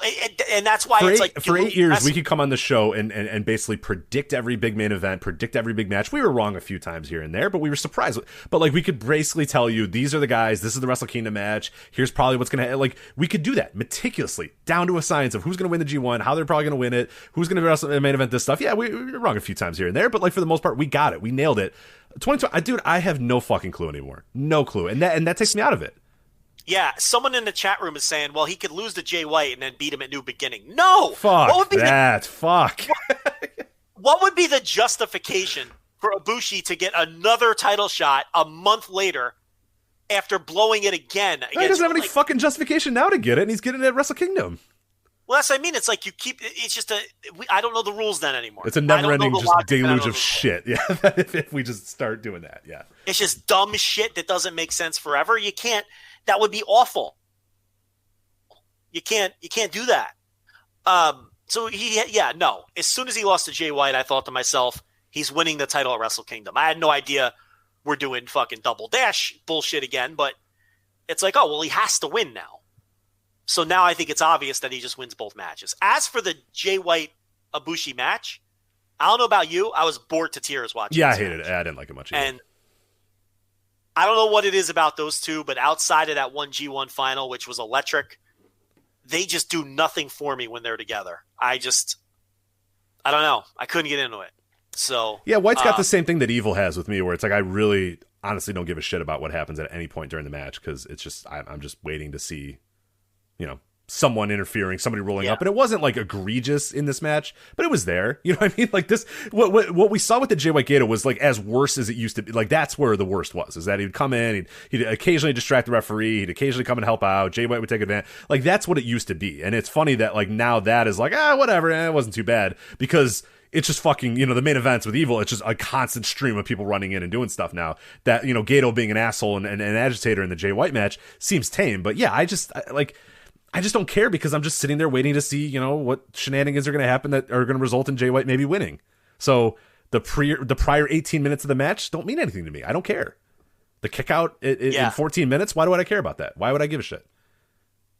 and that's why for 8 years, we could come on the show and basically predict every big main event, predict every big match. We were wrong a few times here and there, but we were surprised. But like, we could basically tell you, these are the guys, this is the Wrestle Kingdom match, here's probably what's going to, like, we could do that meticulously, down to a science of who's going to win the G1, how they're probably going to win it, who's going to wrestle the main event, this stuff. Yeah, we were wrong a few times here and there, but like, for the most part, we got it. We nailed it. 2020, dude, I have no fucking clue anymore. No clue. And that takes me out of it. Yeah, someone in the chat room is saying, well, he could lose to Jay White and then beat him at New Beginning. No! Fuck fuck. What would be the justification for Ibushi to get another title shot a month later after blowing it again? He doesn't have any fucking justification now to get it, and he's getting it at Wrestle Kingdom. Well, that's what I mean. It's like it's just I don't know the rules then anymore. It's a never-ending just deluge of shit. Yeah, if we just start doing that, yeah. It's just dumb shit that doesn't make sense forever. You can't. That would be awful. You can't do that. So no. As soon as he lost to Jay White, I thought to myself, he's winning the title at Wrestle Kingdom. I had no idea we're doing fucking double dash bullshit again, but it's like, oh, well, he has to win now. So now I think it's obvious that he just wins both matches. As for the Jay White Ibushi match, I don't know about you. I was bored to tears watching. Yeah, I hated it. I didn't like it much either. And I don't know what it is about those two, but outside of that one G1 final, which was electric, they just do nothing for me when they're together. I don't know. I couldn't get into it. So yeah, White's got the same thing that Evil has with me, where it's like I really honestly don't give a shit about what happens at any point during the match, because it's just I'm just waiting to see, someone interfering, somebody rolling up, and it wasn't like egregious in this match, but it was there. You know what I mean? Like this, what we saw with the Jay White Gato was like as worse as it used to be. Like that's where the worst was, is that he'd come in, he'd occasionally distract the referee, he'd occasionally come and help out. Jay White would take advantage. Like that's what it used to be, and it's funny that like now that is like whatever, it wasn't too bad, because it's just fucking, the main events with Evil, it's just a constant stream of people running in and doing stuff now. That, Gato being an asshole and an agitator in the Jay White match seems tame. But yeah, I just don't care, because I'm just sitting there waiting to see, what shenanigans are going to happen that are going to result in Jay White maybe winning. So the prior 18 minutes of the match don't mean anything to me. I don't care. The kick out in 14 minutes, why do I care about that? Why would I give a shit?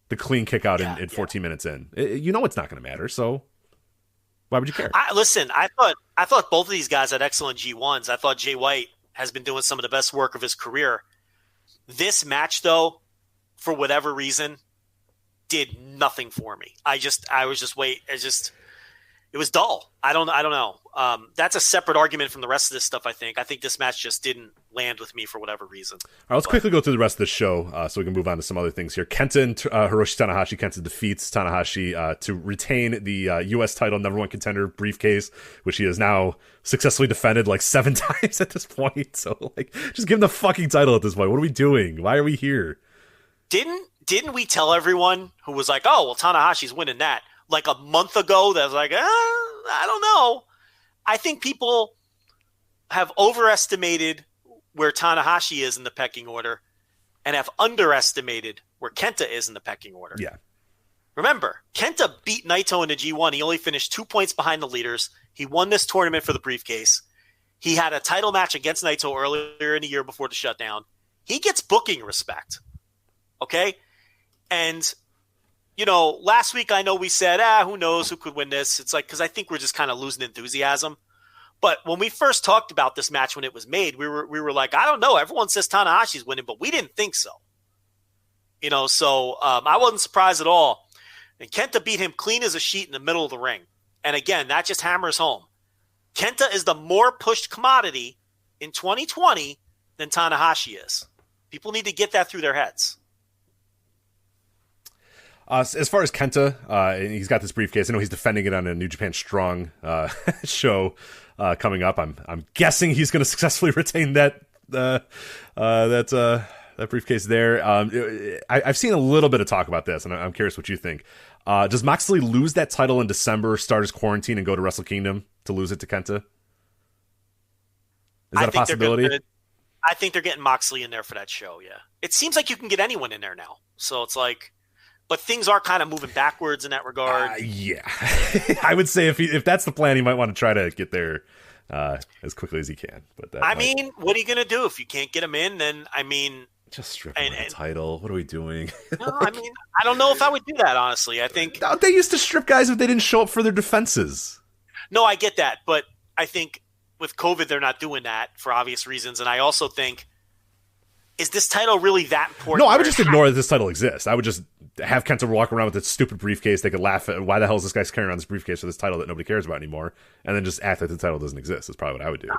The clean kick out in 14 minutes in. It's not going to matter, so why would you care? I thought both of these guys had excellent G1s. I thought Jay White has been doing some of the best work of his career. This match, though, for whatever reason, did nothing for me. It was dull. I don't know. That's a separate argument from the rest of this stuff. I think this match just didn't land with me for whatever reason. All right, let's quickly go through the rest of the show so we can move on to some other things here. Kenta and Hiroshi Tanahashi. Kenta defeats Tanahashi to retain the U.S. title number one contender briefcase, which he has now successfully defended like 7 times at this point. So like, just give him the fucking title at this point. What are we doing? Why are we here? Didn't we tell everyone who was like, oh, well, Tanahashi's winning that, like a month ago, that was like, I don't know. I think people have overestimated where Tanahashi is in the pecking order and have underestimated where Kenta is in the pecking order. Yeah. Remember, Kenta beat Naito in the G1. He only finished 2 points behind the leaders. He won this tournament for the briefcase. He had a title match against Naito earlier in the year before the shutdown. He gets booking respect. Okay? And last week I know we said, who knows who could win this? It's like, because I think we're just kind of losing enthusiasm. But when we first talked about this match when it was made, we were like, I don't know. Everyone says Tanahashi's winning, but we didn't think so. So I wasn't surprised at all. And Kenta beat him clean as a sheet in the middle of the ring. And again, that just hammers home. Kenta is the more pushed commodity in 2020 than Tanahashi is. People need to get that through their heads. As far as Kenta, he's got this briefcase. I know he's defending it on a New Japan Strong show coming up. I'm guessing he's going to successfully retain that briefcase there. I've seen a little bit of talk about this, and I'm curious what you think. Does Moxley lose that title in December, start his quarantine, and go to Wrestle Kingdom to lose it to Kenta? Is that a possibility? I think they're getting Moxley in there for that show, yeah. It seems like you can get anyone in there now. So it's like... But things are kind of moving backwards in that regard. Yeah. I would say if that's the plan, he might want to try to get there as quickly as he can. But what are you going to do if you can't get him in? Then, Just strip him of the title. What are we doing? No, I mean, I don't know if I would do that, honestly. I think... They used to strip guys if they didn't show up for their defenses. No, I get that. But I think with COVID, they're not doing that for obvious reasons. And I also think, is this title really that important? No, I would just ignore that this title exists. I would just have Kenta walk around with this stupid briefcase. They could laugh at, why the hell is this guy carrying around this briefcase for this title that nobody cares about anymore? And then just act like the title doesn't exist. That's probably what I would do.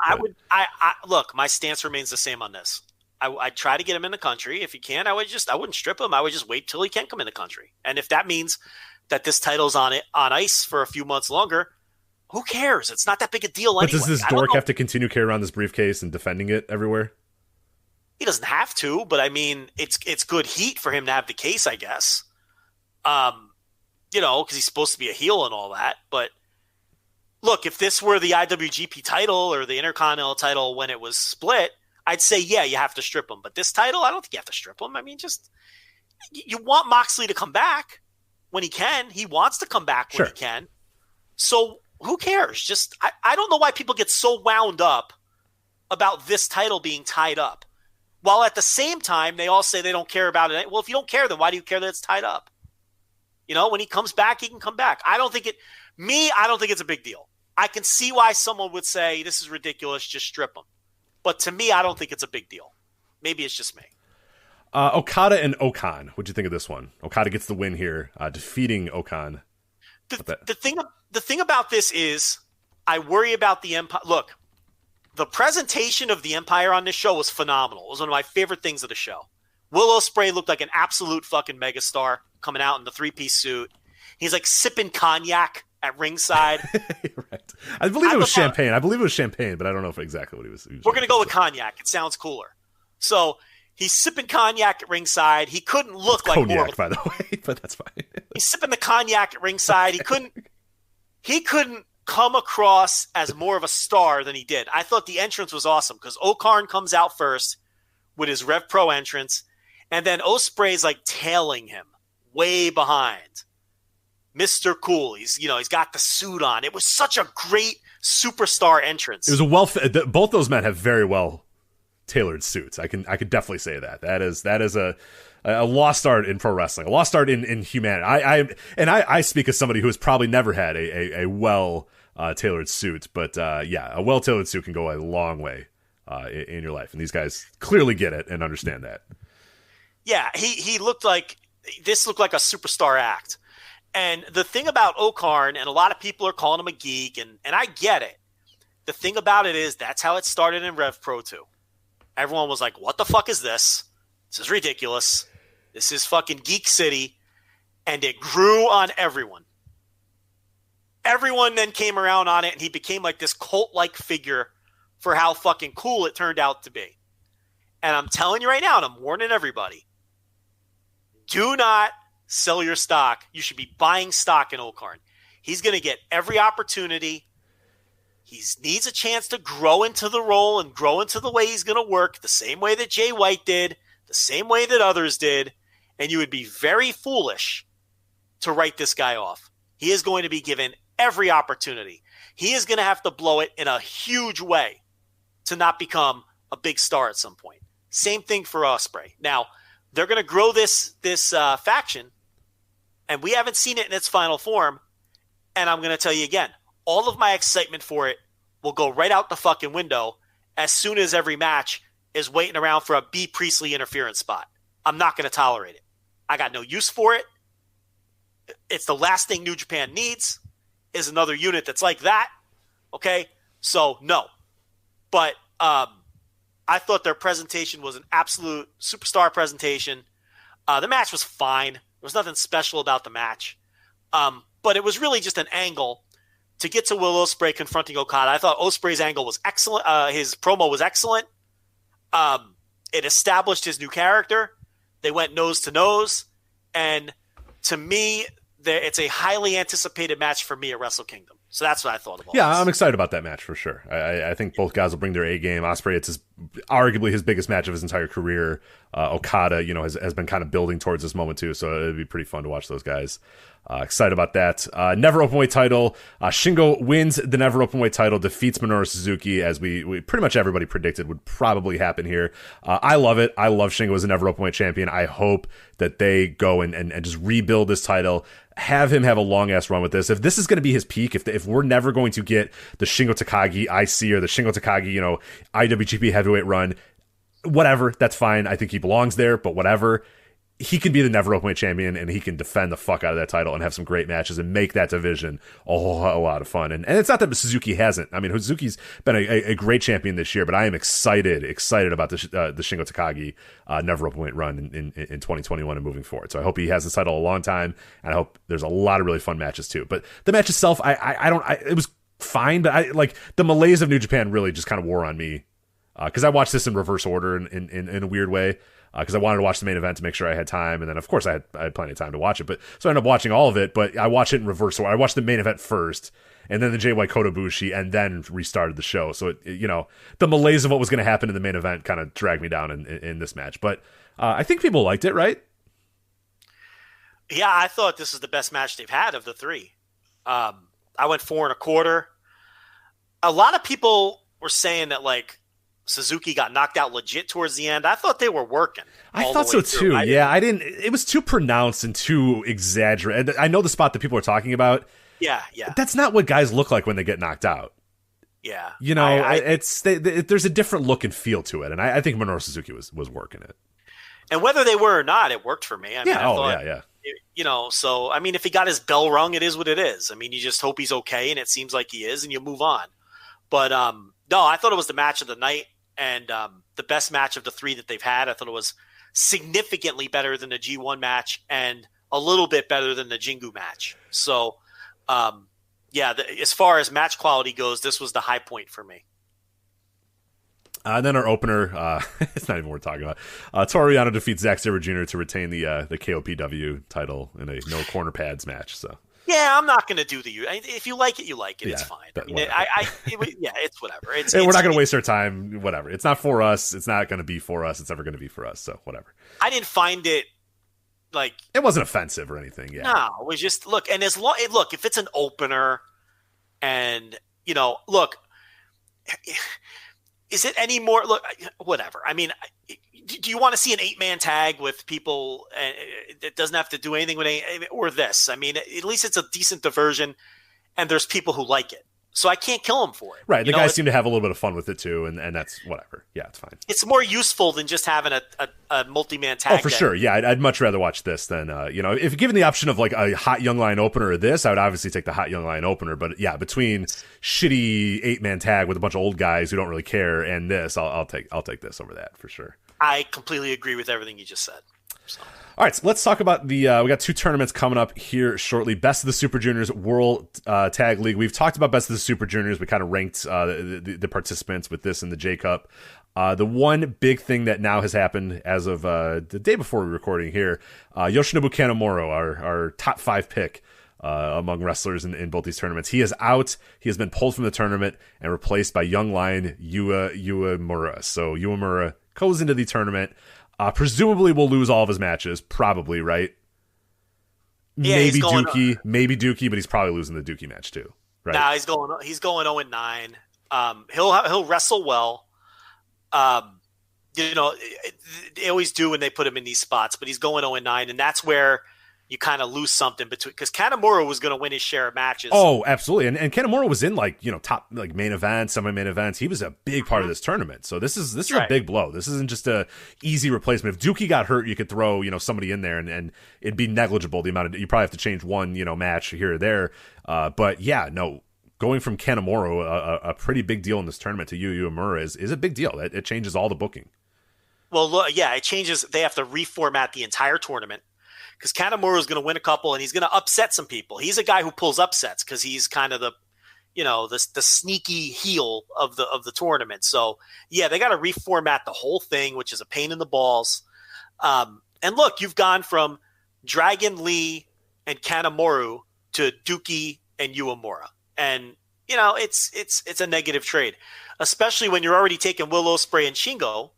Look, my stance remains the same on this. I'd try to get him in the country. If he can, I wouldn't strip him. I would just wait till he can come in the country. And if that means that this title's on ice for a few months longer, who cares? It's not that big a deal anyway. But does this dork have to continue carrying around this briefcase and defending it everywhere? He doesn't have to, but I mean, it's good heat for him to have the case, I guess. Because he's supposed to be a heel and all that. But look, if this were the IWGP title or the Intercontinental title when it was split, I'd say, yeah, you have to strip him. But this title, I don't think you have to strip him. I mean, just you want Moxley to come back when he can. He wants to come back when he can. So who cares? Just I don't know why people get so wound up about this title being tied up. While at the same time, they all say they don't care about it. Well, if you don't care, then why do you care that it's tied up? When he comes back, he can come back. I don't think it's a big deal. I can see why someone would say, this is ridiculous, just strip him. But to me, I don't think it's a big deal. Maybe it's just me. Okada and Okan. What'd you think of this one? Okada gets the win here, defeating Okan. The thing about this is, I worry about the Empire. Look, the presentation of the Empire on this show was phenomenal. It was one of my favorite things of the show. Will Ospreay looked like an absolute fucking megastar coming out in the 3-piece suit. He's like sipping cognac at ringside. Right. I believe it was champagne. But I don't know if exactly what he was We're going to go with cognac. It sounds cooler. So he's sipping cognac at ringside. He couldn't look like cognac, more of a, by the way, but that's fine. He's sipping the cognac at ringside. He couldn't come across as more of a star than he did. I thought the entrance was awesome because Okarn comes out first with his Rev Pro entrance, and then Ospreay's like tailing him way behind. Mr. Cool. He's got the suit on. It was such a great superstar entrance. It was both those men have very well tailored suits. I could definitely say that. That is a lost art in pro wrestling, a lost art in humanity. I speak as somebody who has probably never had a well tailored suit, but a well tailored suit can go a long way in your life, and these guys clearly get it and understand that. Yeah, he looked like a superstar act. And the thing about Okarn, and a lot of people are calling him a geek, and I get it. The thing about it is that's how it started in Rev Pro 2. Everyone was like, what the fuck is this? This is ridiculous. This is fucking Geek City. And it grew on everyone. Everyone then came around on it, and he became like this cult-like figure for how fucking cool it turned out to be. And I'm telling you right now, and I'm warning everybody, do not sell your stock. You should be buying stock in Okarn. He's going to get every opportunity. He needs a chance to grow into the role and grow into the way he's going to work, the same way that Jay White did, the same way that others did, and you would be very foolish to write this guy off. He is going to be given every opportunity. He is going to have to blow it in a huge way to not become a big star at some point. Same thing for Ospreay. Now, they're going to grow this faction, and we haven't seen it in its final form, and I'm going to tell you again, all of my excitement for it will go right out the fucking window as soon as every match is waiting around for a B. Priestley interference spot. I'm not going to tolerate it. I got no use for it. It's the last thing New Japan needs is another unit that's like that. Okay? So, no. But I thought their presentation was an absolute superstar presentation. The match was fine. There was nothing special about the match. But it was really just an angle to get to Will Ospreay confronting Okada. I thought Ospreay's angle was excellent. His promo was excellent. It established his new character. They went nose to nose. And to me, it's a highly anticipated match for me at Wrestle Kingdom. So that's what I thought of all this. I'm excited about that match for sure. I think both guys will bring their A game. Ospreay, it's arguably his biggest match of his entire career. Okada, has been kind of building towards this moment too, so it'd be pretty fun to watch those guys Excited about that. Never Openweight title. Shingo wins the Never Openweight title, defeats Minoru Suzuki, as we pretty much everybody predicted would probably happen here. I love it. I love Shingo as a Never Openweight champion. I hope that they go and just rebuild this title. Have him have a long-ass run with this. If this is going to be his peak, if we're never going to get the Shingo Takagi IC or the Shingo Takagi, IWGP heavyweight run, whatever, that's fine. I think he belongs there, but whatever. He can be the Never Openweight champion, and he can defend the fuck out of that title and have some great matches and make that division a whole lot of fun. And it's not that Suzuki hasn't. I mean, Suzuki's been a great champion this year, but I am excited about the Shingo Takagi Never Openweight run in 2021 and moving forward. So I hope he has this title a long time, and I hope there's a lot of really fun matches too. But the match itself, it was fine, but the malaise of New Japan really just kind of wore on me because I watched this in reverse order in a weird way. Because I wanted to watch the main event to make sure I had time, and then of course I had plenty of time to watch it. But so I ended up watching all of it, but I watched it in reverse order. I watched the main event first, and then the JY Kotobushi, and then restarted the show. So the malaise of what was going to happen in the main event kind of dragged me down in this match. But I think people liked it, right? Yeah, I thought this is the best match they've had of the three. I went 4 1/4. A lot of people were saying that Suzuki got knocked out legit towards the end. I thought they were working. I thought so too. I didn't. It was too pronounced and too exaggerated. I know the spot that people are talking about. Yeah. That's not what guys look like when they get knocked out. Yeah. There's a different look and feel to it, and I think Minoru Suzuki was working it. And whether they were or not, it worked for me. So I mean, if he got his bell rung, it is what it is. I mean, you just hope he's okay, and it seems like he is, and you move on. But no, I thought it was the match of the night. And the best match of the three that they've had. I thought it was significantly better than the G1 match and a little bit better than the Jingu match. So, as far as match quality goes, this was the high point for me. And then our opener, it's not even worth talking about. Toru Yano defeats Zack Sabre Jr. to retain the KOPW title in a no corner pads match. So. Yeah, I'm not going to do if you like it, you like it. It's fine. It's whatever. We're not going to waste our time. Whatever. It's not for us. It's not going to be for us. It's never going to be for us. So whatever. I didn't find it it wasn't offensive or anything. Yeah. No, it was just and if it's an opener, and is it any more? Whatever. I mean. Do you want to see an 8-man tag with people that doesn't have to do anything with or this? I mean, at least it's a decent diversion, and there's people who like it. So I can't kill them for it. Right. The guys seem to have a little bit of fun with it too, and that's whatever. Yeah, it's fine. It's more useful than just having a multi-man tag. Oh, for sure. Yeah, I'd much rather watch this than if given the option of a hot young lion opener or this, I would obviously take the hot young lion opener. But yeah, between shitty 8-man tag with a bunch of old guys who don't really care and this, I'll take this over that for sure. I completely agree with everything you just said. So. All right, so let's talk about we got 2 tournaments coming up here shortly. Best of the Super Juniors World Tag League. We've talked about Best of the Super Juniors. We kind of ranked the participants with this in the J Cup. The one big thing that now has happened as of the day before we're recording here, Yoshinobu Kanemaru, our top 5 pick among wrestlers in both these tournaments. He is out. He has been pulled from the tournament and replaced by young lion Uemura. So Uemura goes into the tournament. Presumably will lose all of his matches. Probably, right? Yeah, maybe Dookie, but he's probably losing the Dookie match too. Right? Nah, he's going 0-9. He'll wrestle well. They always do when they put him in these spots, but he's going 0-9, and that's where you kind of lose something between, because Kanemaru was going to win his share of matches. Oh, absolutely. And Kanemaru was in top main events, semi-main events. He was a big part of this tournament. So this is right. A big blow. This isn't just a easy replacement. If Dookie got hurt, you could throw, somebody in there and it'd be negligible. The amount of, you probably have to change one, match here or there. But yeah, no, going from Kanemaru, a pretty big deal in this tournament, to Yu Uemura is a big deal. It changes all the booking. Well, look, yeah, it changes. They have to reformat the entire tournament, because Kanemaru is going to win a couple and he's going to upset some people. He's a guy who pulls upsets because he's kind of the sneaky heel of the tournament. So yeah, they got to reformat the whole thing, which is a pain in the balls. And look, you've gone from Dragon Lee and Kanemaru to Dookie and Uemura, and it's a negative trade, especially when you're already taking Will Ospreay and Shingo,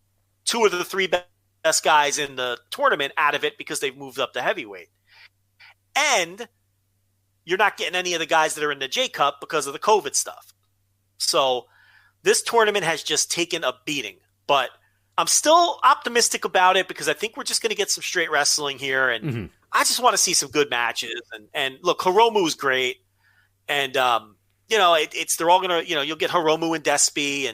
2 of the 3 best guys in the tournament, out of it because they've moved up to heavyweight. And you're not getting any of the guys that are in the J Cup because of the COVID stuff. So this tournament has just taken a beating, but I'm still optimistic about it because I think we're just going to get some straight wrestling here. And I just want to see some good matches. And look, Hiromu's great. And, they're all going to, you'll get Hiromu and Despy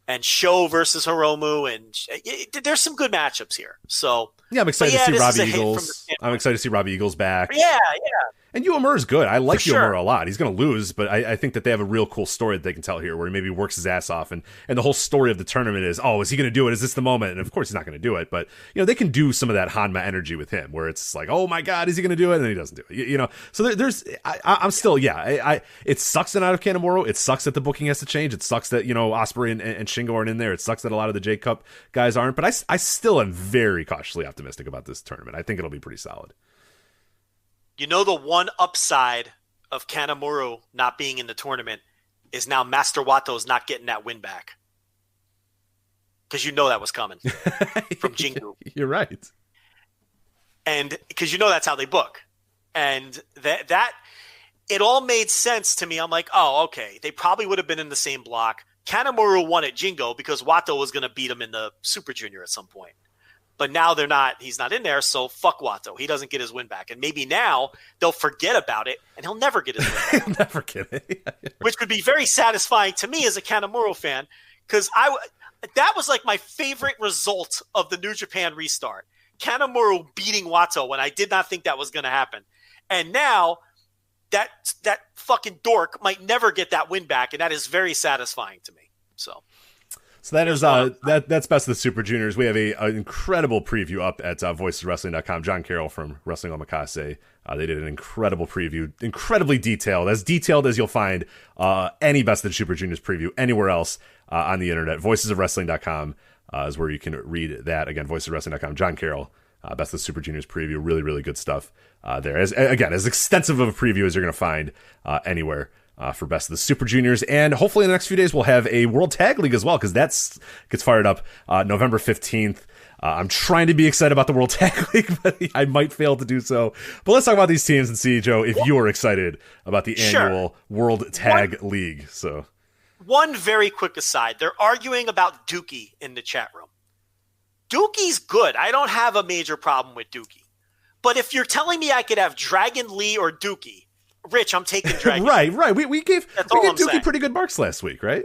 and Sho versus Hiromu. And there's some good matchups here. So yeah, I'm excited to see Robbie Eagles. I'm excited to see Robbie Eagles back. Yeah. And Uemura is good. I like For Uemura sure. a lot. He's going to lose, but I think that they have a real cool story that they can tell here where he maybe works his ass off. And the whole story of the tournament is, is he going to do it? Is this the moment? And of course he's not going to do it. But, they can do some of that Hanma energy with him where it's like, oh my God, is he going to do it? And then he doesn't do it. So I'm still, it sucks that out of Kanemaru. It sucks that the booking has to change. It sucks that, Ospreay and Shingo aren't in there. It sucks that a lot of the J Cup guys aren't. But I still am very cautiously optimistic about this tournament. I think it'll be pretty solid. The one upside of Kanemaru not being in the tournament is now Master Wato's not getting that win back. Because that was coming from Jingu. You're right. And because that's how they book. And that it all made sense to me. I'm like, oh, okay. They probably would have been in the same block. Kanemaru won at Jingo because Wato was going to beat him in the Super Junior at some point. But now he's not in there, so fuck Wato. He doesn't get his win back. And maybe now they'll forget about it, and he'll never get his win back. He'll never get it. Which would be very satisfying to me as a Kanemaru fan, because that was like my favorite result of the New Japan restart. Kanemaru beating Wato when I did not think that was going to happen. And now that fucking dork might never get that win back, and that is very satisfying to me. So that is that's Best of the Super Juniors. We have an incredible preview up at voiceswrestling.com. John Carroll from Wrestling Omakase. They did an incredible preview, incredibly detailed as you'll find any Best of the Super Juniors preview anywhere else on the internet. Voicesofwrestling.com is where you can read that. Again, voicesofwrestling.com. John Carroll, Best of the Super Juniors preview. Really, really good stuff there. As extensive of a preview as you're going to find anywhere. For Best of the Super Juniors, and hopefully in the next few days we'll have a World Tag League as well, because that gets fired up November 15th. I'm trying to be excited about the World Tag League, but I might fail to do so. But let's talk about these teams and see, Joe, if you are excited about the annual World Tag League. So, one very quick aside: they're arguing about Dookie in the chat room. Dookie's good. I don't have a major problem with Dookie, but if you're telling me I could have Dragon Lee or Dookie, Rich, I'm taking Dragon. Right. We gave Dookie saying. pretty good marks last week, right?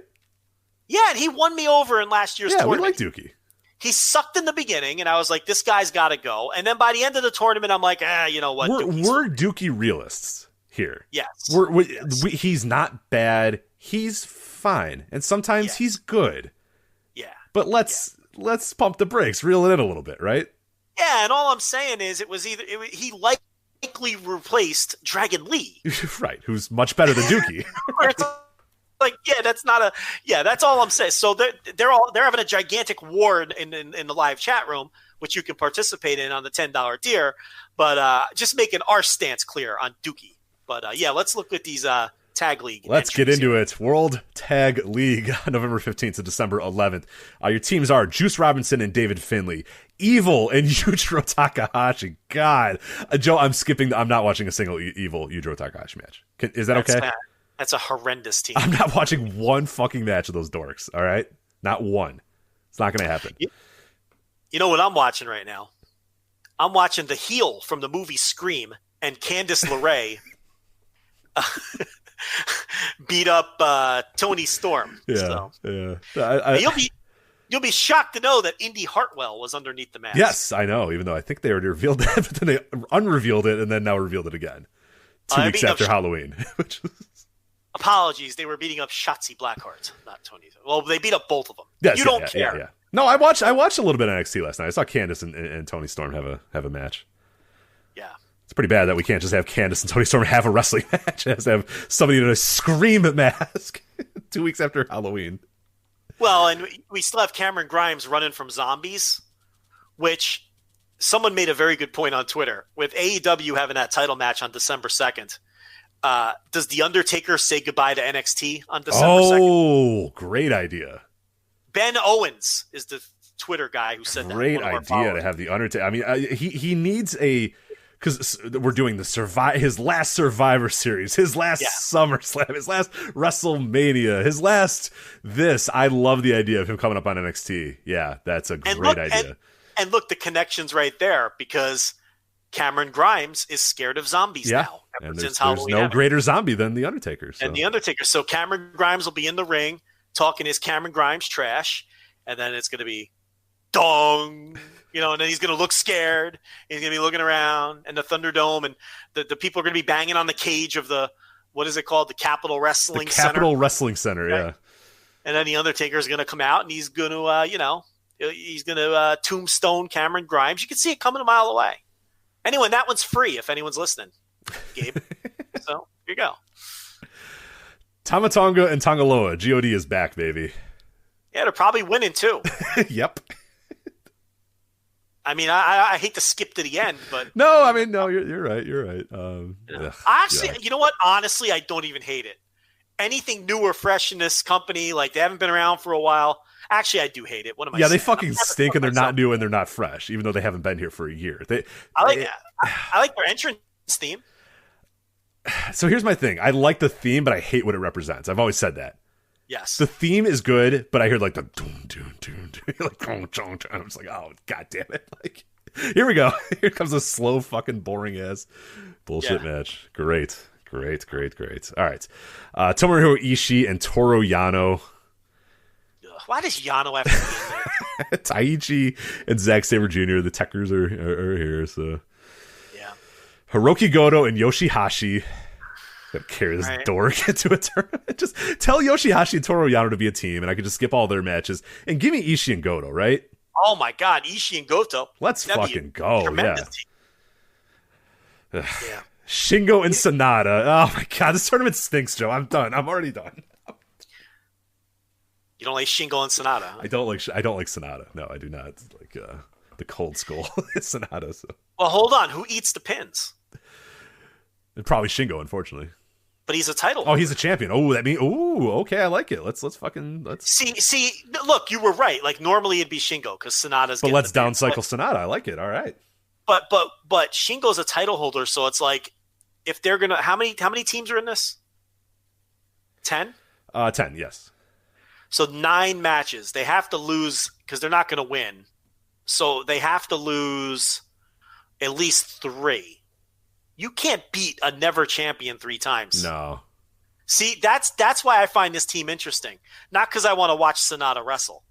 Yeah, and he won me over in last year's tournament. Yeah, we like Dookie. He sucked in the beginning, and I was like, this guy's got to go. And then by the end of the tournament, I'm like, you know what? We're Dookie realists here. Yes. He's not bad. He's fine. And sometimes he's good. Yeah. But let's pump the brakes, reel it in a little bit, right? Yeah, and all I'm saying is he likely replaced Dragon Lee. Right, who's much better than Dookie. That's all I'm saying. So they're having a gigantic war in the live chat room, which you can participate in on the $10 tier. But just making our stance clear on Dookie. But let's look at these Tag League. Let's get into it. World Tag League, November 15th to December 11th. Your teams are Juice Robinson and David Finlay, Evil and Yujiro Takahashi. God, Joe, I'm not watching a single Evil Yujiro Takahashi match. Is that okay? That's a horrendous team. I'm not watching one fucking match of those dorks. All right, not one. It's not going to happen. You know what I'm watching right now? I'm watching the heel from the movie Scream and Candice LeRae beat up Tony Storm. Yeah. You'll be shocked to know that Indy Hartwell was underneath the mask. Yes, I know. Even though I think they already revealed that, but then they unrevealed it and then now revealed it again 2 weeks after Halloween. Apologies, they were beating up Shotzi Blackheart, not Tony. Well, they beat up both of them. Yes, you don't care. Yeah. No, I watched a little bit of NXT last night. I saw Candice and Tony Storm have a match. Yeah. It's pretty bad that we can't just have Candice and Tony Storm have a wrestling match. It has to have somebody in a Scream mask 2 weeks after Halloween. Well, and we still have Cameron Grimes running from zombies, which someone made a very good point on Twitter. With AEW having that title match on December 2nd, does The Undertaker say goodbye to NXT on December 2nd? Oh, great idea. Ben Owens is the Twitter guy who said great that. Great idea to have The Undertaker. I mean, he needs a because we're doing his last Survivor Series, his last SummerSlam, his last WrestleMania, his last this. I love the idea of him coming up on NXT. Yeah, that's a great idea. And look, the connection's right there because Cameron Grimes is scared of zombies now. And there's no greater zombie than The Undertaker. So. And The Undertaker. So Cameron Grimes will be in the ring talking his Cameron Grimes trash, and then it's going to be dong, and then he's going to look scared. He's going to be looking around, and the Thunderdome, and the people are going to be banging on the cage of what is it called? The Capitol Wrestling Center. Capitol Wrestling Center, right? Yeah. And then The Undertaker is going to come out, and he's going to, he's going to tombstone Cameron Grimes. You can see it coming a mile away. Anyway, that one's free if anyone's listening, Gabe. So here you go. Tama Tonga and Tongaloa. God is back, baby. Yeah, they're probably winning too. Yep. I mean, I hate to skip to the end, but no, you're right. You're right. Actually, you know what? Honestly, I don't even hate it. Anything new or fresh in this company, like they haven't been around for a while. Actually, I do hate it. What am I saying? They fucking stink, and they're not new, and they're not fresh, even though they haven't been here for a year. I like their entrance theme. So here's my thing. I like the theme, but I hate what it represents. I've always said that. Yes. The theme is good, but I hear like the doom, doom, doom, doom, like dong, dong, dong. I'm just like, oh, god damn it. Like, here we go. Here comes a slow, fucking boring ass bullshit match. Great. All right. Tomohiro Ishii and Toru Yano. Why does Yano have to be in there? Taichi and Zack Sabre Jr., the Techers are here, so. Yeah. Hiroki Goto and Yoshihashi. Gotta carry this dork into a tournament. Just tell Yoshihashi and Toru Yano to be a team, and I could just skip all their matches. And give me Ishii and Goto, right? Oh my god, Ishii and Goto. Let's fucking go, tremendous team. Yeah. Shingo and Sonata. Oh my god, this tournament stinks, Joe. I'm done. I'm already done. You don't like Shingo and Sonata? Huh? I don't like Sonata. No, I do not. It's like the cold skull Sonata. So. Well, hold on. Who eats the pins? Probably Shingo, unfortunately. But he's a title. Oh, he's a champion. Oh, that means. Oh, okay, I like it. Let's see. Look, you were right. Like normally it'd be Shingo because Sonata's. But let's down cycle Sonata. I like it. All right. But Shingo's a title holder, so it's like if they're gonna how many teams are in this? 10? 10, yes. So 9 matches. They have to lose because they're not going to win. So they have to lose at least 3. You can't beat a never champion 3 times. No. See, that's why I find this team interesting. Not because I want to watch Sonata wrestle,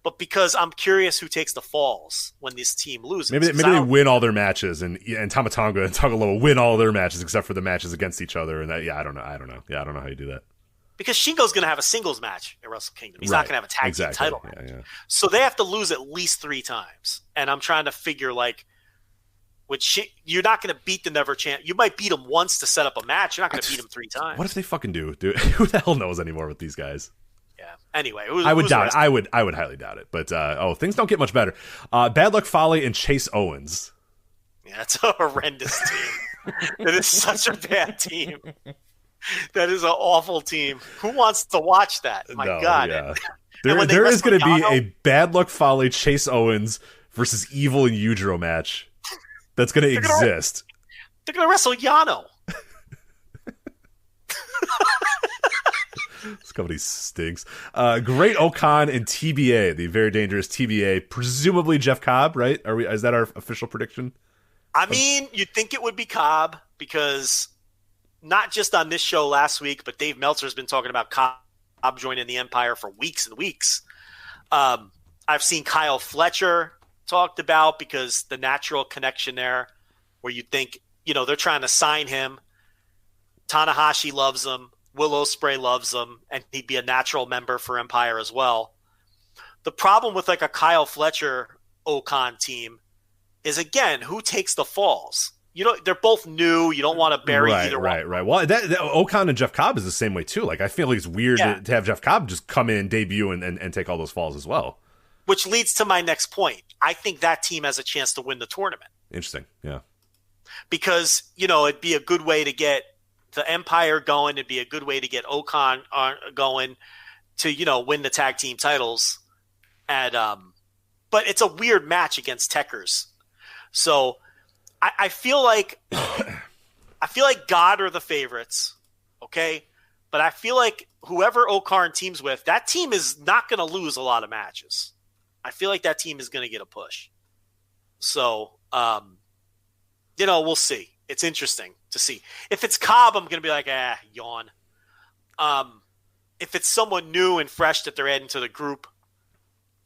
but because I'm curious who takes the falls when this team loses. Maybe they win all their matches, and Tama Tonga and Tongaloa win all their matches except for the matches against each other. And that, I don't know. Yeah, I don't know how you do that. Because Shingo's going to have a singles match at Wrestle Kingdom. He's not going to have a tag team title match. Yeah. So they have to lose at least 3 times. And I'm trying to figure, like, you're not going to beat the never champ. You might beat him once to set up a match. You're not going to beat him 3 times. What if they fucking do? Dude, who the hell knows anymore with these guys? Yeah. Anyway. I would doubt it. I would highly doubt it. But, things don't get much better. Bad Luck Fale and Chase Owens. Yeah, it's a horrendous team. It is such a bad team. That is an awful team. Who wants to watch that? My God. Yeah. There is going to be a Bad Luck Fale, Chase Owens versus Evil and Yujiro match that's going to exist. They're going to wrestle Yano. This company stinks. Great Okan and TBA, the very dangerous TBA. Presumably Jeff Cobb, right? Is that our official prediction? I mean, you'd think it would be Cobb because not just on this show last week, but Dave Meltzer's been talking about Cobb joining the Empire for weeks and weeks. I've seen Kyle Fletcher talked about because the natural connection there where you think, they're trying to sign him. Tanahashi loves him. Will Ospreay loves him. And he'd be a natural member for Empire as well. The problem with like a Kyle Fletcher Okan team is, again, who takes the falls? They're both new. You don't want to bury either one. Right. Well, Okan and Jeff Cobb is the same way, too. Like, I feel like it's weird to have Jeff Cobb just come in, debut, and take all those falls as well. Which leads to my next point. I think that team has a chance to win the tournament. Interesting, yeah. Because, it'd be a good way to get the Empire going. It'd be a good way to get Okan going to, win the tag team titles. And but it's a weird match against Techers. So I feel like God are the favorites, okay? But I feel like whoever Okarn teams with, that team is not going to lose a lot of matches. I feel like that team is going to get a push. So, we'll see. It's interesting to see. If it's Cobb, I'm going to be like, yawn. If it's someone new and fresh that they're adding to the group,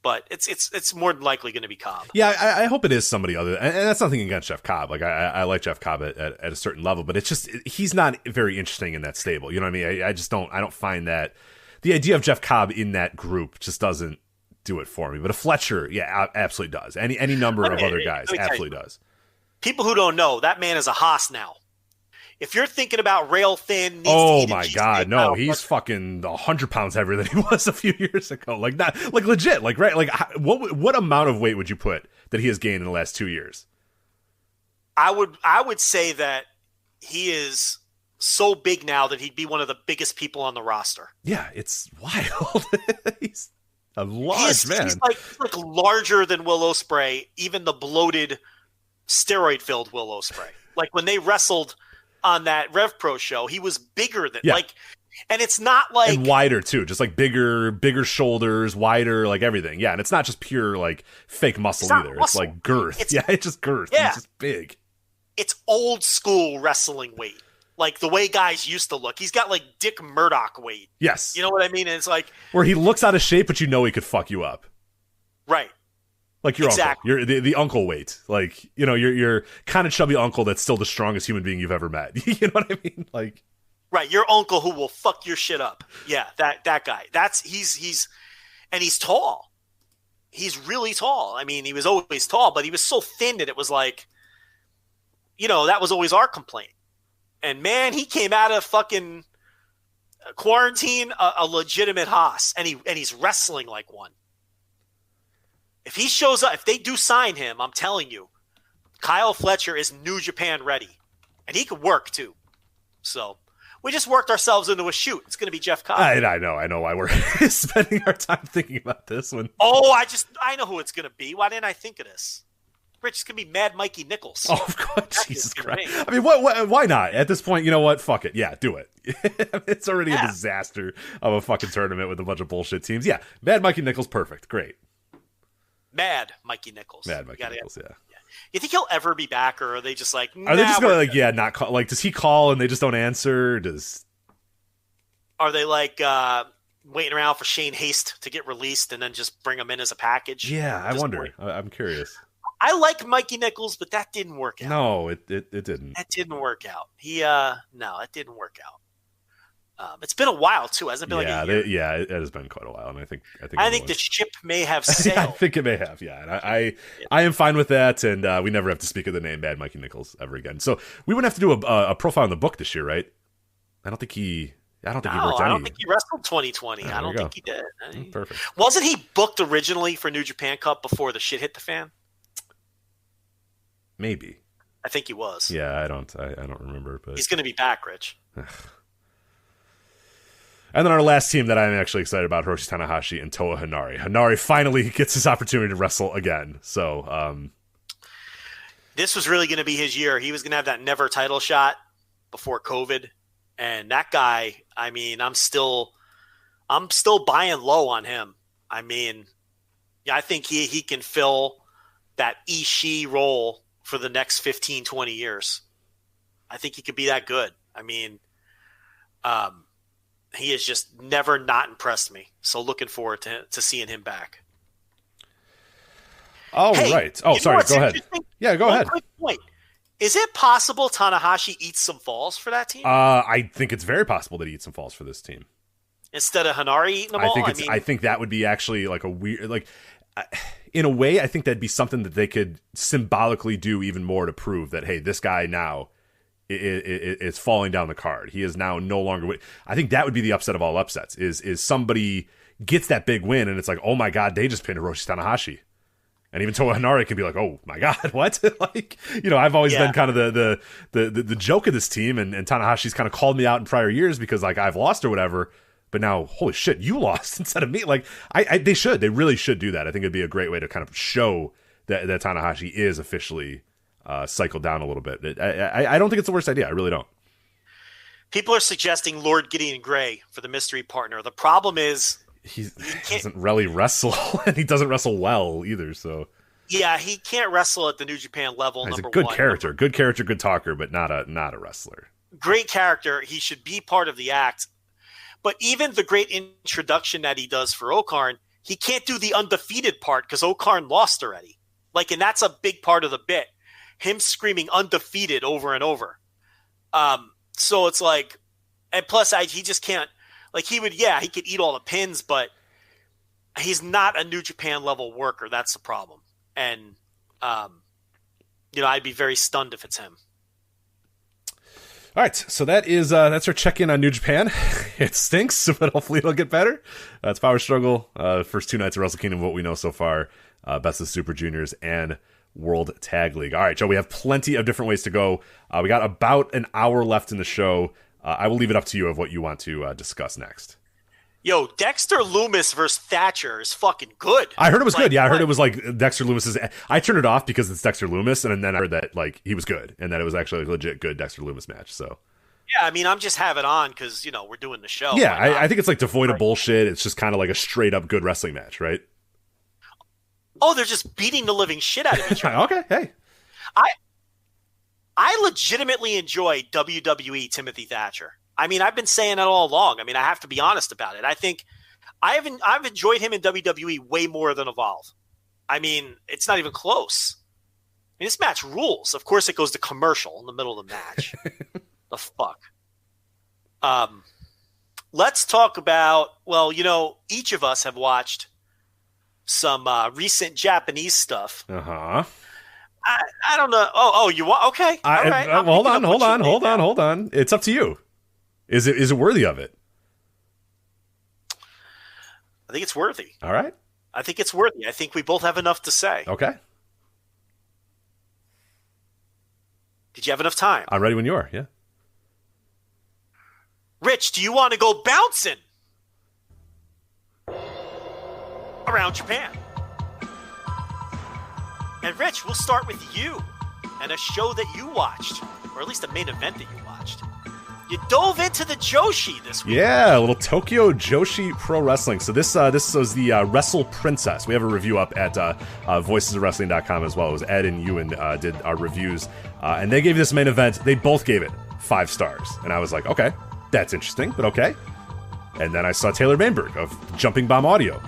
but it's more than likely going to be Cobb. Yeah, I hope it is somebody other, and that's nothing against Jeff Cobb. Like I like Jeff Cobb at a certain level, but it's just he's not very interesting in that stable. You know what I mean? I don't find that the idea of Jeff Cobb in that group just doesn't do it for me. But a Fletcher, yeah, absolutely does. Any number of other guys absolutely does. People who don't know, that man is a Haas now. If you're thinking about rail thin, oh my God, no, he's fucking 100 pounds heavier than he was a few years ago. Like that, like legit, like right, like what amount of weight would you put that he has gained in the last 2 years? I would say that he is so big now that he'd be one of the biggest people on the roster. Yeah, it's wild. He's a large man. He's like larger than Will Ospreay, even the bloated, steroid-filled Will Ospreay. Like when they wrestled on that Rev Pro show, he was bigger than and it's not like, and wider too, just like bigger shoulders, wider, like everything. Yeah, and it's not just pure like fake muscle either. Muscle. It's like girth. It's just girth. Yeah. It's just big. It's old school wrestling weight, like the way guys used to look. He's got like Dick Murdoch weight. Yes, you know what I mean. And it's like where he looks out of shape, but you know he could fuck you up. Right. Like your uncle, you're the uncle weight. Like, you're kind of chubby uncle that's still the strongest human being you've ever met. You know what I mean? Like, right, your uncle who will fuck your shit up. Yeah, that guy. He's tall. He's really tall. I mean, he was always tall, but he was so thin that it was like, that was always our complaint. And man, he came out of fucking quarantine a legitimate Haas, and he's wrestling like one. If he shows up, if they do sign him, I'm telling you, Kyle Fletcher is New Japan ready. And he could work, too. So, we just worked ourselves into a shoot. It's going to be Jeff Cobb. I know why we're spending our time thinking about this one. Oh, I know who it's going to be. Why didn't I think of this? Rich, it's going to be Mad Mikey Nichols. Oh, of course. Jesus Christ. I mean, why not? At this point, you know what? Fuck it. Yeah, do it. It's already a disaster of a fucking tournament with a bunch of bullshit teams. Yeah, Mad Mikey Nichols, perfect. Great. Mad Mikey Nichols. Mad Mikey Nichols, yeah. You think he'll ever be back, or are they just like, are they just going to, not call? Like, does he call and they just don't answer? Are they like waiting around for Shane Haste to get released and then just bring him in as a package? Yeah, I wonder. I'm curious. I like Mikey Nichols, but that didn't work out. No, it didn't. That didn't work out. It didn't work out. It's been a while too, hasn't it been like a year? It has been quite a while, and I think the ship may have sailed. I think it may have, yeah. And I am fine with that, and we never have to speak of the name Bad Mikey Nichols ever again. So we wouldn't have to do a profile in the book this year, right? I don't think he worked any. I don't think he wrestled 2020. I don't think he did. Perfect. Wasn't he booked originally for New Japan Cup before the shit hit the fan? Maybe. I think he was. Yeah, I don't remember, but he's going to be back, Rich. And then our last team that I'm actually excited about, Hiroshi Tanahashi and Toa Hanare. Hanare finally gets his opportunity to wrestle again. So this was really going to be his year. He was going to have that never title shot before COVID. And that guy, I mean, I'm still buying low on him. I mean, I think he can fill that Ishii role for the next 15, 20 years. I think he could be that good. I mean, he has just never not impressed me. So looking forward to seeing him back. Oh, hey, right. Oh, sorry. Go ahead. Yeah, go ahead. Quick point. Is it possible Tanahashi eats some falls for that team? I think it's very possible that he eats some falls for this team. Instead of Hanare eating them all? I think that would be actually like a weird, like, in a way, I think that'd be something that they could symbolically do even more to prove that, hey, this guy now is falling down the card. He is now no longer. I think that would be the upset of all upsets. Is somebody gets that big win and it's like, oh my god, they just pinned Hiroshi Tanahashi, and even Toa Hanare can be like, oh my god, what? Like, I've always been kind of the joke of this team, and Tanahashi's kind of called me out in prior years because like I've lost or whatever. But now, holy shit, you lost instead of me. Like, they really should do that. I think it'd be a great way to kind of show that Tanahashi is officially cycle down a little bit. I don't think it's the worst idea. I really don't. People are suggesting Lord Gideon Grey for the mystery partner. The problem is he doesn't really wrestle, and he doesn't wrestle well either. So yeah, he can't wrestle at the New Japan level. He's a good character, good talker, but not a wrestler. Great character. He should be part of the act. But even the great introduction that he does for Okarn, he can't do the undefeated part because Okarn lost already. Like, and that's a big part of the bit. Him screaming undefeated over and over. So it's like, and plus he just can't, like he could eat all the pins, but he's not a New Japan level worker. That's the problem. And, I'd be very stunned if it's him. All right, so that's our check-in on New Japan. It stinks, but hopefully it'll get better. It's Power Struggle, first 2 nights of Wrestle Kingdom, what we know so far, Best of Super Juniors and World Tag League. All right, Joe, we have plenty of different ways to go. We got about an hour left in the show. I will leave it up to you of what you want to discuss next. Yo, Dexter Lumis versus Thatcher is fucking good. I heard it was good. Yeah, I heard it was like Dexter Lumis's. I turned it off because it's Dexter Lumis, and then I heard that like he was good, and that it was actually a legit good Dexter Lumis match. So yeah, I mean, I'm just having it on because we're doing the show. Yeah, I think it's like devoid of bullshit. It's just kind of like a straight up good wrestling match, right? Oh, they're just beating the living shit out of each other. Okay, hey, I legitimately enjoy WWE Timothy Thatcher. I mean, I've been saying that all along. I mean, I have to be honest about it. I think I've enjoyed him in WWE way more than Evolve. I mean, it's not even close. I mean, this match rules. Of course, it goes to commercial in the middle of the match. The fuck. Let's talk about, each of us have watched some recent Japanese stuff. Uh-huh. I don't know. Oh, you want? Okay. All right. Hold on. It's up to you. Is it worthy of it? I think it's worthy. All right. I think it's worthy. I think we both have enough to say. Okay. Did you have enough time? I'm ready when you are, yeah. Rich, do you want to go bouncing around Japan? And Rich, we'll start with you and a show that you watched, or at least a main event that you watched. You dove into the Joshi this week. Yeah, a little Tokyo Joshi Pro Wrestling. So this was the Wrestle Princess. We have a review up at voicesofwrestling.com as well. It was Ed and Ewan did our reviews. And they gave this main event, they both gave it 5 stars. And I was like, okay, that's interesting, but okay. And then I saw Taylor Bainberg of Jumping Bomb Audio,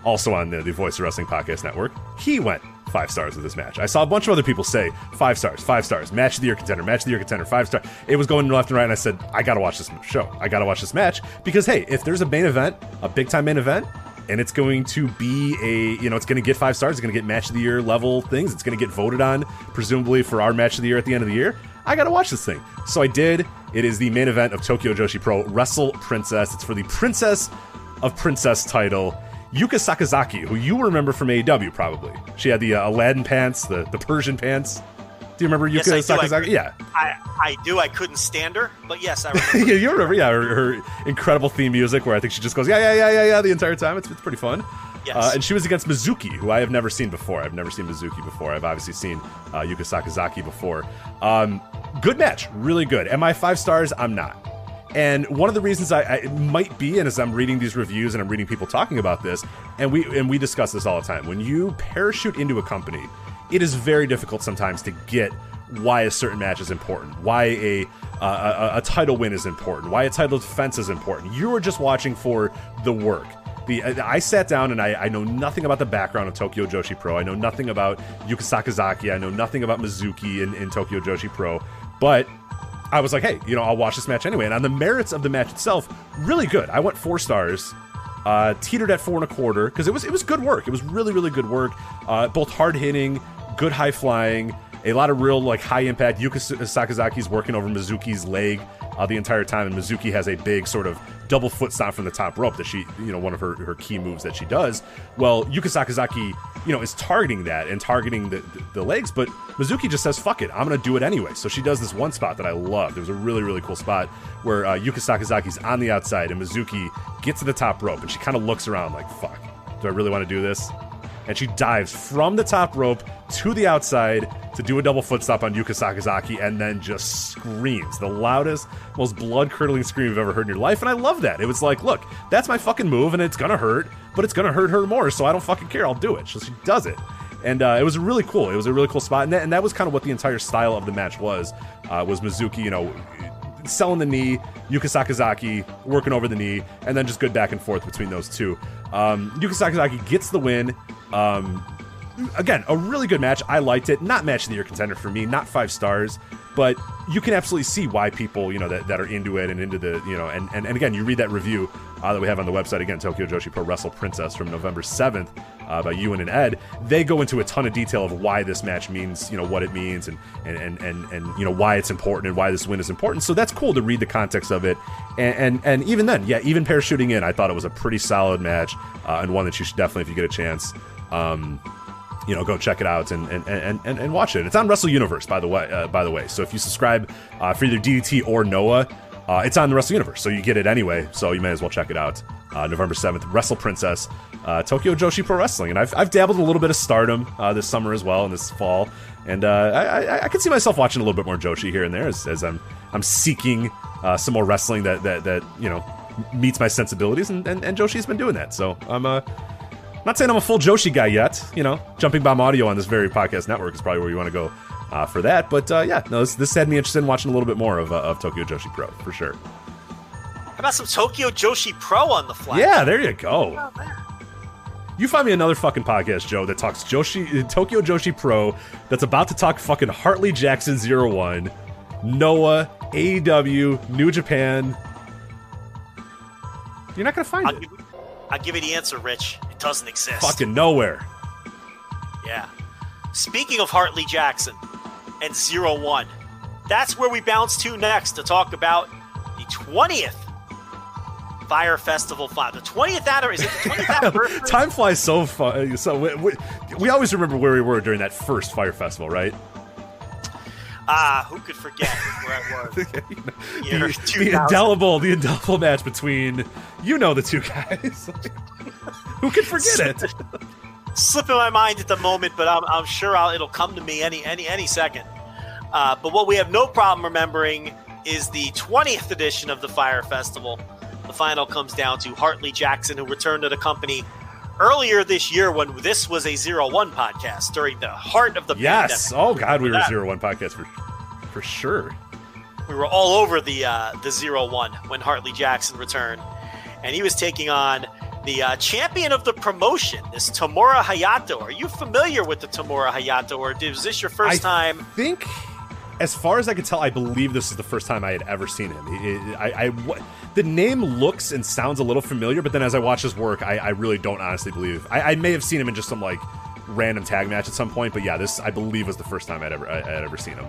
also on the Voice of Wrestling Podcast Network. He went 5 stars with this match. I saw a bunch of other people say 5 stars, match of the year contender, 5 stars. It was going left and right, and I said, I gotta watch this show. I gotta watch this match, because hey, if there's a main event, a big time main event, and it's going to be it's going to get 5 stars, it's going to get match of the year level things, it's going to get voted on, presumably for our match of the year at the end of the year, I gotta watch this thing. So I did. It is the main event of Tokyo Joshi Pro Wrestle Princess. It's for the Princess of Princess title. Yuka Sakazaki, who you remember from AEW probably. She had the Aladdin pants, the Persian pants. Do you remember Yuka Sakazaki? Yeah. I do. I couldn't stand her, but yes, I remember. Yeah, you remember, her incredible theme music where I think she just goes, yeah, the entire time. It's pretty fun. Yes. And she was against Mizuki, who I have never seen before. I've never seen Mizuki before. I've obviously seen Yuka Sakazaki before. Good match. Really good. Am I 5 stars? I'm not. And one of the reasons I might be, and as I'm reading these reviews and I'm reading people talking about this, and we discuss this all the time, when you parachute into a company, it is very difficult sometimes to get why a certain match is important, why a title win is important, why a title defense is important. You are just watching for the work. I sat down and I know nothing about the background of Tokyo Joshi Pro. I know nothing about Yuka Sakazaki. I know nothing about Mizuki in Tokyo Joshi Pro. But I was like, hey, I'll watch this match anyway. And on the merits of the match itself, really good. I went 4 stars, teetered at 4.25 because it was good work. It was really, really good work. Both hard hitting, good high flying, a lot of real high impact. Yuka Sakazaki's working over Mizuki's leg the entire time, and Mizuki has a big sort of double foot stomp from the top rope that she, one of her key moves that she does. Well, Yuka Sakazaki, is targeting that and targeting the legs, but Mizuki just says, fuck it, I'm going to do it anyway. So she does this one spot that I loved. It was a really, really cool spot where Yuka Sakazaki's on the outside and Mizuki gets to the top rope and she kind of looks around like, fuck, do I really want to do this? and she dives from the top rope to the outside to do a double foot stop on Yuka Sakazaki, and then just screams. The loudest, most blood-curdling scream you've ever heard in your life, and I love that. It was like, look, that's my fucking move, and it's gonna hurt, but it's gonna hurt her more, so I don't fucking care. I'll do it. So she does it. And it was really cool. It was a really cool spot, and that was kind of what the entire style of the match was Mizuki, selling the knee, Yuka Sakazaki working over the knee, and then just good back and forth between those two. Yuka Sakazaki gets the win. Again, a really good match. I liked it. Not match of the year contender for me, not 5 stars, but you can absolutely see why people, that are into it and into the, and again, you read that review that we have on the website, again, Tokyo Joshi Pro Wrestle Princess from November 7th by Ewan and Ed. They go into a ton of detail of why this match means, what it means and why it's important and why this win is important. So that's cool to read the context of it. And even then, yeah, even parachuting in, I thought it was a pretty solid match and one that you should definitely, if you get a chance, go check it out and watch it. It's on Wrestle Universe, by the way. So if you subscribe for either DDT or Noah, it's on the Wrestle Universe, so you get it anyway. So you may as well check it out. November 7th, Wrestle Princess, Tokyo Joshi Pro Wrestling, and I've dabbled in a little bit of Stardom this summer as well, and this fall, and I can see myself watching a little bit more Joshi here and there as I'm seeking some more wrestling that meets my sensibilities, and Joshi's been doing that. So I'm not saying I'm a full Joshi guy yet. Jumping Bomb Audio on this very podcast network is probably where you want to go for that. But this had me interested in watching a little bit more of Tokyo Joshi Pro for sure. How about some Tokyo Joshi Pro on the fly? Yeah, there you go. You find me another fucking podcast, Joe, that talks Tokyo Joshi Pro, that's about to talk fucking Hartley Jackson 01, Noah, AEW, New Japan. You're not gonna find it. I'll give you the answer, Rich. It doesn't exist. Fucking nowhere. Yeah. Speaking of Hartley Jackson and 01, that's where we bounce to next to talk about the 20th Fire Festival 5. The 20th anniversary. Is it the 20th anniversary? Time flies so far. So we always remember where we were during that first Fire Festival, right? Who could forget where I was? the indelible match between, the two guys. Who could forget it? Slipping my mind at the moment, but I'm sure it'll come to me any second. But what we have no problem remembering is the 20th edition of the Fire Festival. The final comes down to Hartley Jackson, who returned to the company earlier this year when this was a 01 podcast during the heart of the pandemic. Yes. Oh, God, we were 01 podcast for sure. We were all over the 01 when Hartley Jackson returned. And he was taking on the champion of the promotion, this Tamura Hayato. Are you familiar with the Tamura Hayato, or was this your first time? I think, as far as I can tell, I believe this is the first time I had ever seen him. The name looks and sounds a little familiar, but then as I watch his work, I really don't honestly believe. I may have seen him in just some random tag match at some point, but yeah, this I believe was the first time I'd ever seen him.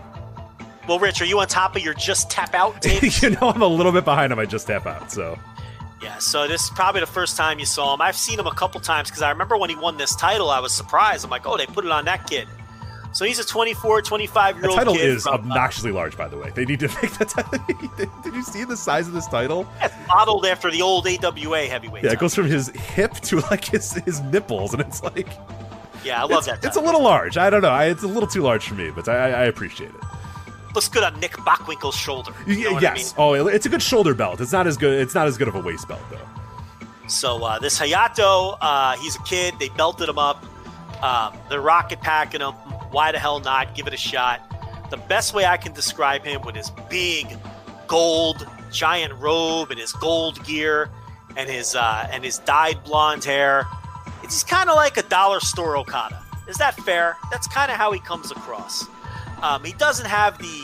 Well, Rich, are you on top of your Just Tap Out tapes? I'm a little bit behind on my Just Tap Out, so. Yeah, so this is probably the first time you saw him. I've seen him a couple times because I remember when he won this title, I was surprised. I'm like, oh, they put it on that kid. So he's a 24, 25-year-old kid. The title is obnoxiously large, by the way. They need to make the title. Did you see the size of this title? Yeah, it's modeled after the old AWA heavyweight. Yeah, it goes from his hip to his nipples, and it's like. Yeah, I love that title. It's a little large. I don't know. It's a little too large for me, but I appreciate it. Looks good on Nick Bockwinkel's shoulder. Yes. I mean? Oh, it's a good shoulder belt. It's not as good of a waist belt, though. So this Hayato, he's a kid. They belted him up. They're rocket packing him. Why the hell not? Give it a shot. The best way I can describe him with his big gold giant robe and his gold gear and his dyed blonde hair. It's kind of like a dollar store Okada. Is that fair? That's kind of how he comes across. He doesn't have the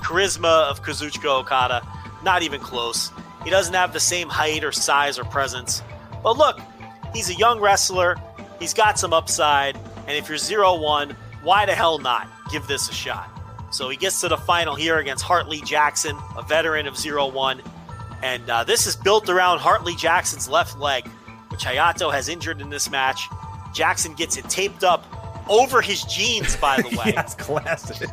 charisma of Kazuchika Okada. Not even close. He doesn't have the same height or size or presence. But look, he's a young wrestler. He's got some upside. And if you're 0-1, why the hell not? Give this a shot. So he gets to the final here against Hartley Jackson, a veteran of 0-1. And this is built around Hartley Jackson's left leg, which Hayato has injured in this match. Jackson gets it taped up over his jeans, by the way. Yes, classic.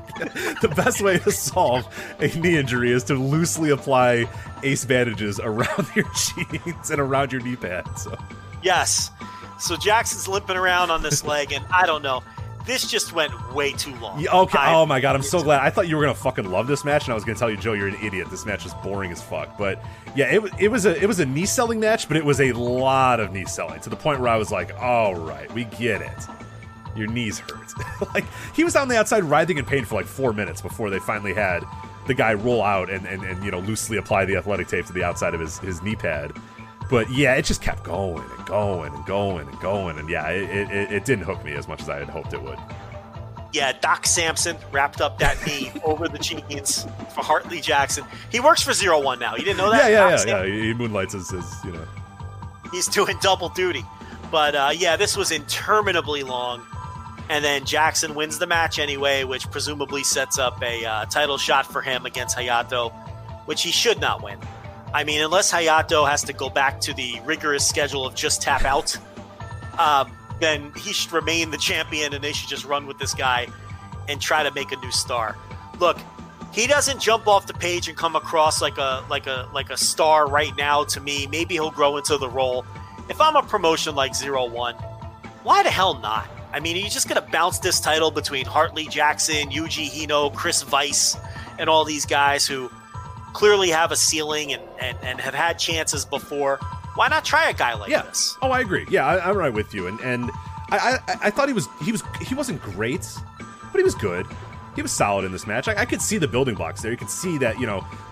The best way to solve a knee injury is to loosely apply ace bandages around your jeans and around your knee pad. So. Yes. So Jackson's limping around on this leg, and I don't know. This just went way too long. Yeah, okay. Oh my God, I'm so glad. I thought you were gonna fucking love this match, and I was gonna tell you, Joe, you're an idiot. This match is boring as fuck. But yeah, it was a knee selling match, but it was a lot of knee selling to the point where I was like, all right, we get it. Your knees hurt. Like, he was on the outside writhing in pain for like 4 minutes before they finally had the guy roll out and loosely apply the athletic tape to the outside of his knee pad. But yeah, it just kept going and going and going and going. And yeah, it didn't hook me as much as I had hoped it would. Yeah, Doc Samson wrapped up that knee over the jeans for Hartley Jackson. He works for 0-1 now. You didn't know that? Yeah. He moonlights as He's doing double duty. But yeah, this was interminably long. And then Jackson wins the match anyway, which presumably sets up a title shot for him against Hayato, which he should not win. I mean, unless Hayato has to go back to the rigorous schedule of just tap out, then he should remain the champion, and they should just run with this guy and try to make a new star. Look, he doesn't jump off the page and come across like a star right now to me. Maybe he'll grow into the role. If I'm a promotion like 0-1, why the hell not? I mean, are you just going to bounce this title between Hartley Jackson, Yuji Hino, Chris Weiss, and all these guys who clearly have a ceiling and have had chances before? Why not try a guy like this? Oh, I agree. Yeah, I'm right with you. And I thought he wasn't great, but he was good. He was solid in this match. I could see the building blocks there. You could see that,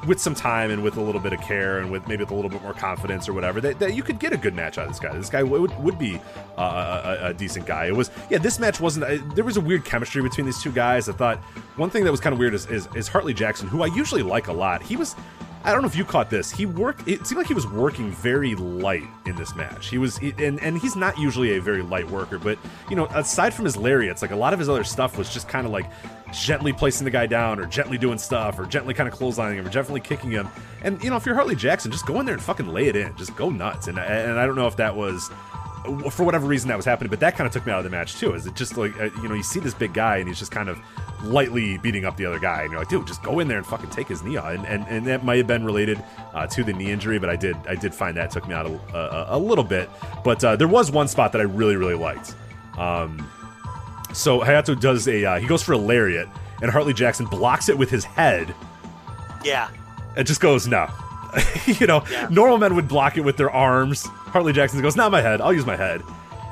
with some time and with a little bit of care and with maybe with a little bit more confidence or whatever, that you could get a good match out of this guy. This guy would be a decent guy. This match wasn't, there was a weird chemistry between these two guys. I thought one thing that was kind of weird is Hartley Jackson, who I usually like a lot. I don't know if you caught this. It seemed like he was working very light in this match. And he's not usually a very light worker, but, aside from his lariats, like a lot of his other stuff was just kind of like gently placing the guy down or gently doing stuff or gently kind of clotheslining him or gently kicking him. And, if you're Hartley Jackson, just go in there and fucking lay it in. Just go nuts. And I don't know if that was, for whatever reason that was happening, but that kind of took me out of the match too. Is it just like, you see this big guy and he's just kind of lightly beating up the other guy, and you're like, dude, just go in there and fucking take his knee off. And that might have been related to the knee injury, but I did find that took me out a little bit. But there was one spot that I really, really liked. So Hayato does he goes for a lariat, and Hartley Jackson blocks it with his head. Yeah. It just goes, no. Normal men would block it with their arms. Hartley Jackson goes, not my head, I'll use my head.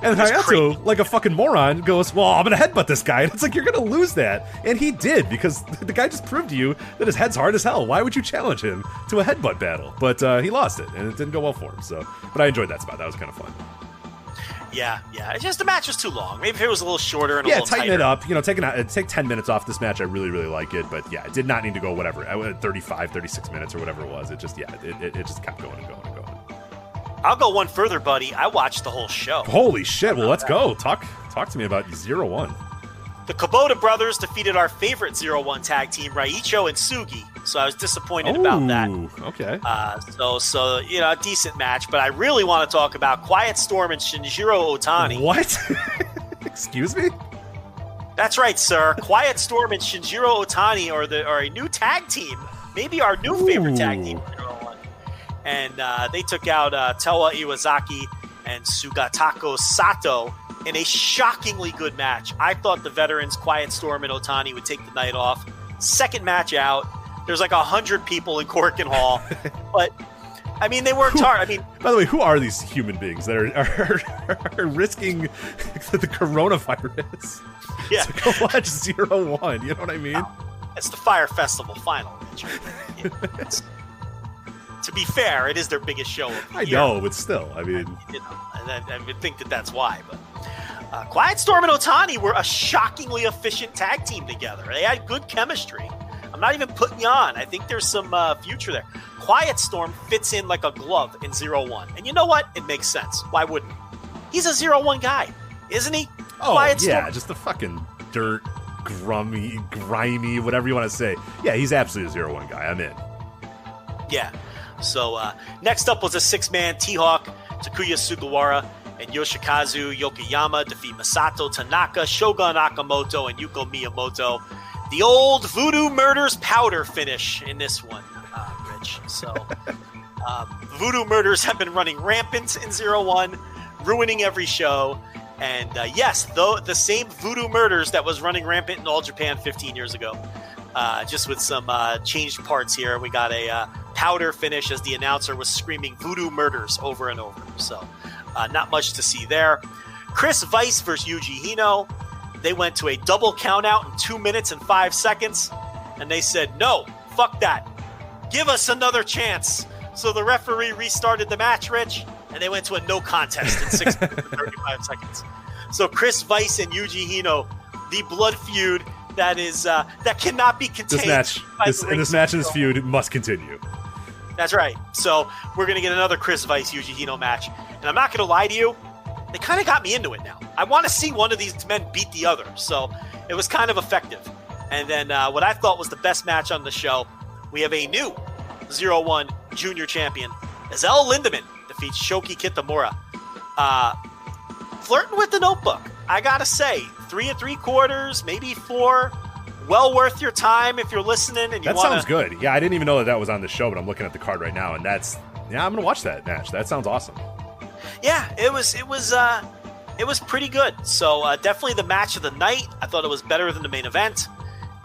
And Hayato, like a fucking moron, goes, well, I'm going to headbutt this guy. And it's like, you're going to lose that. And he did, because the guy just proved to you that his head's hard as hell. Why would you challenge him to a headbutt battle? But he lost it, and it didn't go well for him. But I enjoyed that spot. That was kind of fun. Yeah. It's just the match was too long. Maybe if it was a little shorter and a little tighten tighter. it up. Take 10 minutes off this match. I really, really like it. But yeah, it did not need to go 35, 36 minutes or whatever it was. It just, it just kept going and going and going. I'll go one further, buddy. I watched the whole show. Holy shit. Well, let's go. Talk to me about 0-1. The Kubota brothers defeated our favorite 0-1 tag team, Raicho and Sugi. So I was disappointed about that. Okay. So a decent match. But I really want to talk about Quiet Storm and Shinjiro Otani. What? Excuse me? That's right, sir. Quiet Storm and Shinjiro Otani are a new tag team. Maybe our new favorite tag team. And they took out Tewa Iwazaki and Sugatako Sato in a shockingly good match. I thought the veterans, Quiet Storm and Otani, would take the night off. Second match out, there's like 100 people in Corkin Hall. But, I mean, they worked hard. I mean, by the way, who are these human beings that are risking the coronavirus to go watch 0-1? You know what I mean? It's the Fire Festival final. To be fair, it is their biggest show of the year. I know, but still, I mean... I would think that's why, but... Quiet Storm and Otani were a shockingly efficient tag team together. They had good chemistry. I'm not even putting you on. I think there's some future there. Quiet Storm fits in like a glove in 0-1. And you know what? It makes sense. Why wouldn't he? He's a 0-1 guy, isn't he? Oh, Quiet yeah, Storm. Just the fucking dirt, grimy, whatever you want to say. Yeah, he's absolutely a 0-1 guy. I'm in. Yeah. So next up was a six-man T-Hawk, Takuya Sugawara, and Yoshikazu Yokoyama defeat Masato Tanaka, Shogun Nakamoto, and Yuko Miyamoto. The old Voodoo Murders powder finish in this one, Rich. So Voodoo Murders have been running rampant in 0-1. ruining every show. And yes, though the same voodoo murders that was running rampant in All Japan 15 years ago, just with some changed parts here. We got a powder finish as the announcer was screaming voodoo murders over and over. So not much to see there. Chris Weiss versus Yuji Hino. They went to a double count out in 2 minutes and 5 seconds. And they said, no, fuck that. Give us another chance. So the referee restarted the match, Rich, and they went to a no contest in 6 minutes and 35 seconds. So Chris Weiss and Yuji Hino, the blood feud that is that cannot be contained. This match and this feud must continue. That's right. So we're going to get another Chris Weiss Yuji Hino match. And I'm not going to lie to you, they kind of got me into it now. I want to see one of these men beat the other. So it was kind of effective. And then what I thought was the best match on the show, we have a new 0-1 junior champion. As El Lindemann defeats Shoki Kitamura. Flirting with the notebook. I got to say, 3 3/4, maybe 4. Well worth your time if you're listening and you want to. That sounds good. Yeah, I didn't even know that was on the show, but I'm looking at the card right now, and I'm going to watch that match. That sounds awesome. Yeah, it was pretty good. So definitely the match of the night. I thought it was better than the main event,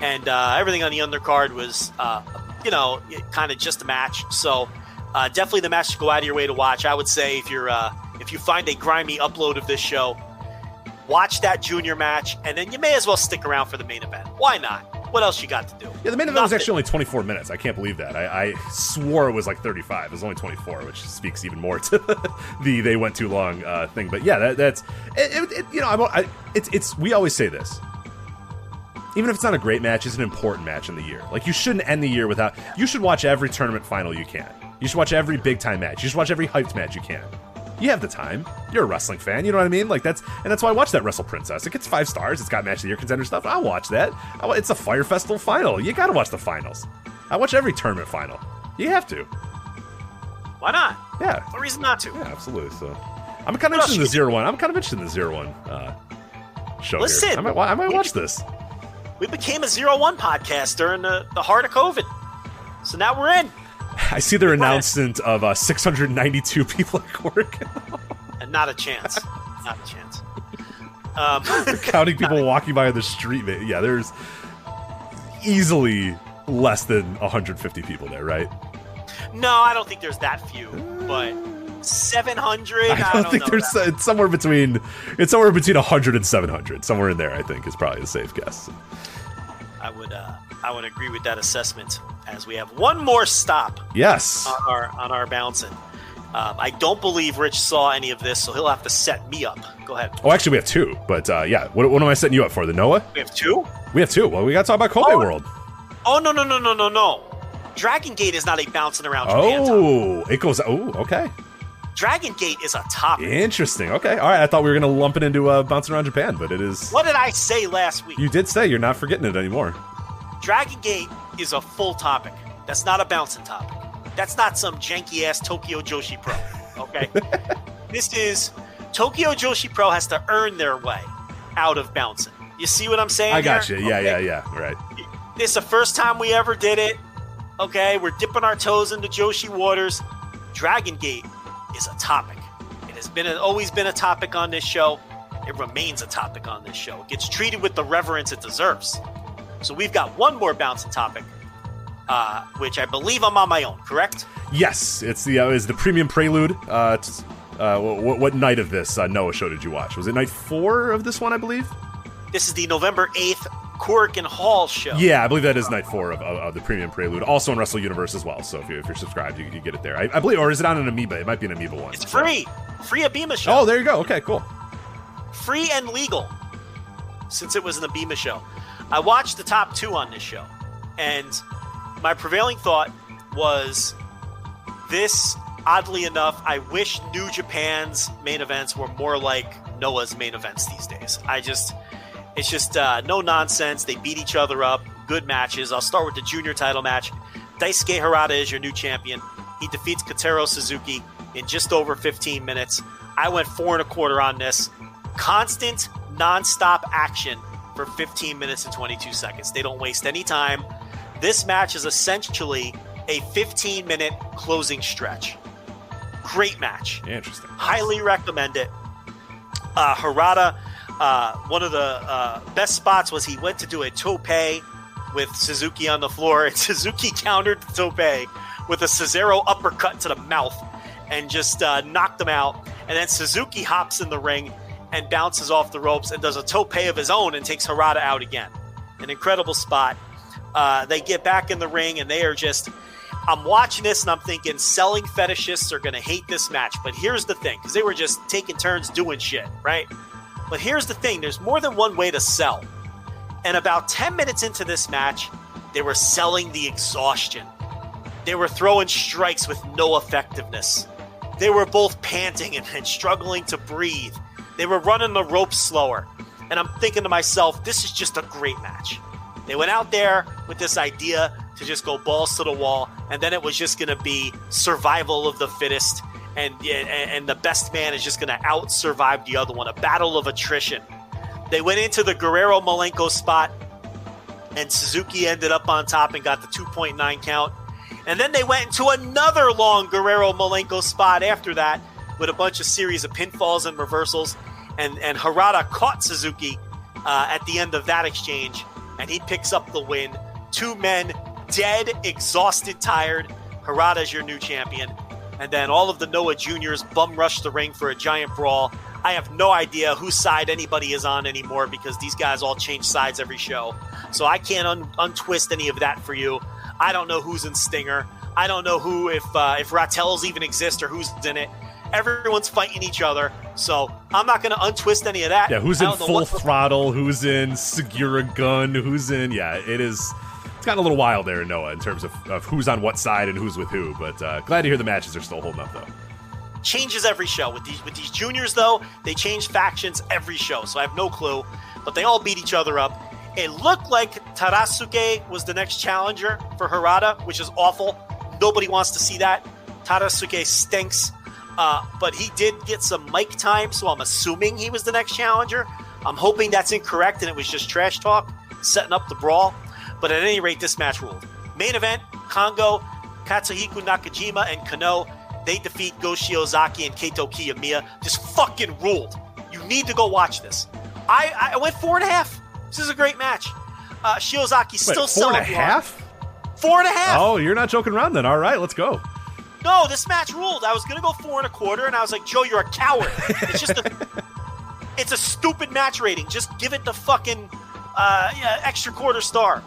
and everything on the undercard was, kind of just a match. So definitely the match to go out of your way to watch. I would say if you find a grimy upload of this show, watch that junior match, and then you may as well stick around for the main event. Why not? What else you got to do? Yeah, the main event was actually only 24 minutes. I can't believe that. I swore it was like 35. It was only 24, which speaks even more to the they went too long thing. But yeah, that's we always say this. Even if it's not a great match, it's an important match in the year. Like, you shouldn't end the year without. You should watch every tournament final you can. You should watch every big time match. You should watch every hyped match you can. You have the time. You're a wrestling fan. You know what I mean? Like, that's why I watch that Wrestle Princess. It gets 5 stars. It's got match of the year contender stuff. I'll watch that. It's a Fire Festival final. You got to watch the finals. I watch every tournament final. You have to. Why not? Yeah. No reason not to. Yeah, absolutely. So, I'm kind of interested in the 0-1. I'm kind of interested in the 0-1 show. Listen, here. I might watch this. We became a 0-1 podcast during the heart of COVID. So now we're in. I see their announcement of 692 people at work. And not a chance. Not a chance. They're counting people walking by on the street. Yeah, there's easily less than 150 people there, right? No, I don't think there's that few. But 700? I don't think there's. It's somewhere between 100 and 700. Somewhere in there, I think, is probably a safe guess. I would agree with that assessment, as we have one more stop. Yes. On our bouncing. I don't believe Rich saw any of this, so he'll have to set me up. Go ahead. Oh, actually, we have 2. But yeah, what am I setting you up for? The Noah? We have 2? We have 2. Well, we got to talk about Kobe World. Oh, no. Dragongate is not a Bouncin Around Japan topic. It goes. Oh, okay. Dragongate is a topic. Interesting. Okay. All right. I thought we were going to lump it into Bouncin Around Japan, but it is. What did I say last week? You did say you're not forgetting it anymore. Dragongate is a full topic. That's not a bouncing topic. That's not some janky-ass Tokyo Joshi Pro, okay? This is Tokyo Joshi Pro has to earn their way out of bouncing. You see what I'm saying? I got you. Okay? Yeah. Right. This is the first time we ever did it, okay? We're dipping our toes into Joshi waters. Dragongate is a topic. It has always been a topic on this show. It remains a topic on this show. It gets treated with the reverence it deserves. So we've got one more bouncing topic, which I believe I'm on my own, correct? Yes, it's the premium prelude. What night of this Noah show did you watch? Was it night 4 of this one, I believe? This is the November 8th Korakuen Hall show. Yeah, I believe that is night 4 of the premium prelude. Also on Wrestle Universe as well. So if you're subscribed, you get it there. I believe, or is it on an Amoeba? It might be an Amoeba one. It's free. Free Abema show. Oh, there you go. Okay, cool. Free and legal, since it was an Abema show. I watched the top 2 on this show, and my prevailing thought was this, oddly enough, I wish New Japan's main events were more like Noah's main events these days. It's just no nonsense. They beat each other up. Good matches. I'll start with the junior title match. Daisuke Harada is your new champion. He defeats Kotaro Suzuki in just over 15 minutes. I went 4 1/4 on this. Constant, non-stop action for 15 minutes and 22 seconds. They don't waste any time. This match is essentially a 15-minute closing stretch. Great match. Interesting. Highly recommend it. Harada, one of the best spots was he went to do a tope with Suzuki on the floor, and Suzuki countered the tope with a Cesaro uppercut to the mouth and just knocked him out. And then Suzuki hops in the ring and bounces off the ropes and does a tope of his own and takes Harada out again. An incredible spot. They get back in the ring, and they are just... I'm watching this, and I'm thinking selling fetishists are going to hate this match. But here's the thing, because they were just taking turns doing shit, right? But here's the thing. There's more than one way to sell. And about 10 minutes into this match, they were selling the exhaustion. They were throwing strikes with no effectiveness. They were both panting and struggling to breathe. They were running the ropes slower. And I'm thinking to myself, this is just a great match. They went out there with this idea to just go balls to the wall, and then it was just going to be survival of the fittest, and the best man is just going to out-survive the other one, a battle of attrition. They went into the Guerrero Malenko spot, and Suzuki ended up on top and got the 2.9 count. And then they went into another long Guerrero Malenko spot after that with a bunch of series of pinfalls and reversals. And Harada caught Suzuki at the end of that exchange, and he picks up the win. Two men, dead, exhausted, tired. Harada's your new champion. And then all of the Noah Juniors bum rush the ring for a giant brawl. I have no idea whose side anybody is on anymore because these guys all change sides every show. So I can't untwist any of that for you. I don't know who's in Stinger. I don't know who, if Rattels even exist or who's in it. Everyone's fighting each other, so I'm not going to untwist any of that. Yeah, who's in Full Throttle, who's in Segura Gun, who's in... Yeah, it's gotten a little wild there in Noah in terms of who's on what side and who's with who, but glad to hear the matches are still holding up, though. Changes every show. With these juniors, though, they change factions every show, so I have no clue, but they all beat each other up. It looked like Tarasuke was the next challenger for Harada, which is awful. Nobody wants to see that. Tarasuke stinks. But he did get some mic time, so I'm assuming he was the next challenger. I'm hoping that's incorrect and it was just trash talk, setting up the brawl. But at any rate, this match ruled. Main event, Kongo, Katsuhiko Nakajima, and Kano. They defeat Go Shiozaki and Kaito Kiyomiya. Just fucking ruled. You need to go watch this. I went 4.5. This is a great match. Shiozaki's still selling. 4.5? 4.5. Oh, you're not joking around then. All right, let's go. No, this match ruled. I was going to go 4.25, and I was like, Joe, you're a coward. It's just it's a stupid match rating. Just give it the fucking extra quarter star.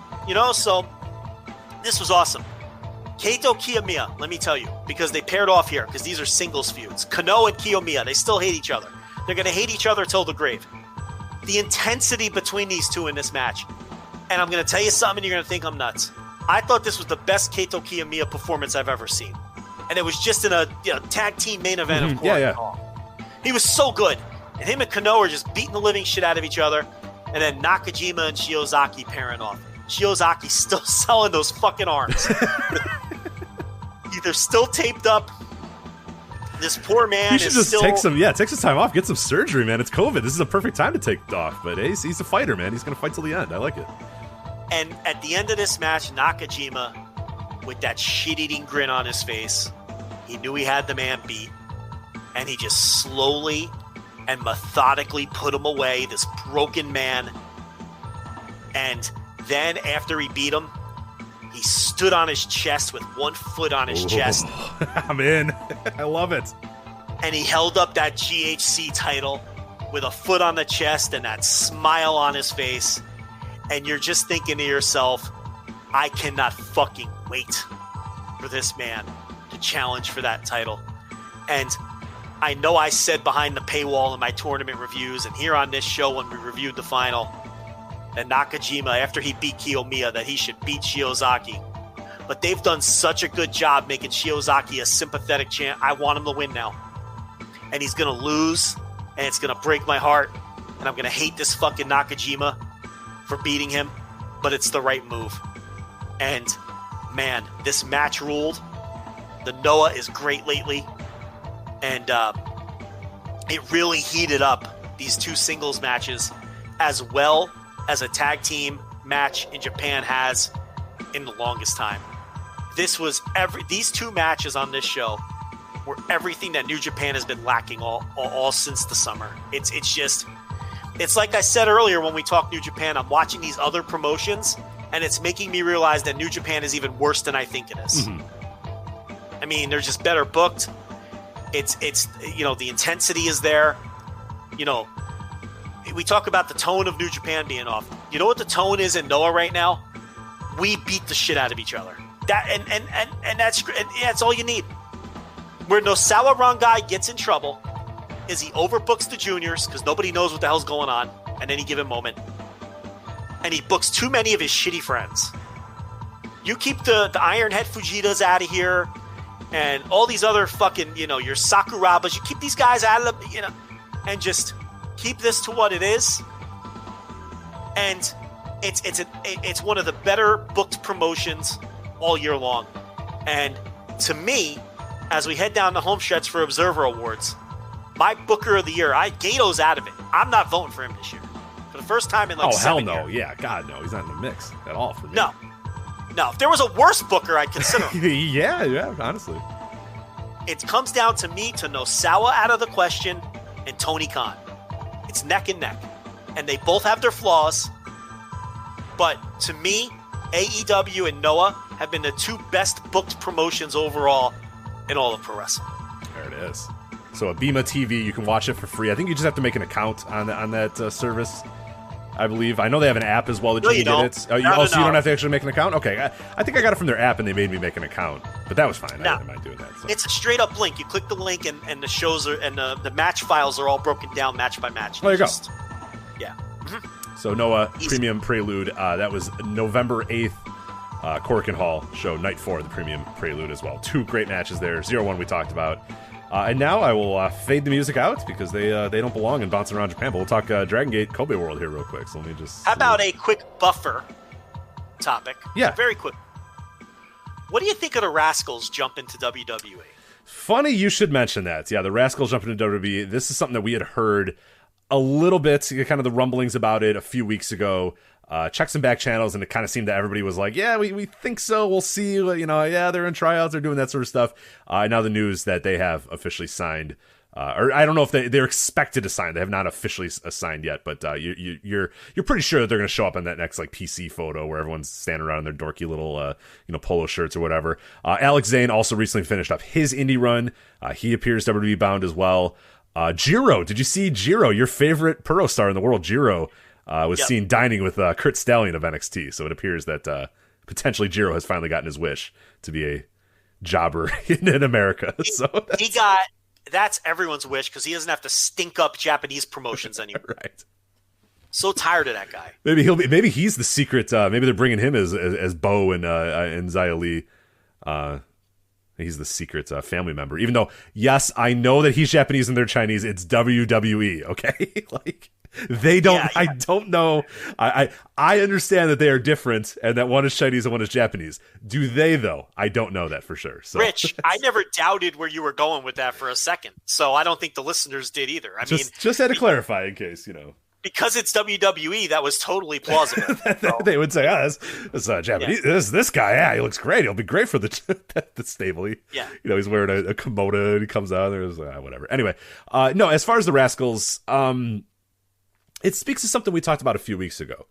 So this was awesome. Kaito Kiyomiya, let me tell you, because they paired off here, because these are singles feuds. Kano and Kiyomiya, they still hate each other. They're going to hate each other till the grave. The intensity between these two in this match, and I'm going to tell you something, and you're going to think I'm nuts. I thought this was the best Kaito Kiyomiya performance I've ever seen. And it was just in a tag team main event, of course. Yeah. He was so good. And him and Kano are just beating the living shit out of each other. And then Nakajima and Shiozaki pairing off. Shiozaki's still selling those fucking arms. They're still taped up. This poor man he should just take some time off, get some surgery, man. It's COVID. This is a perfect time to take off. But hey, he's a fighter, man. He's going to fight till the end. I like it. And at the end of this match, Nakajima, with that shit-eating grin on his face, he knew he had the man beat, and he just slowly and methodically put him away, this broken man. And then after he beat him, he stood on his chest with one foot on his chest. I'm in. I love it. And he held up that GHC title with a foot on the chest and that smile on his face. And you're just thinking to yourself, I cannot fucking wait for this man to challenge for that title. And I know I said behind the paywall in my tournament reviews and here on this show when we reviewed the final that Nakajima, after he beat Kiyomiya, that he should beat Shiozaki. But they've done such a good job making Shiozaki a sympathetic champ. I want him to win now. And he's going to lose, and it's going to break my heart. And I'm going to hate this fucking Nakajima for beating him. But it's the right move. And, man, this match ruled. The Noah is great lately. And it really heated up these two singles matches as well as a tag team match in Japan has in the longest time. This was these two matches on this show were everything that New Japan has been lacking all since the summer. It's like I said earlier when we talked New Japan, I'm watching these other promotions, and it's making me realize that New Japan is even worse than I think it is. Mm-hmm. I mean, they're just better booked. It's the intensity is there. We talk about the tone of New Japan being off. You know what the tone is in Noah right now? We beat the shit out of each other. That's all you need. Where Nosawa Rongai gets in trouble is he overbooks the juniors because nobody knows what the hell's going on at any given moment. And he books too many of his shitty friends. You keep the Ironhead Fujitas out of here and all these other fucking, your Sakurabas. You keep these guys out of the, and just keep this to what it is. And it's one of the better booked promotions all year long. And to me, as we head down the home stretch for Observer Awards, my Booker of the Year, Gato's out of it. I'm not voting for him this year. For the first time in 7 years. Years. Yeah, God, no. He's not in the mix at all for me. No. If there was a worse Booker, I'd consider him. yeah, honestly. It comes down to me to Nosawa out of the question and Tony Khan. It's neck and neck. And they both have their flaws. But to me, AEW and Noah have been the two best booked promotions overall in all of pro wrestling. There it is. So Abema TV, you can watch it for free. I think you just have to make an account on that service, I believe. I know they have an app as well that you can get it. So you don't have to actually make an account? Okay. I think I got it from their app and they made me make an account. But that was fine. I didn't mind doing that. So. It's a straight up link. You click the link and the shows are and the match files are all broken down match by match. There you go. Yeah. Mm-hmm. So Noah, Premium Prelude, that was November 8th. Corkin Hall show, night 4, the Premium Prelude as well. 2 great matches there. 0-1 we talked about. And now I will fade the music out because they don't belong in Bouncin Around Japan. But we'll talk Dragongate Kobe World here real quick. So let me just... How about a quick buffer topic? Yeah. Very quick. What do you think of the Rascals jump into WWE? Funny you should mention that. Yeah, the Rascals jumping into WWE. This is something that we had heard a little bit, kind of the rumblings about it a few weeks ago. Check some back channels, and it kind of seemed that everybody was like, yeah, we think so. We'll see. Yeah, they're in tryouts. They're doing that sort of stuff. Now the news that they have officially signed, or I don't know if they're expected to sign. They have not officially signed yet, but you're pretty sure that they're going to show up in that next PC photo where everyone's standing around in their dorky little polo shirts or whatever. Alex Zane also recently finished up his indie run. He appears WWE bound as well. Jiro, did you see Jiro, your favorite Puro star in the world? Jiro was seen dining with Kurt Stallion of NXT, so it appears that potentially Jiro has finally gotten his wish to be a jobber in America. That's everyone's wish because he doesn't have to stink up Japanese promotions anymore. Right. So tired of that guy. Maybe he's the secret. Maybe they're bringing him as Bo and Xia Li. He's the secret family member. Even though, yes, I know that he's Japanese and they're Chinese. It's WWE, okay? They don't. Yeah. I don't know. I understand that they are different and that one is Chinese and one is Japanese. Do they though? I don't know that for sure. So. Rich, I never doubted where you were going with that for a second. So I don't think the listeners did either. Just had to clarify in case because it's WWE. That was totally plausible. They would say, this Japanese. Yeah. This guy, he looks great. He'll be great for the stable. He's wearing a kimono and he comes out. There's whatever. Anyway, no. As far as the Rascals, it speaks to something we talked about a few weeks ago.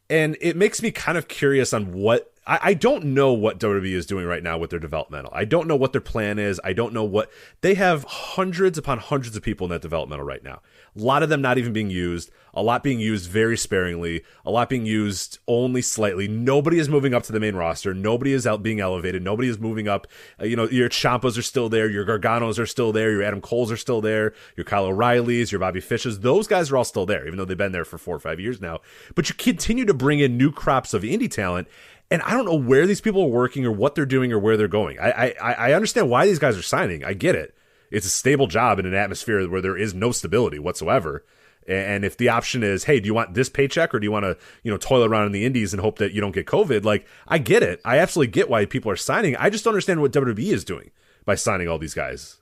And it makes me kind of curious on what... I don't know what WWE is doing right now with their developmental. I don't know what their plan is. I don't know what... They have hundreds upon hundreds of people in that developmental right now. A lot of them not even being used. A lot being used very sparingly. A lot being used only slightly. Nobody is moving up to the main roster. Nobody is being elevated. Nobody is moving up. Your Ciampas are still there. Your Garganos are still there. Your Adam Coles are still there. Your Kyle O'Reillys, your Bobby Fishes. Those guys are all still there, even though they've been there for 4 or 5 years now. But you continue to bring in new crops of indie talent. And I don't know where these people are working or what they're doing or where they're going. I understand why these guys are signing. I get it. It's a stable job in an atmosphere where there is no stability whatsoever. And if the option is, hey, do you want this paycheck or do you want to, toil around in the indies and hope that you don't get COVID? I get it. I absolutely get why people are signing. I just don't understand what WWE is doing by signing all these guys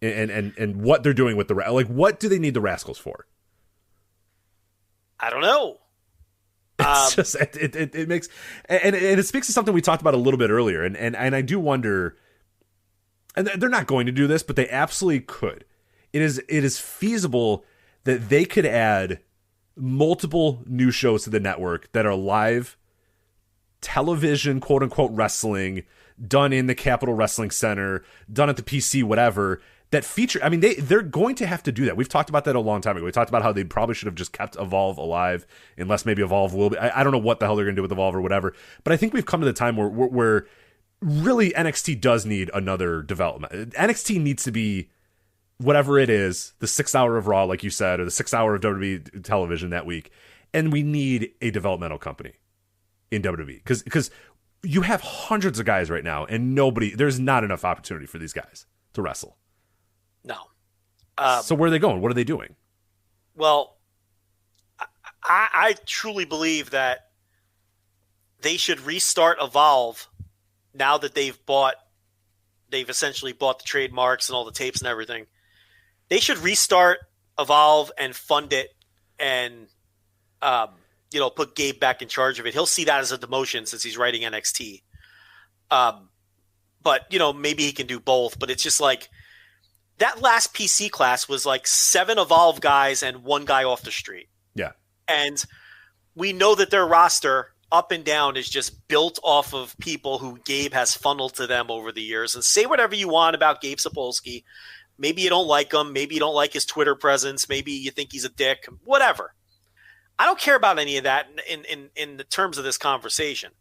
and what they're doing with what do they need the Rascals for? I don't know. It's just it makes and it speaks to something we talked about a little bit earlier, and I do wonder and they're not going to do this, but they absolutely could. It is feasible that they could add multiple new shows to the network that are live television, quote unquote, wrestling, done in the Capitol Wrestling Center, done at the PC, whatever, that feature. I mean, they're going to have to do that. We've talked about that a long time ago. We talked about how they probably should have just kept Evolve alive, unless maybe Evolve will be. I don't know what the hell they're going to do with Evolve or whatever, but I think we've come to the time where really NXT does need another development. NXT needs to be whatever it is, the 6 hour of Raw, like you said, or the 6 hour of WWE television that week, and we need a developmental company in WWE, because you have hundreds of guys right now, and there's not enough opportunity for these guys to wrestle. No. So where are they going? What are they doing? Well, I truly believe that they should restart Evolve now that they've essentially bought the trademarks and all the tapes and everything. They should restart Evolve and fund it and, put Gabe back in charge of it. He'll see that as a demotion since he's writing NXT. But, maybe he can do both. But it's just like that last PC class was like 7 Evolve guys and 1 guy off the street. Yeah. And we know that their roster up and down is just built off of people who Gabe has funneled to them over the years. And say whatever you want about Gabe Sapolsky. Maybe you don't like him. Maybe you don't like his Twitter presence. Maybe you think he's a dick. Whatever. I don't care about any of that in the terms of this conversation.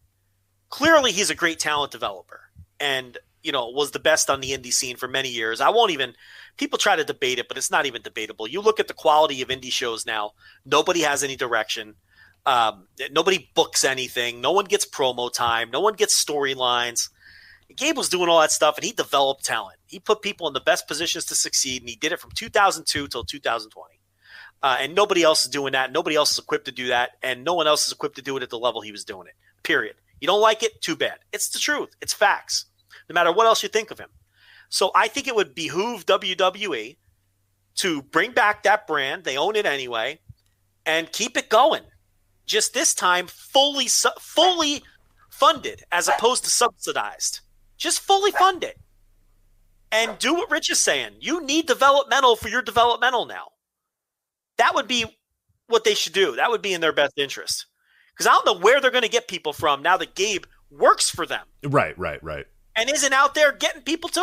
Clearly, he's a great talent developer and, was the best on the indie scene for many years. People try to debate it, but it's not even debatable. You look at the quality of indie shows now, nobody has any direction. Nobody books anything. No one gets promo time. No one gets storylines. Gabe was doing all that stuff, and he developed talent. He put people in the best positions to succeed, and he did it from 2002 till 2020. And nobody else is doing that. Nobody else is equipped to do that, and no one else is equipped to do it at the level he was doing it, period. You don't like it? Too bad. It's the truth. It's facts, no matter what else you think of him. So I think it would behoove WWE to bring back that brand. They own it anyway, and keep it going. Just this time, fully funded as opposed to subsidized. Just fully fund it. And do what Rich is saying. You need developmental for your developmental now. That would be what they should do. That would be in their best interest. Because I don't know where they're going to get people from now that Gabe works for them. Right. And isn't out there getting people to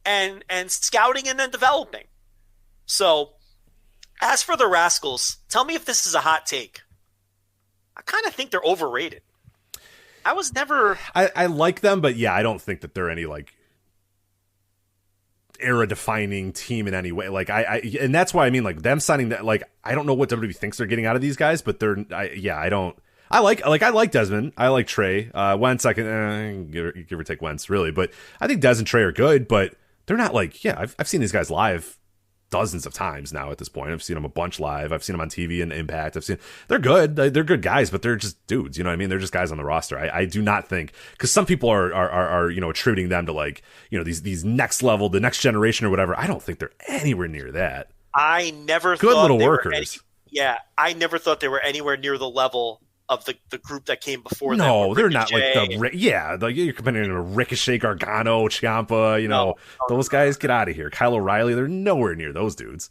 him. And scouting and then developing. So, as for the Rascals, tell me if this is a hot take. I kind of think they're overrated. I was never... I like them, but yeah, I don't think that they're any, era-defining team in any way. And that's why I mean, them signing that, I don't know what WWE thinks they're getting out of these guys, but I don't... I like Desmond. I like Trey. Wentz, I can give or take Wentz, really. But I think Des and Trey are good, but they're not I've seen these guys live dozens of times now at this point. I've seen them a bunch live. I've seen them on TV and Impact. They're good. They're good guys, but they're just dudes. You know what I mean? They're just guys on the roster. I do not think, because some people are attributing them to these next level, the next generation or whatever. I don't think they're anywhere near that. I never good thought little they workers. I never thought they were anywhere near the level of the group that came before them. No, they're not you're comparing to Ricochet, Gargano, Ciampa, those guys, get out of here. Kyle O'Reilly, they're nowhere near those dudes.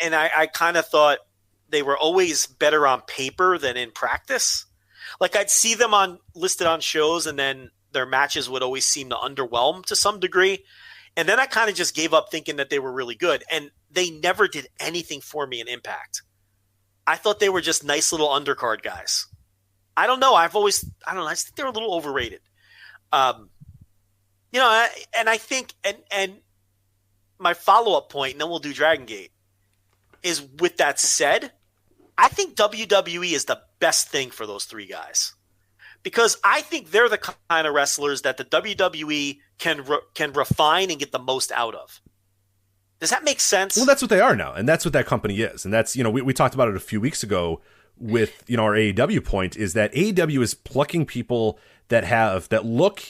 And I kind of thought they were always better on paper than in practice. I'd see them listed on shows, and then their matches would always seem to underwhelm to some degree. And then I kind of just gave up thinking that they were really good. And they never did anything for me in Impact. I thought they were just nice little undercard guys. I don't know. I just think they're a little overrated. And I think, and my follow-up point, and then we'll do Dragongate, is with that said, I think WWE is the best thing for those 3 guys. Because I think they're the kind of wrestlers that the WWE can refine and get the most out of. Does that make sense? Well, that's what they are now, and that's what that company is. And that's, we talked about it a few weeks ago with our AEW point, is that AEW is plucking people that look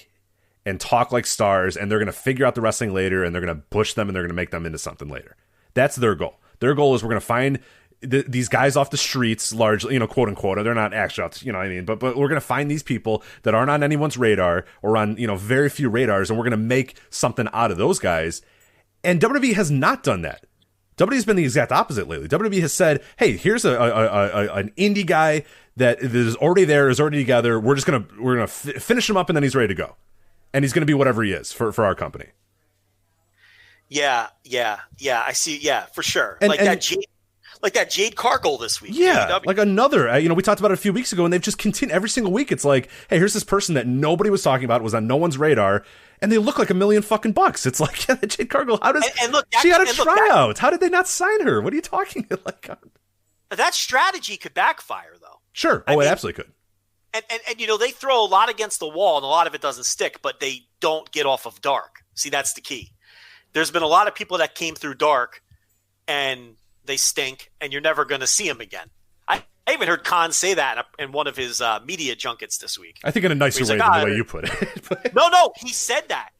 and talk like stars, and they're going to figure out the wrestling later, and they're going to push them, and they're going to make them into something later. That's their goal. Their goal is we're going to find these guys off the streets, largely, quote unquote, they're not actually, what I mean, but we're going to find these people that aren't on anyone's radar or on, very few radars, and we're going to make something out of those guys. And WWE has not done that. WWE has been the exact opposite lately. WWE has said, hey, here's an indie guy that is already there, is already together. We're going to finish him up, and then he's ready to go. And he's going to be whatever he is for our company. Yeah. I see. Yeah, for sure. Like that Jade Cargill this week. Yeah, AEW. like another. We talked about it a few weeks ago, and they've just continued every single week. It's like, hey, here's this person that nobody was talking about, was on no one's radar, and they look like $1 million fucking bucks. It's like, yeah, Jade Cargill. How does she had a tryout? How did they not sign her? What are you talking like? That strategy could backfire, though. Sure. It absolutely could. And they throw a lot against the wall, and a lot of it doesn't stick, but they don't get off of dark. See, that's the key. There's been a lot of people that came through dark, and they stink, and you're never going to see them again. I even heard Khan say that in one of his media junkets this week. I think in a nicer way than the way you put it. No, he said that.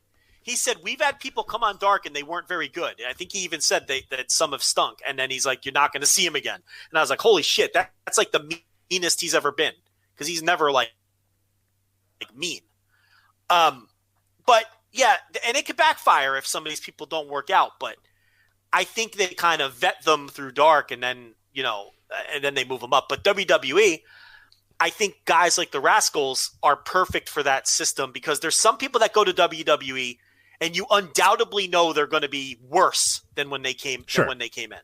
He said, we've had people come on dark, and they weren't very good. I think he even said that some have stunk, and then he's like, you're not going to see him again. And I was like, holy shit, that's like the meanest he's ever been, because he's never like mean. But yeah, and it could backfire if some of these people don't work out, but I think they kind of vet them through dark, and then, and then they move them up. But WWE, I think guys like the Rascals are perfect for that system, because there's some people that go to WWE and you undoubtedly know they're going to be worse than when they came in.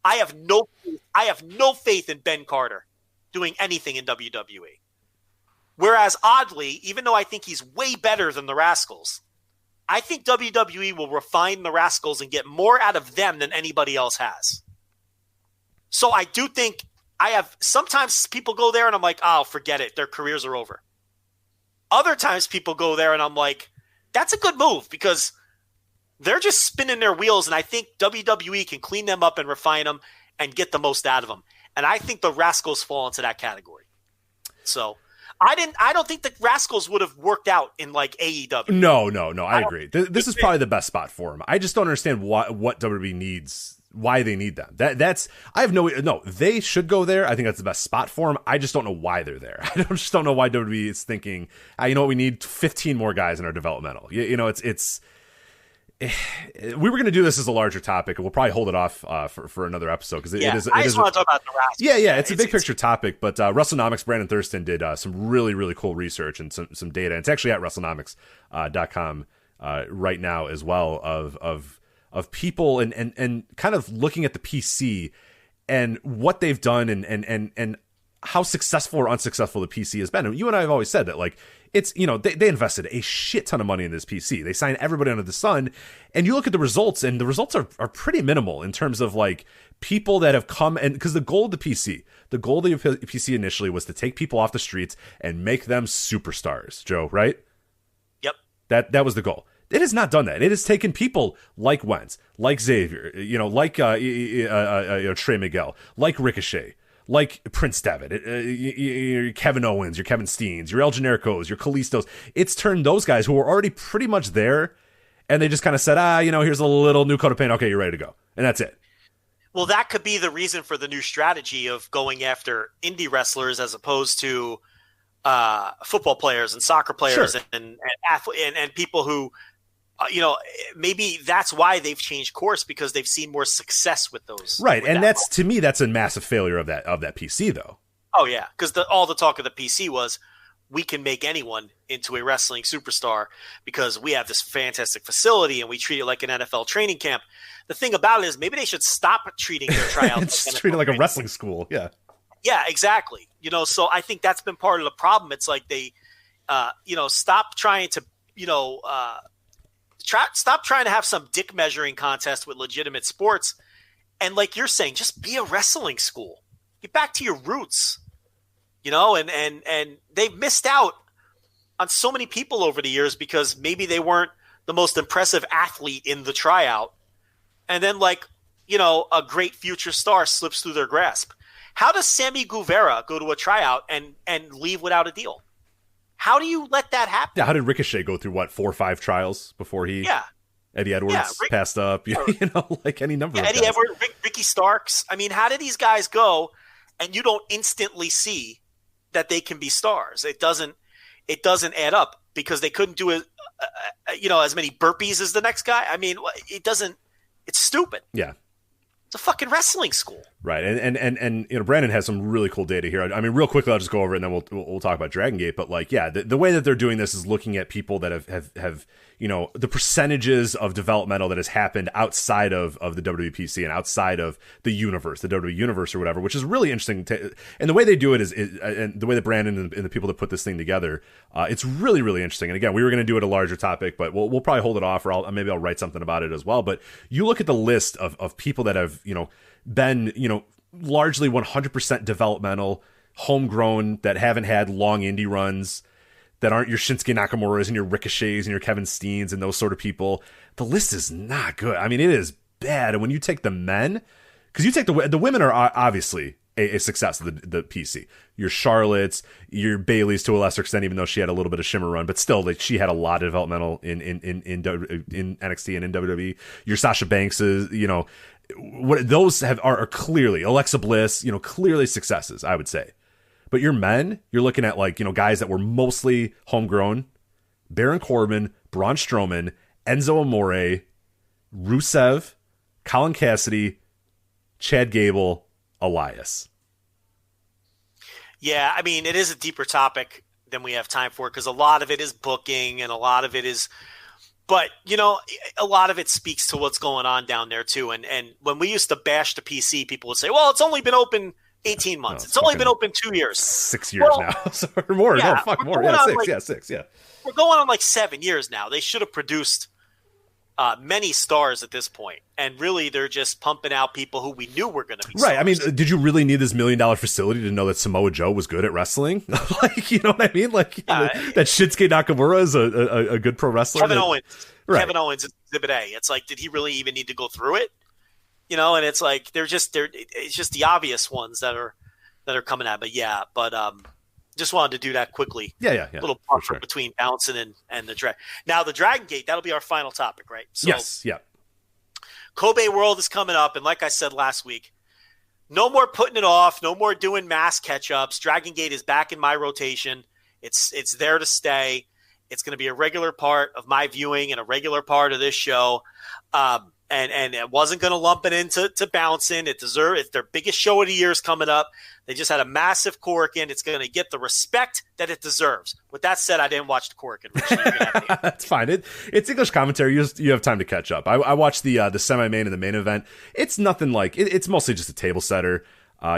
I have no faith in Ben Carter doing anything in WWE. Whereas oddly, even though I think he's way better than the Rascals, I think WWE will refine the Rascals and get more out of them than anybody else has. So I do think sometimes people go there and I'm like, oh, forget it. Their careers are over. Other times people go there and I'm like, that's a good move, because they're just spinning their wheels. And I think WWE can clean them up and refine them and get the most out of them. And I think the Rascals fall into that category. So I don't think the Rascals would have worked out in like AEW. No, I agree. This is probably the best spot for him. I just don't understand what WWE needs, why they need them. They should go there. I think that's the best spot for them. I just don't know why they're there. I just don't know why WWE is thinking, we need 15 more guys in our developmental. We were going to do this as a larger topic, and we'll probably hold it off for another episode, because it is. I just want to talk about the Rascals. Yeah, it's a big picture topic. But WrestleNomics, Brandon Thurston did some really, really cool research and some data. And it's actually at WrestleNomics.com right now as well, of people and kind of looking at the PC and what they've done and how successful or unsuccessful the PC has been. And you and I have always said that, like, it's, they invested a shit ton of money in this PC. They signed everybody under the sun, and you look at the results, and the results are pretty minimal in terms of like people that have come, and because the goal of the PC initially was to take people off the streets and make them superstars, Joe, right? Yep. That was the goal. It has not done that. It has taken people like Wentz, like Xavier, like Trey Miguel, like Ricochet, like Prince Devitt, your Kevin Owens, your Kevin Steens, your El Genericos, your Kalistos. It's turned those guys who were already pretty much there, and they just kind of said, here's a little new coat of paint. Okay, you're ready to go. And that's it. Well, that could be the reason for the new strategy of going after indie wrestlers as opposed to football players and soccer players, sure, and people who, maybe that's why they've changed course, because they've seen more success with those. Right. And that's, to me, that's a massive failure of that PC, though. Oh, yeah. Because all the talk of the PC was, we can make anyone into a wrestling superstar because we have this fantastic facility and we treat it like an NFL training camp. The thing about it is, maybe they should stop treating their tryouts. It's treated like a wrestling school. Yeah. Yeah, exactly. So I think that's been part of the problem. It's like they, stop trying to, stop trying to have some dick measuring contest with legitimate sports. And like you're saying, just be a wrestling school. Get back to your roots, and they've missed out on so many people over the years because maybe they weren't the most impressive athlete in the tryout. And then a great future star slips through their grasp. How does Sammy Guevara go to a tryout and leave without a deal? How do you let that happen? Yeah, how did Ricochet go through 4 or 5 trials before he? Yeah. Eddie Edwards passed up. Like any number. Yeah, of Eddie guys. Edwards, Ricky Starks. I mean, how do these guys go and you don't instantly see that they can be stars? It doesn't add up because they couldn't do as many burpees as the next guy. I mean, it's stupid. Yeah. It's a fucking wrestling school. Right. And Brandon has some really cool data here. I mean, real quickly, I'll just go over it and then we'll talk about Dragongate. But the way that they're doing this is looking at people that have the percentages of developmental that has happened outside of the WPC and outside of the universe, the WWE universe or whatever, which is really interesting. And the way they do it is and the way that Brandon and the people that put this thing together, it's really, really interesting. And again, we were going to do it a larger topic, but we'll probably hold it off, or maybe I'll write something about it as well. But you look at the list of people that have, been, largely 100% developmental, homegrown, that haven't had long indie runs, that aren't your Shinsuke Nakamura's and your Ricochets and your Kevin Steens and those sort of people. The list is not good. I mean, it is bad. And when you take the men, because you take the women are obviously a success of the PC. Your Charlottes, your Baileys to a lesser extent, even though she had a little bit of shimmer run, but still, she had a lot of developmental in NXT and in WWE. Your Sasha Bankses, what those are clearly Alexa Bliss, clearly successes, I would say. But your men, you're looking at guys that were mostly homegrown: Baron Corbin, Braun Strowman, Enzo Amore, Rusev, Colin Cassidy, Chad Gable, Elias. Yeah, I mean, it is a deeper topic than we have time for because a lot of it is booking and a lot of it is – but, a lot of it speaks to what's going on down there too. And when we used to bash the PC, people would say, well, it's only been open 18 months. It's only been open 2 years. 6 years now. Or more. Yeah, no, fuck more. Yeah, six. Yeah. We're going on 7 years now. They should have produced many stars at this point. And really, they're just pumping out people who we knew were going to be stars. Right. I mean, did you really need this $1 million facility to know that Samoa Joe was good at wrestling? You know what I mean? That Shinsuke Nakamura is a good pro wrestler. Kevin Owens. Right. Kevin Owens is Exhibit A. It's did he really even need to go through it? And it's it's just the obvious ones that are coming out. But just wanted to do that quickly. Yeah. A little buffer between Bouncin and the Drag. Now the Dragon Gate, that'll be our final topic, right? So, yes. Yeah. Kobe World is coming up, and like I said last week, no more putting it off, no more doing mass catch-ups. Dragon Gate is back in my rotation. It's there to stay. It's going to be a regular part of my viewing and a regular part of this show. And it wasn't going to lump it into Bouncin. It's their biggest show of the year is coming up. They just had a massive Korakuen. It's going to get the respect that it deserves. With that said, I didn't watch the Korakuen. That's fine. It's English commentary. You have time to catch up. I watched the semi-main and the main event. It's nothing it's mostly just a table setter.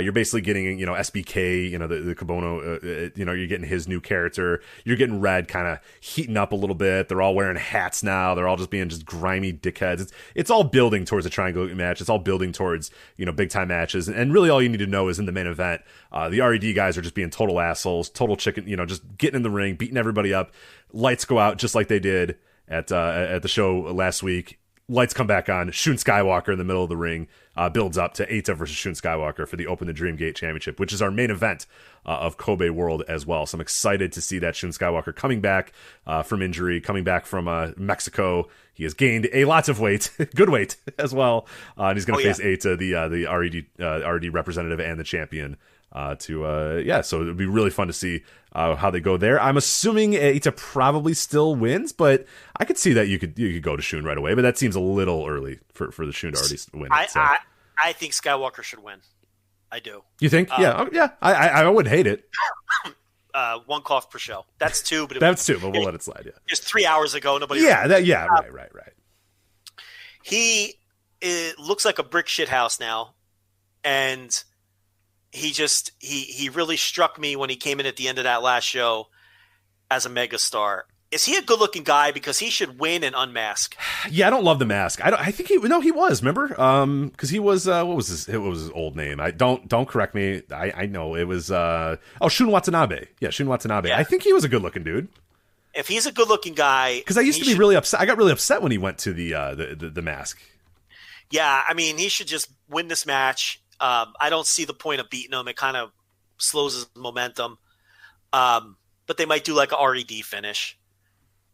You're basically getting, SBK, the Kabono, you're getting his new character. You're getting Red kind of heating up a little bit. They're all wearing hats now. They're all just being just grimy dickheads. It's all building towards a triangle match. It's all building towards, big time matches. And really all you need to know is in the main event, the RED guys are just being total assholes, total chicken, just getting in the ring, beating everybody up. Lights go out just like they did at the show last week. Lights come back on. Shun Skywalker in the middle of the ring builds up to Eita versus Shun Skywalker for the Open the Dream Gate Championship, which is our main event of Kobe World as well. So I'm excited to see that Shun Skywalker coming back from injury, coming back from Mexico. He has gained a lot of weight, good weight as well, and he's going to face Eita, the RD representative and the champion. So it would be really fun to see how they go there. I'm assuming Eita probably still wins, but I could see that you could go to Shun right away. But that seems a little early for the Shun to already win. I think Skywalker should win. I do. You think? Yeah. I wouldn't hate it. One cough per show. That's two, but we'll let it slide. Yeah, just 3 hours ago, nobody. Yeah, right. He looks like a brick shit house now, and he really struck me when he came in at the end of that last show as a megastar. Is he a good-looking guy? Because he should win and unmask. Yeah, I don't love the mask. I think he was. Remember? Because he was. What was his old name? Don't correct me. I know it was. Shun Watanabe. Yeah, Shun Watanabe. Yeah. I think he was a good-looking dude. If he's a good-looking guy, because I used to be really upset. I got really upset when he went to the mask. Yeah, I mean, he should just win this match. I don't see the point of beating him. It kind of slows his momentum. But they might do like a RED finish.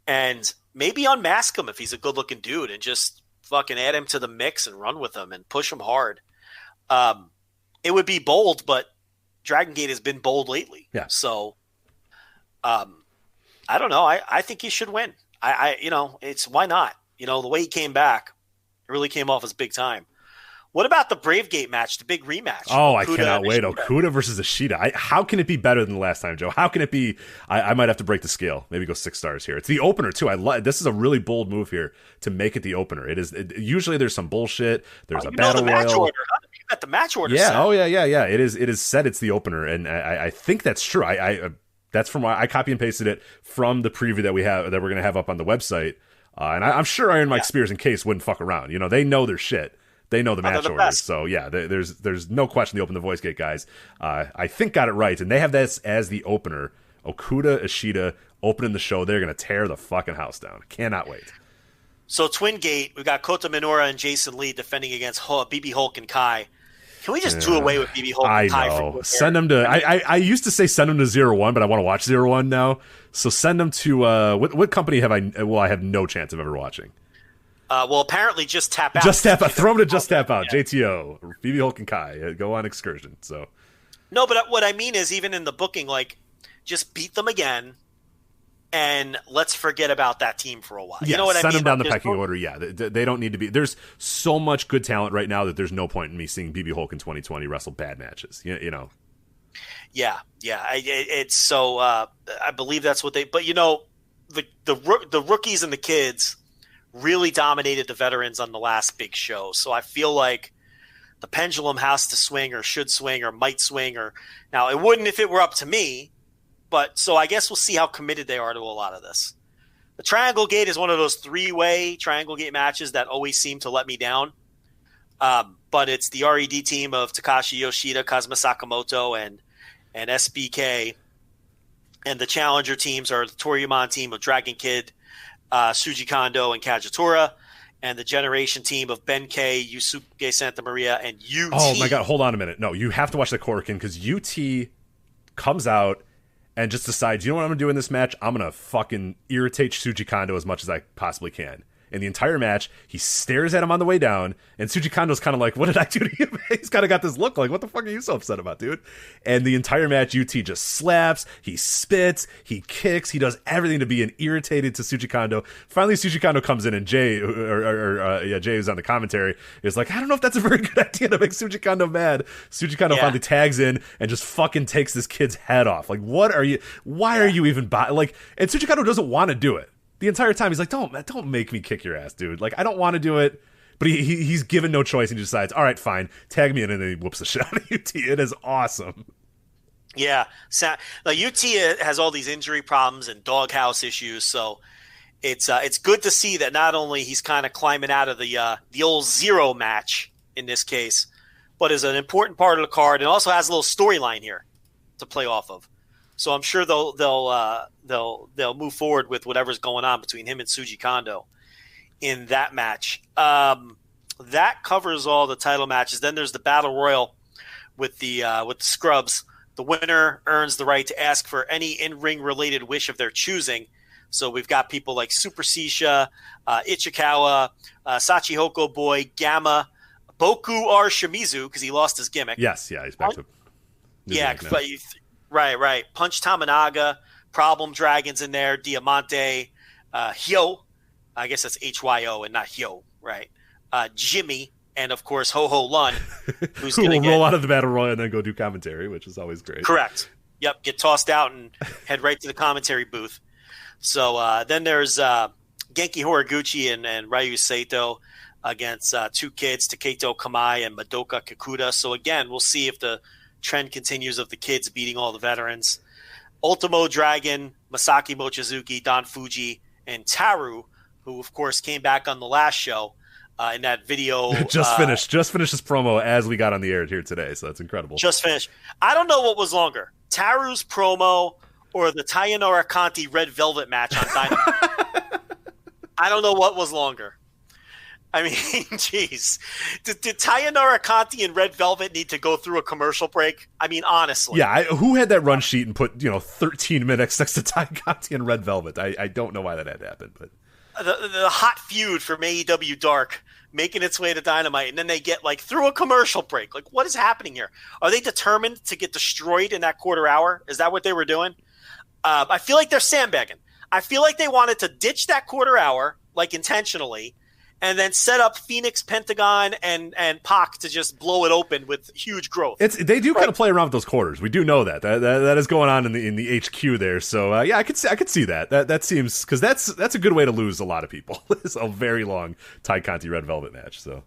And maybe unmask him if he's a good-looking dude and just fucking add him to the mix and run with him and push him hard. it would be bold, but Dragongate has been bold lately. Yeah. So, I don't know. I think he should win. It's why not? The way he came back, it really came off as big time. What about the Bravegate match, the big rematch? Oh, Okuda I cannot wait. Okuda versus Ishida. How can it be better than the last time, Joe? How can it be? I might have to break the scale. Maybe go 6 stars here. It's the opener, too. This is a really bold move here to make it the opener. Usually there's some bullshit. There's a battle royal. Order. You got the match order yeah. set. Oh, yeah. It is said it's the opener, and I think that's true. That's from why I copy and pasted it from the preview that we're going to have up on the website. And I'm sure Iron Mike Spears and Case wouldn't fuck around. They know their shit. They know the match orders. Best. So, yeah, there's no question they opened the Voice Gate guys. I think got it right. And they have this as the opener. Okuda, Ishida opening the show. They're going to tear the fucking house down. Cannot wait. So, Twin Gate, we've got Kota Minoura and Jason Lee defending against BB Hulk and Kai. Can we just do away with BB Hulk and Kai? I know. Send them to... I used to say send them to 0-1, but I want to watch 0-1 now. So send them to... what company have I... Well, I have no chance of ever watching. Apparently just Tap Out. Just Tap Out. Throw them to Just Tap Out. Yeah. JTO. BB Hulk and Kai. Go on excursion. So. No, but what I mean is even in the booking, just beat them again and let's forget about that team for a while. Yeah, you know what I mean? Send them down the pecking order. Yeah, they don't need to be. There's so much good talent right now that there's no point in me seeing BB Hulk in 2020 wrestle bad matches. You know. Yeah. It's so. I believe that's what they. But the rookies and the kids really dominated the veterans on the last big show. So I feel like the pendulum has to swing or should swing or might swing. Or now it wouldn't if it were up to me. But so I guess we'll see how committed they are to a lot of this. The Triangle Gate is one of those 3-way Triangle Gate matches that always seem to let me down. But it's the RED team of Takashi Yoshida, Kazuma Sakamoto, and SBK. And the challenger teams are the Toryumon team of Dragon Kid, Shuji Kondo, and Kagetora. And the Generation team of Benkei, Yusuke Santa Maria, and UT. Oh, my God. Hold on a minute. No, you have to watch the Korakuen because UT comes out and just decides, you know what I'm going to do in this match? I'm going to fucking irritate Shuji Kondo as much as I possibly can. In the entire match, he stares at him on the way down, and Shuji Kondo's kind of like, what did I do to you? He's kind of got this look like, what the fuck are you so upset about, dude? And the entire match, UT just slaps, he spits, he kicks, he does everything to be an irritated to Shuji Kondo. Finally, Shuji Kondo comes in, and Jay, who's on the commentary, is like, I don't know if that's a very good idea to make Shuji Kondo mad. Shuji Kondo finally tags in and just fucking takes this kid's head off. Like, why are you even, and Shuji Kondo doesn't want to do it. The entire time, he's like, don't make me kick your ass, dude. Like, I don't want to do it. But he's given no choice and he decides, all right, fine, tag me in, and then he whoops the shit out of UT. It is awesome. Yeah. UT has all these injury problems and doghouse issues, so it's good to see that not only he's kind of climbing out of the old 0 match in this case, but is an important part of the card and also has a little storyline here to play off of. So I'm sure they'll move forward with whatever's going on between him and Shuji Kondo in that match. That covers all the title matches. Then there's the Battle Royal with the scrubs. The winner earns the right to ask for any in-ring related wish of their choosing. So we've got people like Super Sisha, Ichikawa, Sachihoko Boy, Gamma, Boku R. Shimizu because he lost his gimmick. Yes, he's back to Right. Punch Tamanaga, Problem Dragons in there, Diamante, Hyo. I guess that's Hyo and not Hyo, right? Jimmy, and of course Ho Ho Lun, who's who will roll out of the Battle Royal and then go do commentary, which is always great. Correct. Yep, get tossed out and head right to the commentary booth. So then there's Genki Horiguchi and Ryu Saito against 2 kids, Taketo Kamai and Madoka Kikuta. So again, we'll see if the trend continues of the kids beating all the veterans. Ultimo Dragon, Masaki Mochizuki, Don Fuji, and Taru, who of course came back on the last show in that video. just finished this promo as we got on the air here today, so that's incredible. Just finished. I don't know what was longer, Taru's promo or the Tayanora Conti Red Velvet match on Dynamite. I don't know what was longer. I mean, jeez. Did Tayanora Conti and Red Velvet need to go through a commercial break? I mean, honestly. Yeah, who had that run sheet and put 13 minutes next to Ty Conti and Red Velvet? I don't know why that had happened, but the hot feud from AEW Dark making its way to Dynamite, and then they get like through a commercial break. Like, what is happening here? Are they determined to get destroyed in that quarter hour? Is that what they were doing? I feel like they're sandbagging. I feel like they wanted to ditch that quarter hour, like intentionally, and then set up Phoenix, Pentagon, and Pac to just blow it open with huge growth. They do kind of play around with those quarters. We do know that is going on in the HQ there. So yeah, I could see that. That seems, because that's a good way to lose a lot of people. It's a very long Ty Conti Red Velvet match. So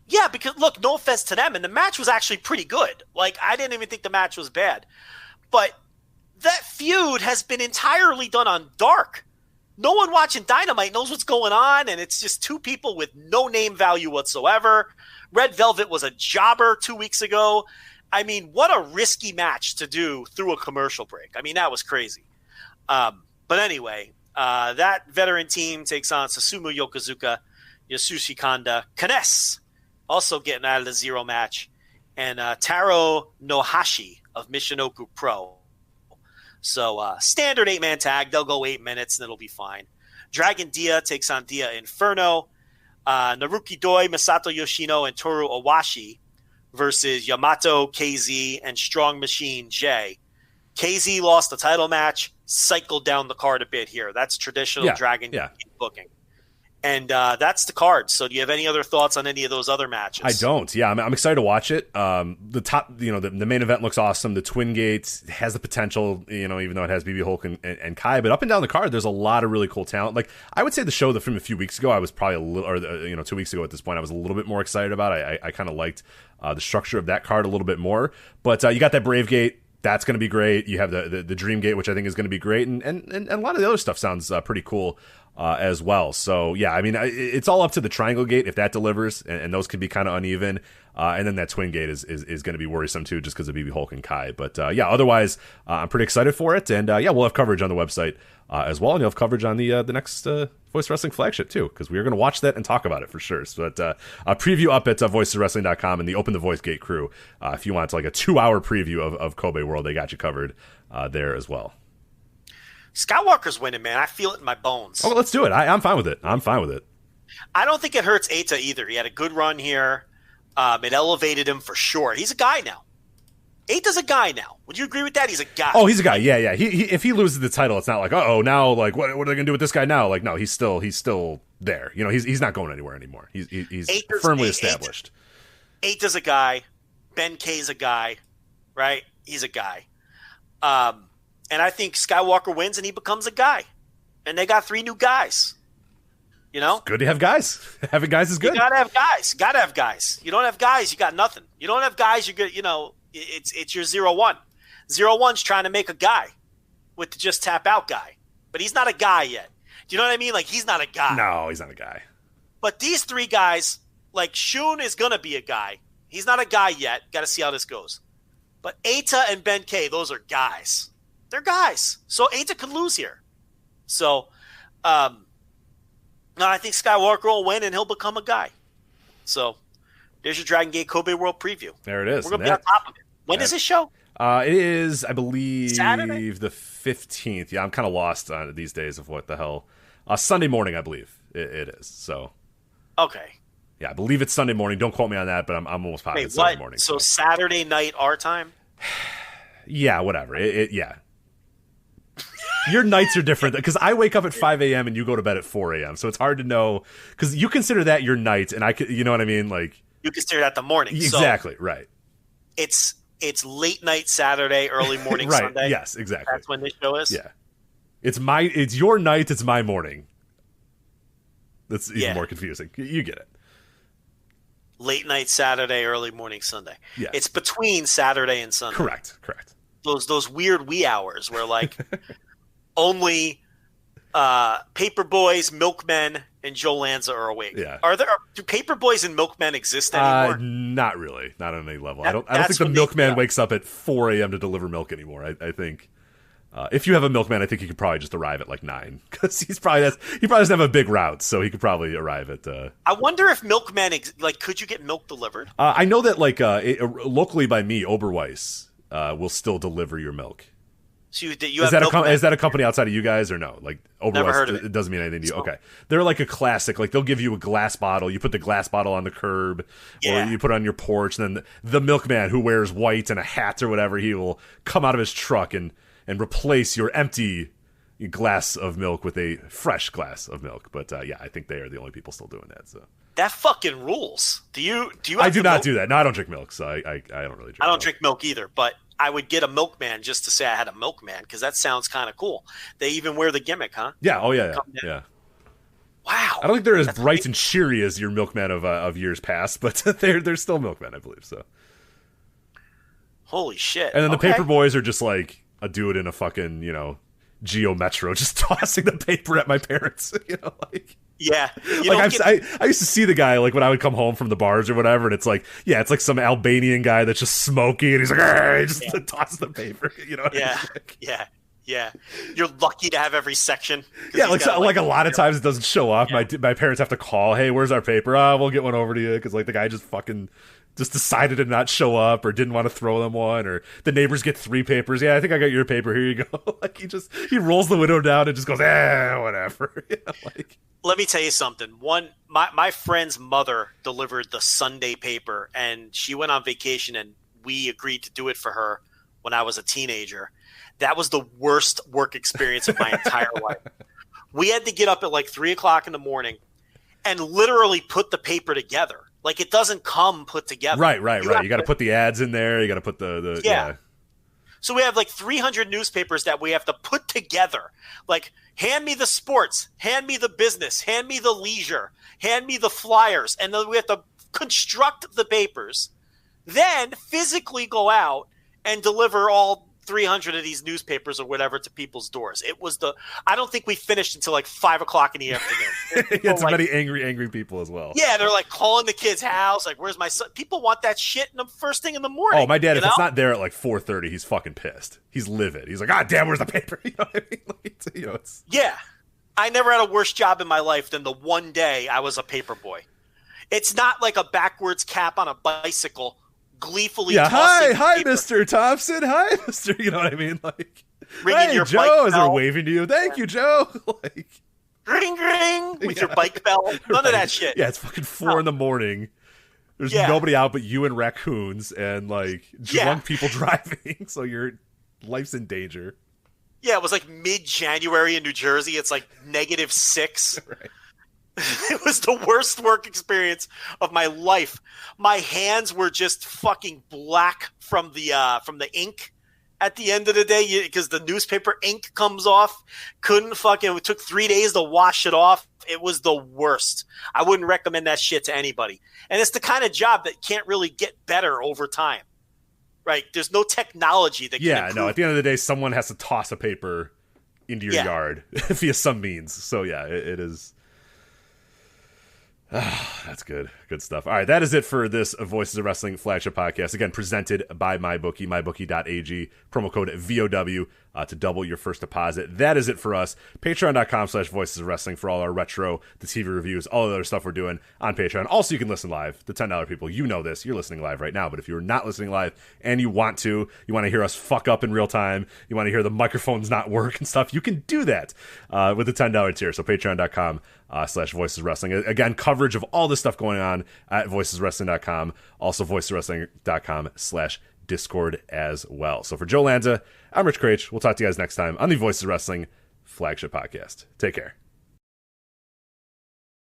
yeah, because look, no offense to them, and the match was actually pretty good. Like, I didn't even think the match was bad, but that feud has been entirely done on Dark. No one watching Dynamite knows what's going on, and it's just two people with no name value whatsoever. Red Velvet was a jobber 2 weeks ago. I mean, what a risky match to do through a commercial break. I mean, that was crazy. But anyway, that veteran team takes on Susumu Yokozuka, Yasushi Kanda, Kness, also getting out of the zero match, and Taro Nohashi of Michinoku Pro. So standard 8-man tag. They'll go 8 minutes and it'll be fine. Dragon Dia takes on Dia Inferno. Naruki Doi, Masato Yoshino, and Toru Owashi versus Yamato, KZ, and Strong Machine J. KZ lost the title match, cycled down the card a bit here. That's traditional Dragon Gate booking. And that's the card. So do you have any other thoughts on any of those other matches? I don't. Yeah, I'm excited to watch it. The top, the main event looks awesome. The Twin Gate has the potential, even though it has BB Hulk and Kai. But up and down the card, there's a lot of really cool talent. Like, I would say the show from a few weeks ago, I was probably a little, or 2 weeks ago at this point, I was a little bit more excited about. I kind of liked the structure of that card a little bit more. But you got that Brave Gate. That's going to be great. You have the Dream Gate, which I think is going to be great. And a lot of the other stuff sounds pretty cool as well. So, yeah, I mean, it's all up to the Triangle Gate if that delivers, and those can be kind of uneven. And then that Twin Gate is going to be worrisome, too, just because of BB Hulk and Kai. But, yeah, otherwise, I'm pretty excited for it. And, yeah, we'll have coverage on the website as well. And you'll have coverage on the next Voice Wrestling Flagship, too, because we are going to watch that and talk about it for sure. So, a preview up at voiceswrestling.com and the Open the Voice Gate crew. If you want like a 2-hour preview of Kobe World, they got you covered there as well. Skywalker's winning, man. I feel it in my bones. Oh, let's do it. I'm fine with it. I don't think it hurts Eita either. He had a good run here. It elevated him for sure. He's a guy now. Eita's a guy now. Would you agree with that? He's a guy. Oh, he's a guy. Yeah. He if he loses the title, it's not like, now like what are they gonna do with this guy now? Like, no, he's still there. He's not going anywhere anymore. He's firmly established. Eita's a guy. Ben K's a guy, right? He's a guy. And I think Skywalker wins and he becomes a guy. And they got 3 new guys. It's good to have guys. Having guys is good. You gotta have guys. Gotta have guys. You don't have guys, you got nothing. You don't have guys, you're good. It's your 0-1. 0-1's trying to make a guy with the just tap out guy, but he's not a guy yet. Do you know what I mean? Like, he's not a guy. No, he's not a guy. But these 3 guys, like Shun is gonna be a guy. He's not a guy yet. Got to see how this goes. But Eita and Ben K, those are guys. They're guys. So Eita could lose here. So, no, I think Skywalker will win and he'll become a guy. So, there's your Dragon Gate Kobe World preview. There it is. We're going to be on top of it. When is this show? It is, I believe, Saturday? The 15th. Yeah, I'm kind of lost these days of what the hell. Sunday morning, I believe it is. So, okay. Yeah, I believe it's Sunday morning. Don't quote me on that, but I'm almost positive it's Sunday morning. So Saturday night our time? Yeah, whatever. Yeah. Your nights are different because I wake up at 5 a.m. and you go to bed at 4 a.m. So it's hard to know because you consider that your night, and you know what I mean? Like, you consider that the morning. Exactly, so right. It's late night Saturday, early morning right. Sunday. Yes, exactly. That's when this show is. Yeah, it's your night. It's my morning. That's even more confusing. You get it. Late night Saturday, early morning Sunday. Yeah, it's between Saturday and Sunday. Correct. Those weird wee hours where like only Paper Boys, Milkmen, and Joe Lanza are awake. Yeah. Do Paper Boys and Milkmen exist anymore? Not really. Not on any level. I don't think the Milkman wakes up at 4 a.m. to deliver milk anymore. I think if you have a milkman, I think he could probably just arrive at like 9 because he probably doesn't have a big route, so he could probably arrive at. I wonder if Milkmen could you get milk delivered? I know that locally by me, Oberweis will still deliver your milk. So you is have is that a company outside of you guys or no? Like over Never West, heard of it. It doesn't mean anything to you. So- Okay, they're like a classic. Like they'll give you a glass bottle. You put the glass bottle on the curb, Yeah. or you put it on your porch. And then the milkman who wears white and a hat or whatever, he will come out of his truck and replace your empty glass of milk with a fresh glass of milk. But yeah, I think they are the only people still doing that. So That fucking rules. Do you? I have do the not milk? do that. No, I don't drink milk, so I don't really drink. I don't milk. drink milk either, but I would get a milkman just to say I had a milkman because that sounds kind of cool. They even wear the gimmick, huh? Yeah. Oh yeah. Come Yeah. down. Wow. I don't think they're as That's bright amazing. and cheery as your milkmen of years past, but they're still milkmen, I believe. So. Holy shit. And then the Okay. paper boys are just like a dude in a fucking, Geo Metro just tossing the paper at my parents, like. Yeah. You Like don't I used to see the guy like when I would come home from the bars or whatever, and it's like, yeah, it's like some Albanian guy that's just smoking, and he's like, "Argh," just tosses the paper, what I Yeah. mean? Like, Yeah. You're lucky to have every section. 'Cause yeah, he's like got, like a lot of times it doesn't show up. Yeah. My parents have to call, hey, where's our paper? We'll get one over to you, because like the guy just decided to not show up or didn't want to throw them one, or the neighbors get 3 papers. Yeah, I think I got your paper. Here you go. Like he rolls the window down and just goes, whatever. Like. Let me tell you something. My friend's mother delivered the Sunday paper, and she went on vacation, and we agreed to do it for her when I was a teenager. That was the worst work experience of my entire life. We had to get up at like 3 o'clock in the morning and literally put the paper together. Like it doesn't come put together. Right. You got to put the ads in there. You got to put the Yeah. So we have like 300 newspapers that we have to put together. Like, hand me the sports, hand me the business, hand me the leisure, hand me the flyers. And then we have to construct the papers, then physically go out and deliver all 300 of these newspapers or whatever to people's doors. I don't think we finished until like 5 o'clock in the afternoon. It's many angry people as well. Yeah, they're like calling the kid's house. Like, where's my son? People want that shit in the first thing in the morning. Oh, my dad, if you it's know? not there at like 4:30, he's fucking pissed. He's livid. He's like, God damn, where's the paper? You know what I mean? Like, it's... Yeah. I never had a worse job in my life than the one day I was a paper boy. It's not like a backwards cap on a bicycle gleefully tossing hi, paper, Mr. Thompson. Hi, Mr. You know what I mean? Like, ringing hey, your Joe, bike as they're bell. waving to you. Thank you, Joe. Like, Ring, ring, with your bike bell. None of that shit. Yeah, it's fucking 4 in the morning. There's Yeah. nobody out but you and raccoons and like drunk Yeah. people driving, so your life's in danger. Yeah, it was like mid-January in New Jersey. It's like -6. Right. It was the worst work experience of my life. My hands were just fucking black from the ink at the end of the day because the newspaper ink comes off. It took 3 days to wash it off. It was the worst. I wouldn't recommend that shit to anybody. And it's the kind of job that can't really get better over time. Right? There's no technology that can improve. No, at the end of the day, someone has to toss a paper into your Yeah. yard via some means. So yeah, it is. That's good. Good stuff. All right, that is it for this Voices of Wrestling flagship podcast. Again, presented by MyBookie, mybookie.ag, promo code VOW to double your first deposit. That is it for us. Patreon.com/Voices of Wrestling for all our retro, the TV reviews, all the other stuff we're doing on Patreon. Also, you can listen live. The $10 people, you know this. You're listening live right now. But if you're not listening live and you want to hear us fuck up in real time, you want to hear the microphones not work and stuff, you can do that with the $10 tier. So patreon.com/Voices Wrestling. Again, coverage of all this stuff going on at voiceswrestling.com. Also voiceswrestling.com/Discord as well. So for Joe Lanza, I'm Rich Craich. We'll talk to you guys next time on the Voices of Wrestling flagship podcast. Take care.